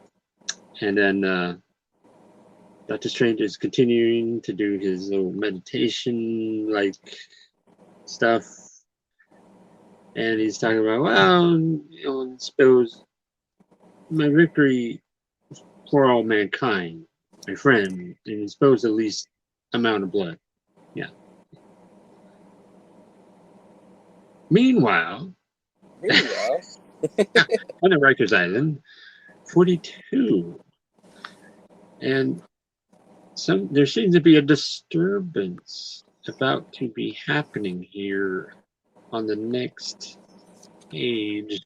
and then Doctor Strange is continuing to do his little meditation like stuff, and he's talking about, well, suppose my victory for all mankind, my friend, and suppose the least amount of blood. Yeah. Meanwhile, Meanwhile, on the Rikers Island, 42. And there seems to be a disturbance about to be happening here on the next page.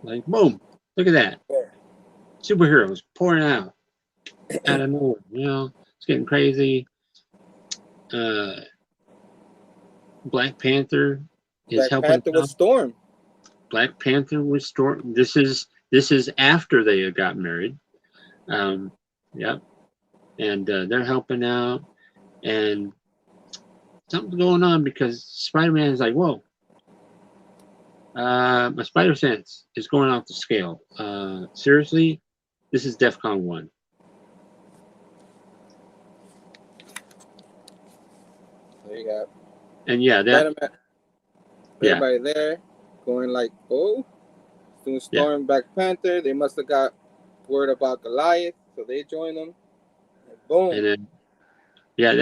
Like, boom, look at that. Superheroes pouring out of nowhere. You know, it's getting crazy. Black Panther is helping. Black Panther with Storm. Black Panther with Storm. This is after they got married. Yep. And they're helping out, and something's going on because Spider-Man is like, whoa, my spider sense is going off the scale. Seriously, this is DEFCON 1. There you go. And yeah, that. Everybody there going like, oh, soon Storm, Black Panther. They must have got word about Goliath, so they join them. And boom. And then, yeah,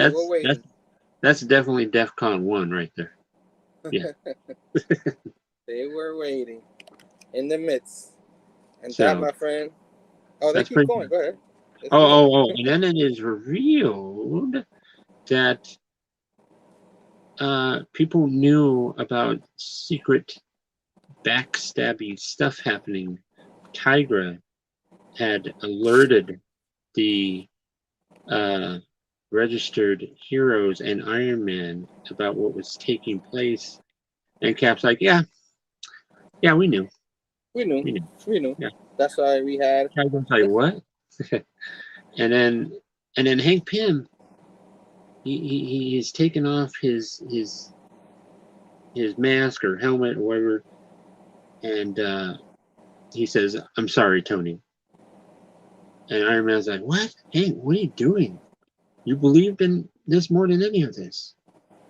that's definitely DEFCON 1 right there. Yeah. They were waiting in the midst. And So, that, my friend. Oh, they keep going. Go ahead. And then it is revealed that people knew about secret backstabby stuff happening. Tigra had alerted the registered heroes and Iron Man about what was taking place, and Cap's like, yeah, we knew. We knew. Yeah. That's why we had. Tigra's like, what? and then Hank Pym, he's taken off his mask or helmet or whatever, and he says, I'm sorry, Tony. And Iron Man's like, what? Hank, what are you doing? You believed in this more than any of this.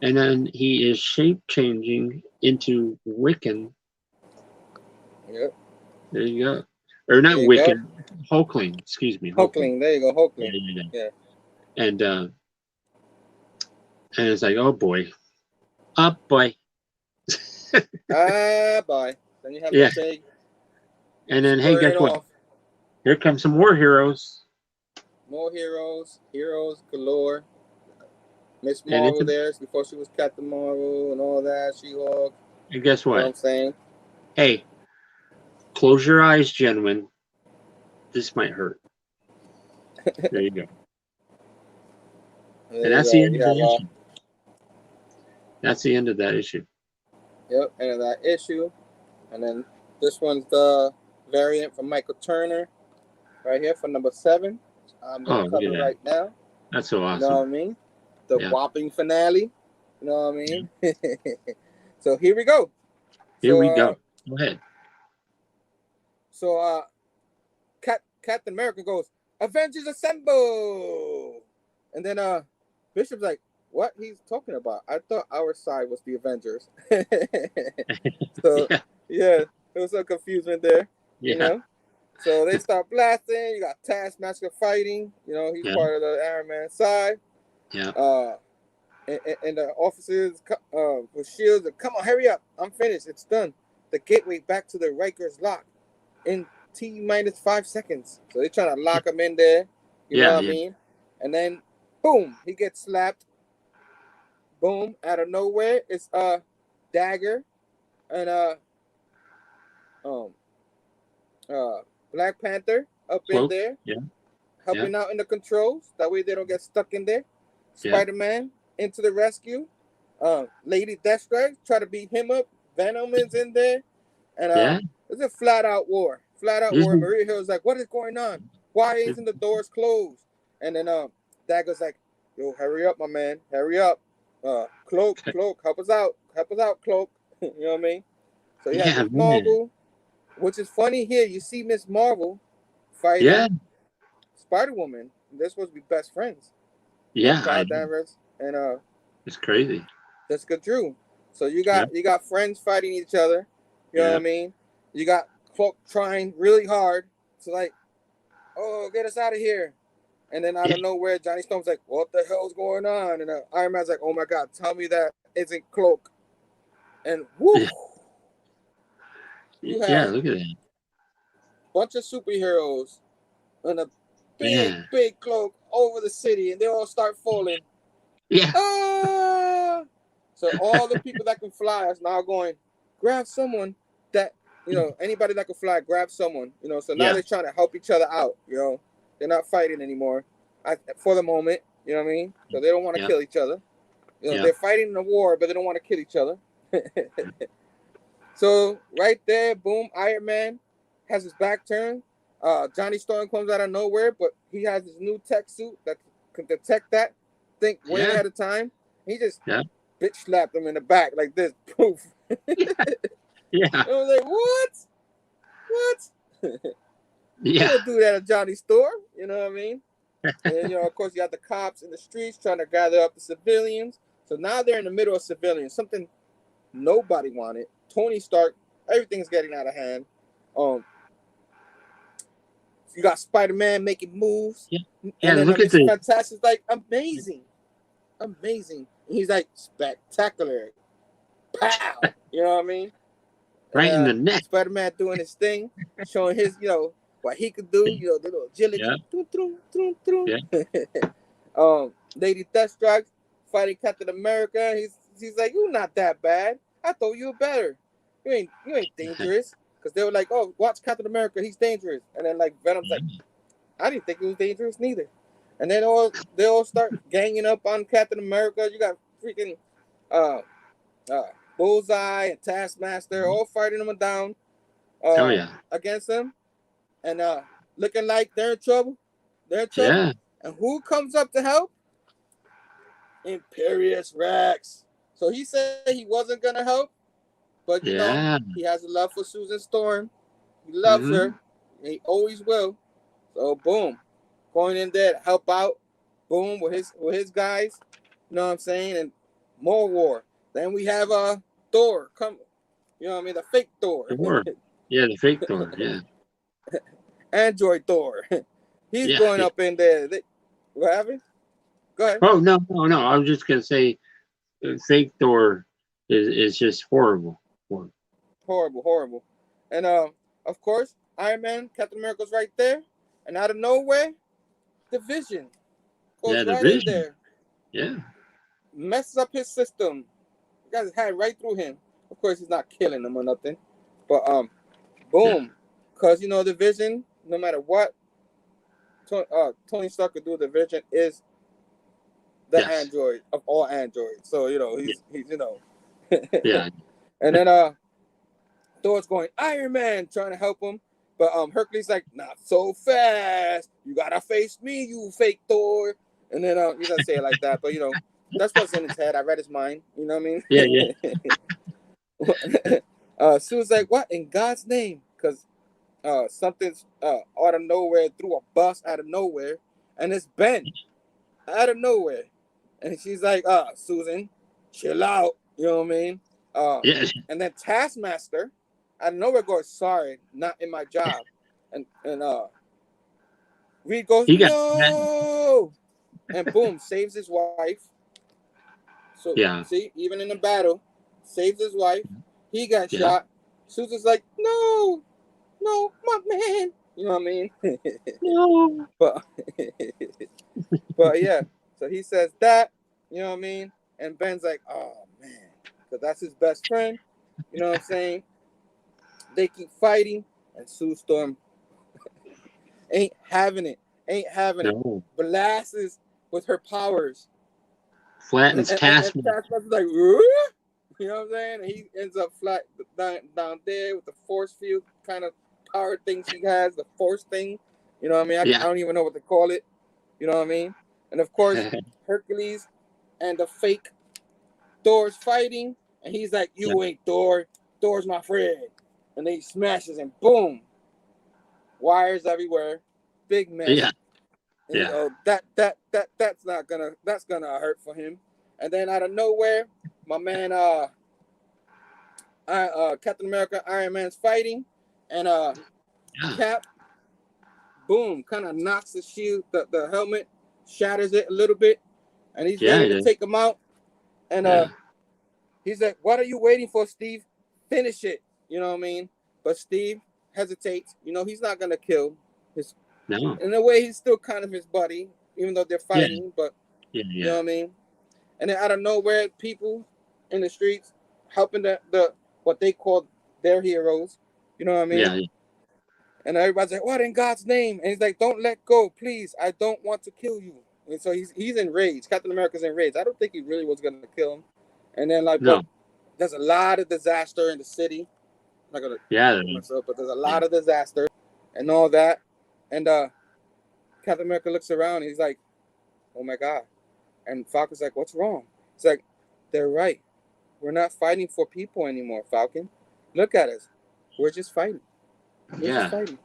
And then he is shape-changing into Wiccan. Yep. There you go. Or not Wiccan, Hulkling, excuse me. Hulkling, there you go, Hulkling. Yeah. And it's like, oh boy. Up, boy. Boy. Then you have to say. And then, hey, guess what? Here comes some more heroes. More heroes. Heroes galore. Miss Marvel there before she was Captain Marvel and all that. She-Hulk. And guess what? You know what I'm saying? Hey, close your eyes, gentlemen. This might hurt. There you go. And that's the end of that issue. That's the end of that issue. Yep, end of that issue. And then this one's the variant from Michael Turner. Right here for number 7. I'm going to cover right now. That's so awesome. You know what I mean? The whopping finale. You know what I mean? Yeah. So here we go. Here we go. Go ahead. So Captain America goes, Avengers Assemble! And then Bishop's like, what he's talking about? I thought our side was the Avengers. So, yeah, there was some confusion there. Yeah. You know? So they start blasting. You got Taskmaster fighting. You know, he's part of the Iron Man side. Yeah. And the officers with shields, come on, hurry up. I'm finished. It's done. The gateway back to the Rikers lock in T-5 seconds. So they're trying to lock him in there. You know what I mean? And then, boom, he gets slapped. Boom, out of nowhere. It's Dagger and Black Panther up in there. Yeah. Helping out in the controls. That way they don't get stuck in there. Spider-Man into the rescue. Lady Deathstrike try to beat him up. Venom is in there. And it's a flat-out war. Flat-out war. Maria Hill's like, what is going on? Why isn't the doors closed? And then Dagger's like, yo, hurry up, my man. Hurry up. Cloak, help us out. Help us out, Cloak. You know what I mean? So Miss Marvel, which is funny here. You see Miss Marvel fighting Spider-Woman. They're supposed to be best friends. Yeah. Danvers and it's crazy. Jessica Drew. So you got friends fighting each other. You know what I mean? You got Cloak trying really hard to like, oh, get us out of here. And then out of nowhere, Johnny Storm's like, what the hell's going on? And Iron Man's like, oh my God, tell me that isn't Cloak. And whoo, You Yeah, have look at that. bunch of superheroes in a big cloak over the city, and they all start falling. Yeah. Ah! So all the people that can fly is now going, grab someone that, anybody that can fly, grab someone, So now they're trying to help each other out, They're not fighting anymore for the moment, you know what I mean? So they don't want to kill each other. They're fighting in a war, but they don't want to kill each other. So right there, boom, Iron Man has his back turned. Johnny Storm comes out of nowhere, but he has his new tech suit that can detect that. Think way ahead of time. He just bitch slapped him in the back like this. Poof. Yeah. I was like, what? Yeah. You don't do that at Johnny Storm. You know what I mean? And of course, you got the cops in the streets trying to gather up the civilians. So now they're in the middle of civilians. Something nobody wanted. Tony Stark. Everything's getting out of hand. You got Spider-Man making moves. Yeah. And then Look at Mr. Fantastic's like, amazing. And he's like, spectacular. Pow. You know what I mean? Right in the neck. Spider-Man doing his thing, showing his, what he could do, the little agility. Yeah. Lady Deathstroke fighting Captain America. He's like, you're not that bad. I thought you were better. You ain't dangerous. Because they were like, oh, watch Captain America, he's dangerous. And then like Venom's like, I didn't think he was dangerous neither. And then they all start ganging up on Captain America. You got freaking Bullseye and Taskmaster all fighting them down against them. And looking like they're in trouble. Yeah. And who comes up to help? Imperious Rex. So he said he wasn't going to help. But, he has a love for Susan Storm. He loves her. He always will. So, boom. Going in there to help out. Boom, with his guys. You know what I'm saying? And more war. Then we have Thor come. You know what I mean? The fake Thor. Yeah, the fake Thor. Yeah. Android Thor. He's going up in there. What happened? Go ahead. Oh, no. I was just going to say fake Thor is just horrible. Horrible. And of course, Iron Man, Captain America's right there. And out of nowhere, the Vision goes right in there. Yeah. Messes up his system. Got his hand right through him. Of course, he's not killing him or nothing. But boom. Because the Vision, no matter what Tony Stark could do, the Vision is the android of all androids. So, he's Yeah. And then Thor's going, Iron Man, trying to help him. But Hercules like, not so fast. You gotta face me, you fake Thor. And then he doesn't say it like that, but that's what's in his head. I read his mind. You know what I mean? Yeah. Sue's like, what in God's name? Because something's out of nowhere, threw a bus out of nowhere, and it's Ben out of nowhere. And she's like, Susan, chill out. You know what I mean? And then Taskmaster out of nowhere goes, sorry, not in my job. And Reed goes, no! And boom, saves his wife. So, see, even in the battle, saves his wife. He got shot. Susan's like, no, my man. You know what I mean? No. But yeah, so he says that, you know what I mean? And Ben's like, oh, man, because that's his best friend. You know what I'm saying? They keep fighting, and Sue Storm ain't having it. Blasts with her powers. Flattens Taskmaster. Taskmaster's like, you know what I'm saying? And he ends up flat down there with the force field kind of power thing she has, the force thing. You know what I mean? I don't even know what to call it. You know what I mean? And of course, Hercules and the fake Thor's fighting, and he's like, you ain't Thor. Thor's my friend. And then he smashes and boom. Wires everywhere. Big mess. Yeah. And, that's gonna hurt for him. And then out of nowhere, my man Captain America, Iron Man's fighting, and Cap, boom, kind of knocks the shield, the helmet, shatters it a little bit, and he's ready to take him out. And he's like, what are you waiting for, Steve? Finish it. You know what I mean? but Steve hesitates. You know, he's not gonna kill his. No. In a way, he's still kind of his buddy, even though they're fighting. Yeah. But Yeah. you know what I mean. And then out of nowhere, people in the streets helping the what they call their heroes. You know what I mean? Yeah. And everybody's like, "What in God's name?" And he's like, "Don't let go, please. I don't want to kill you." And so he's enraged. Captain America's enraged. I don't think he really was gonna kill him. And then like, No. but there's a lot of disaster in the city. I'm not gonna Yeah. myself, but there's a lot of disaster and all that. And Captain America looks around and he's like, "Oh my God." And Falcon's like, "What's wrong?" He's like, "They're right. We're not fighting for people anymore, Falcon. Look at us. We're just fighting. We're just fighting."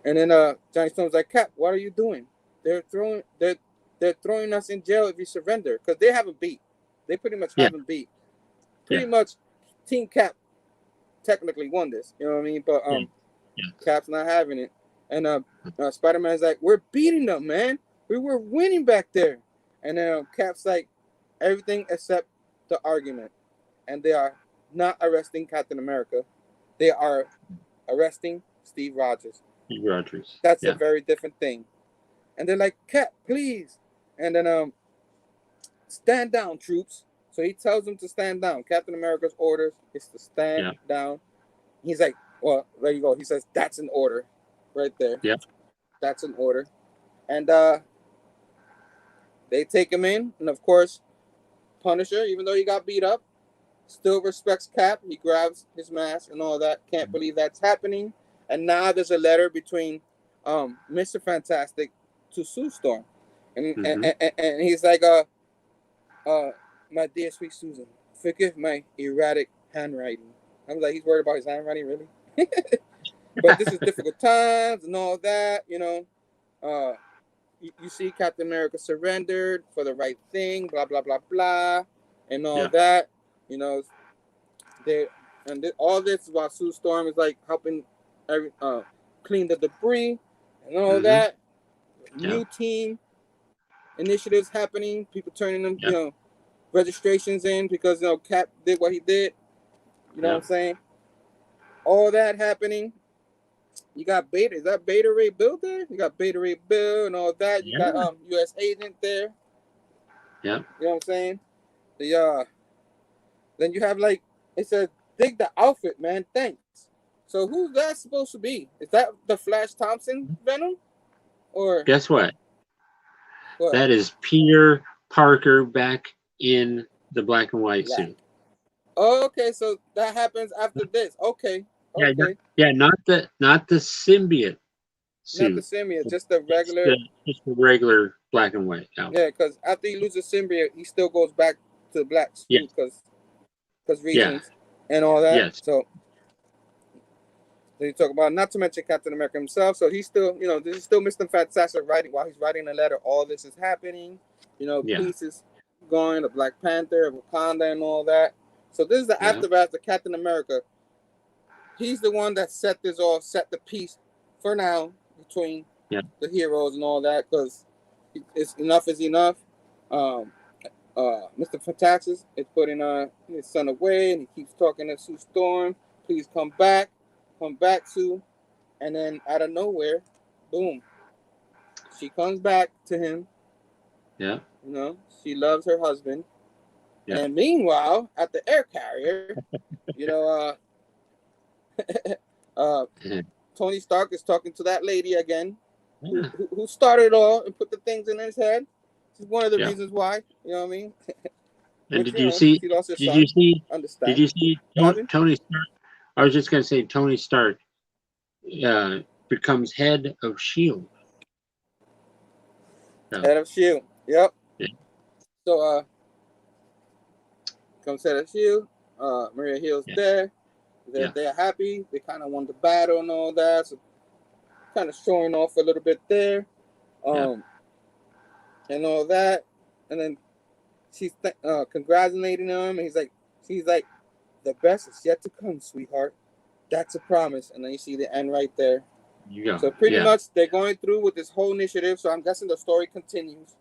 And then Johnny Storm's like, "Cap, what are you doing? They're throwing us in jail if you surrender, because they haven't beat. They pretty much haven't beat. Pretty much Team Cap technically won this. You know what I mean? But Cap's not having it. And Spider-Man's like, "We're beating them, man. We were winning back there." And then Cap's like, "Everything except the argument." And they are not arresting Captain America. They are arresting Steve Rogers. Steve Rogers. That's a very different thing. And they're like, "Cap, please." And then stand down, troops. So he tells them to stand down. Captain America's orders is to stand down. He's like, "Well, there you go." He says, "That's an order." Right there. Yep. That's an order. And they take him in. And of course, Punisher, even though he got beat up, still respects Cap. He grabs his mask and all that. Can't believe that's happening. And now there's a letter between Mr. Fantastic to Sue Storm. And he's like, "My dear sweet Susan, forgive my erratic handwriting." I was like, he's worried about his handwriting, really? But this is difficult times and all that, you know. You see Captain America surrendered for the right thing, blah, blah, blah, blah, and all that. You know, all this is while Sue Storm is like helping clean the debris and all that. New team initiatives happening, people turning them, you know, registrations in because, you know, Cap did what he did. You know what I'm saying? All that happening. You got Beta. Is that Beta Ray Bill there? You got Beta Ray Bill and all that. You got U.S. Agent there. Yeah. You know what I'm saying? Then you have like it says, "Dig the outfit, man. Thanks." So who's that supposed to be? Is that the Flash Thompson Venom? Or guess what? That is Peter Parker back in the black and white suit. Oh, okay, so that happens after this. Okay. Not the symbiote suit. Not the symbiote, just the regular. Just the regular black and white outfit. Yeah, because after he loses symbiote, he still goes back to the black suit because reasons and all that. Yes. So you talk about, not to mention Captain America himself. So he's still, you know, this is still Mr. Fantastic writing while he's writing a letter. All this is happening. You know, peace is going. The Black Panther, Wakanda, and all that. So this is the aftermath of Captain America. He's the one that set this off, set the peace for now between the heroes and all that, because it's enough is enough. Mr. Fantastic is putting his son away, and he keeps talking to Sue Storm. "Please come back, Sue." And then out of nowhere, boom, she comes back to him. Yeah, you know, she loves her husband. Yeah. And meanwhile, at the air carrier, you know, Tony Stark is talking to that lady again, who started it all and put the things in his head. This is one of the reasons why. You know what I mean? And did you see Tony Stark? I was just going to say Tony Stark becomes head of S.H.I.E.L.D. Head of S.H.I.E.L.D. Yep. Yeah. So comes head of S.H.I.E.L.D. Maria Hill's there. They're happy. They kind of won the battle and all that. So kind of showing off a little bit there. And all that. And then she's congratulating him. And she's like, "The best is yet to come, sweetheart. That's a promise." And then you see the end right there. You go. So pretty much they're going through with this whole initiative. So I'm guessing the story continues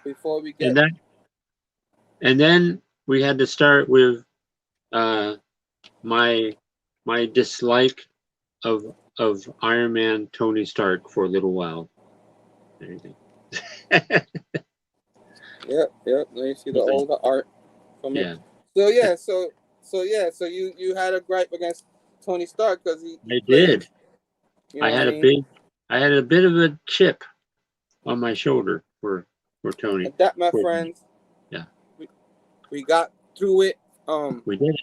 before we get. And then we had to start with my dislike of Iron Man, Tony Stark for a little while. There you go. Yep. Let me see all the art from it. So you had a gripe against Tony Stark because he I played, did. you know I had a bit of a chip on my shoulder for Tony. And that, my friends, we got through it. We did it.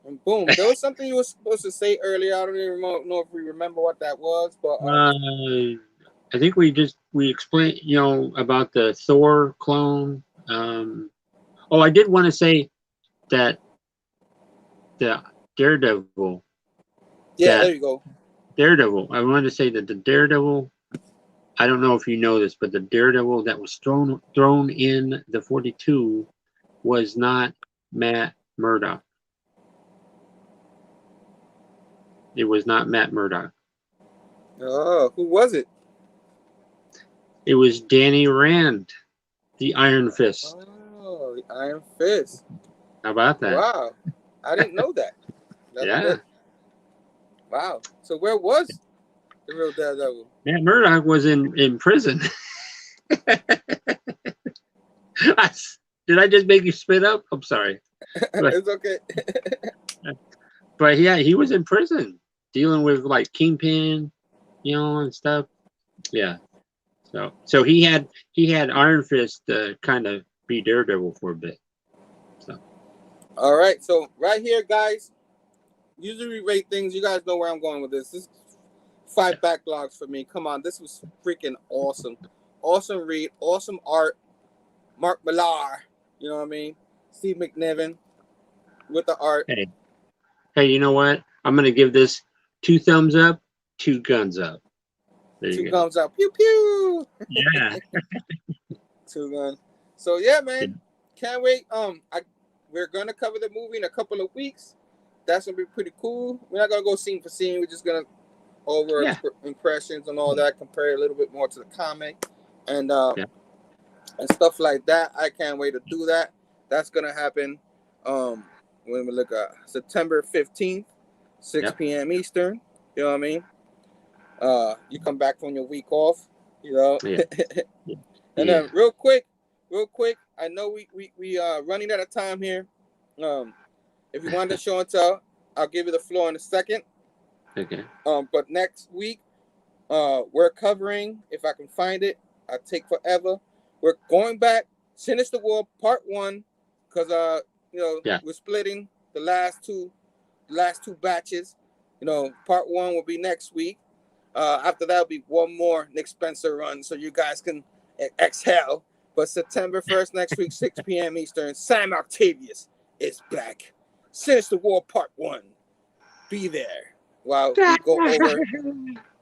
And boom, there was something you were supposed to say earlier. I don't even know if we remember what that was, but I think we explained, about the Thor clone. I did want to say that the Daredevil. Yeah, there you go. Daredevil. I wanted to say that the Daredevil. I don't know if you know this, but the Daredevil that was thrown in the 42 was not Matt Murdock. It was not Matt Murdock. Oh, who was it? It was Danny Rand, the Iron Fist. Oh, the Iron Fist. How about that? Wow, I didn't know that. Yeah. Good. Wow. So where was the real Daredevil? Matt Murdock was in prison. Did I just make you spit up? I'm sorry. It's okay. But yeah, he was in prison dealing with like Kingpin, and stuff. Yeah. So he had Iron Fist kind of be Daredevil for a bit. So. All right. So right here, guys. Usually we rate things. You guys know where I'm going with this. This is 5 backlogs for me. Come on, this was freaking awesome. Awesome read, awesome art. Mark Millar, you know what I mean? Steve McNiven with the art. Hey, you know what? I'm gonna give this 2 thumbs up, 2 guns up. There you 2 go. guns up. Pew pew. Yeah. 2 guns. So yeah, man. Can't wait. We're gonna cover the movie in a couple of weeks. That's gonna be pretty cool. We're not gonna go scene for scene. We're just gonna over impressions and all that, compare a little bit more to the comic and stuff like that. I can't wait to do that. That's gonna happen when we look at September 15th, 6 p.m. Eastern. You know what I mean? You come back from your week off, And then real quick, I know we are running out of time here. If you want to show and tell, I'll give you the floor in a second. Okay. But next week, we're covering, if I can find it, I take forever. We're going back, Sinister War Part 1, because we're splitting the last two batches. Part 1 will be next week. After that will be one more Nick Spencer run, so you guys can exhale. But September 1st, next week, 6 p.m. Eastern, Sam Octavius is back. Sinister War Part 1. Be there while we go over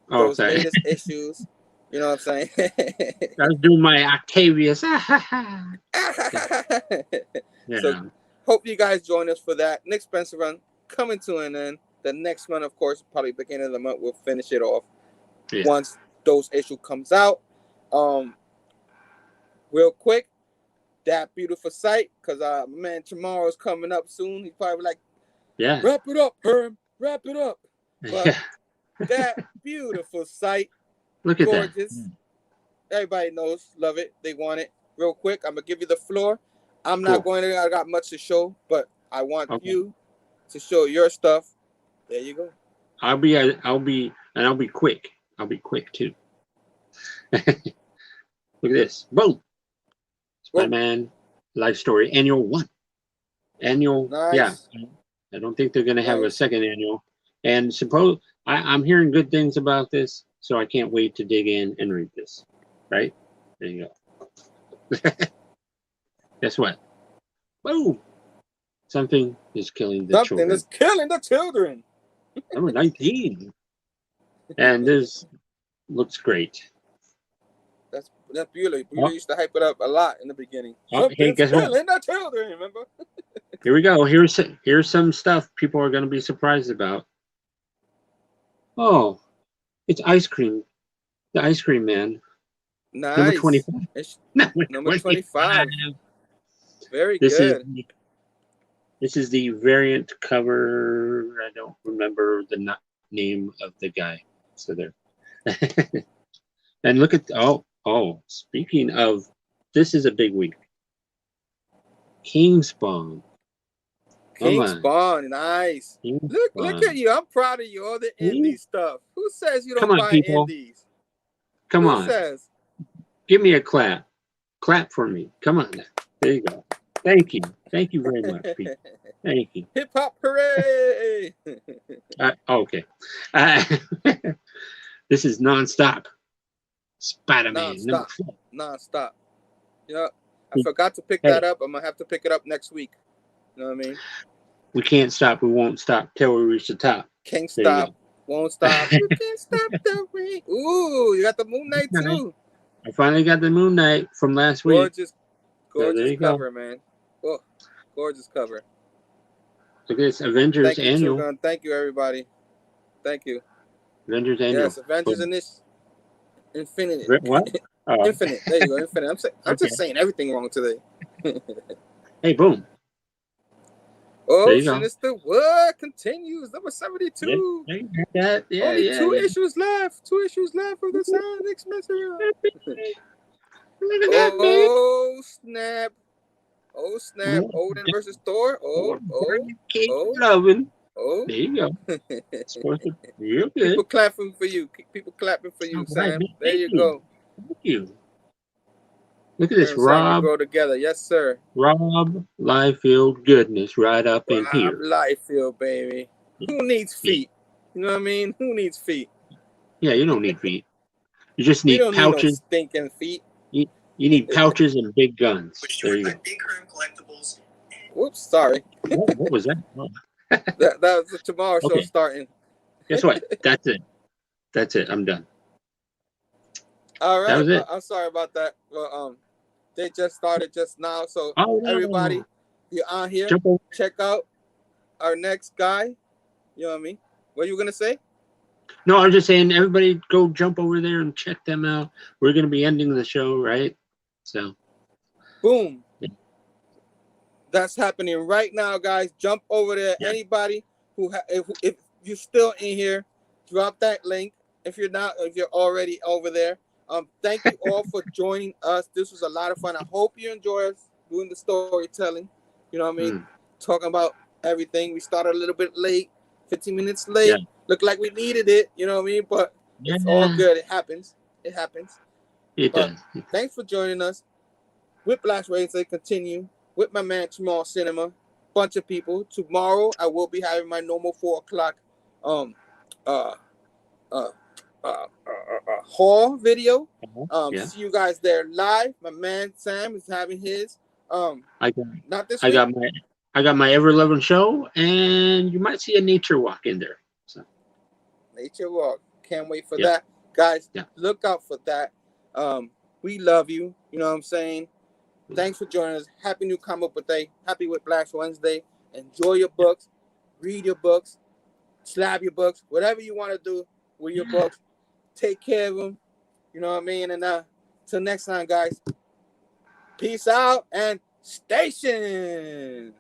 those latest issues. You know what I'm saying? I was doing my Octavius. So hope you guys join us for that. Nick Spencer run coming to an end. The next one, of course, probably beginning of the month, we'll finish it off once those issue comes out. Real quick, that beautiful sight, because man, Chamorro's coming up soon. He's probably like, wrap it up, Herm, wrap it up. But that beautiful sight, look at gorgeous. that. Everybody knows, love it. They want it. Real quick, I'm gonna give you the floor. I'm not going to. I got much to show, but I want you to show your stuff. There you go. I'll be quick. I'll be quick too. Look at this. Boom. Spider-Man Life Story Annual 1. Annual. Nice. Yeah. I don't think they're going to have a second annual. And I'm hearing good things about this, so I can't wait to dig in and read this. Right? There you go. Guess what? Boom. Something is killing the children. Something is killing the children. Number 19. And this looks great. That's beautiful. We used to hype it up a lot in the beginning. Hey, guess what? Killing the children, remember? Here we go. Here's some stuff people are going to be surprised about. Oh, it's ice cream. The Ice Cream Man. Nice. Number 25. Number 25. Very good. This is the variant cover. I don't remember the name of the guy. So there. And look at speaking of, this is a big week. King Spawn. King Spawn, nice. Look at you. I'm proud of you. All the indie stuff. Who says you don't buy indies? Come on. Who says? Give me a clap. Clap for me. Come on. There you go. Thank you. Thank you very much, Pete. Thank you. Hip hop hooray! Okay. This is nonstop. Spider-Man. Nonstop. Yeah. I forgot to pick that up. I'm gonna have to pick it up next week. You know what I mean? We can't stop. We won't stop till we reach the top. Can't stop. Won't stop. You can't stop the rain. Ooh, you got the Moon Knight too. I finally got the Moon Knight from last week. Gorgeous cover, man. Oh, gorgeous cover. Look at this Avengers Annual. Thank you, everybody. Thank you. Avengers Annual. Yes, Avengers in this Infinite. What? Oh. Infinite. There you go. Infinite. I'm just saying everything wrong today. Hey, boom. Oh, Sinister Wood continues. Number 72. Yeah, Only two issues left. 2 issues left of the Sound Expensive. Oh, snap. Oh, snap. Odin versus Thor. Oh. There you go. Real good. People clapping for you. People clapping for you, Sam. There you go. Thank you. Look at this, Rob. Go together, yes, sir. Rob Liefeld goodness right up in here. Rob Liefeld, baby. Who needs feet? You know what I mean? Who needs feet? Yeah, you don't need feet. You just need pouches. Need no stinking feet. You need pouches and big guns. There you go. Whoops, sorry. What was that? Oh. that was the Chamorro show starting. Guess what? That's it. That's it. I'm done. All right. That was it. I'm sorry about that. Well, they just started just now. So everybody, you're on here. Check out our next guy. You know what I mean? What are you gonna say? No, I'm just saying everybody go jump over there and check them out. We're gonna be ending the show, right? So boom. Yeah. That's happening right now, guys. Jump over there. Yeah. Anybody who if you're still in here, drop that link. If you're not, if you're already over there. Thank you all for joining us. This was a lot of fun. I hope you enjoy us doing the storytelling. You know what I mean? Talking about everything. We started a little bit late, 15 minutes late. Yeah. Looked like we needed it. You know what I mean? But it's all good. It happens. It happens. It does. Thanks for joining us. Whiplash Wednesday continue with my man Chamorro Cinema. Bunch of people. Tomorrow I will be having my normal 4:00 haul video. See you guys there live. My man Sam is having his. I got my ever loving show, and you might see a nature walk in there. So nature walk. Can't wait for that, guys. Look out for that. We love you. You know what I'm saying? Thanks for joining us. Happy new comic book day. Happy Whiplash Wednesday. Enjoy your books. Read your books. Slab your books. Whatever you want to do with your books. Take care of them. You know what I mean? And till next time, guys. Peace out and station.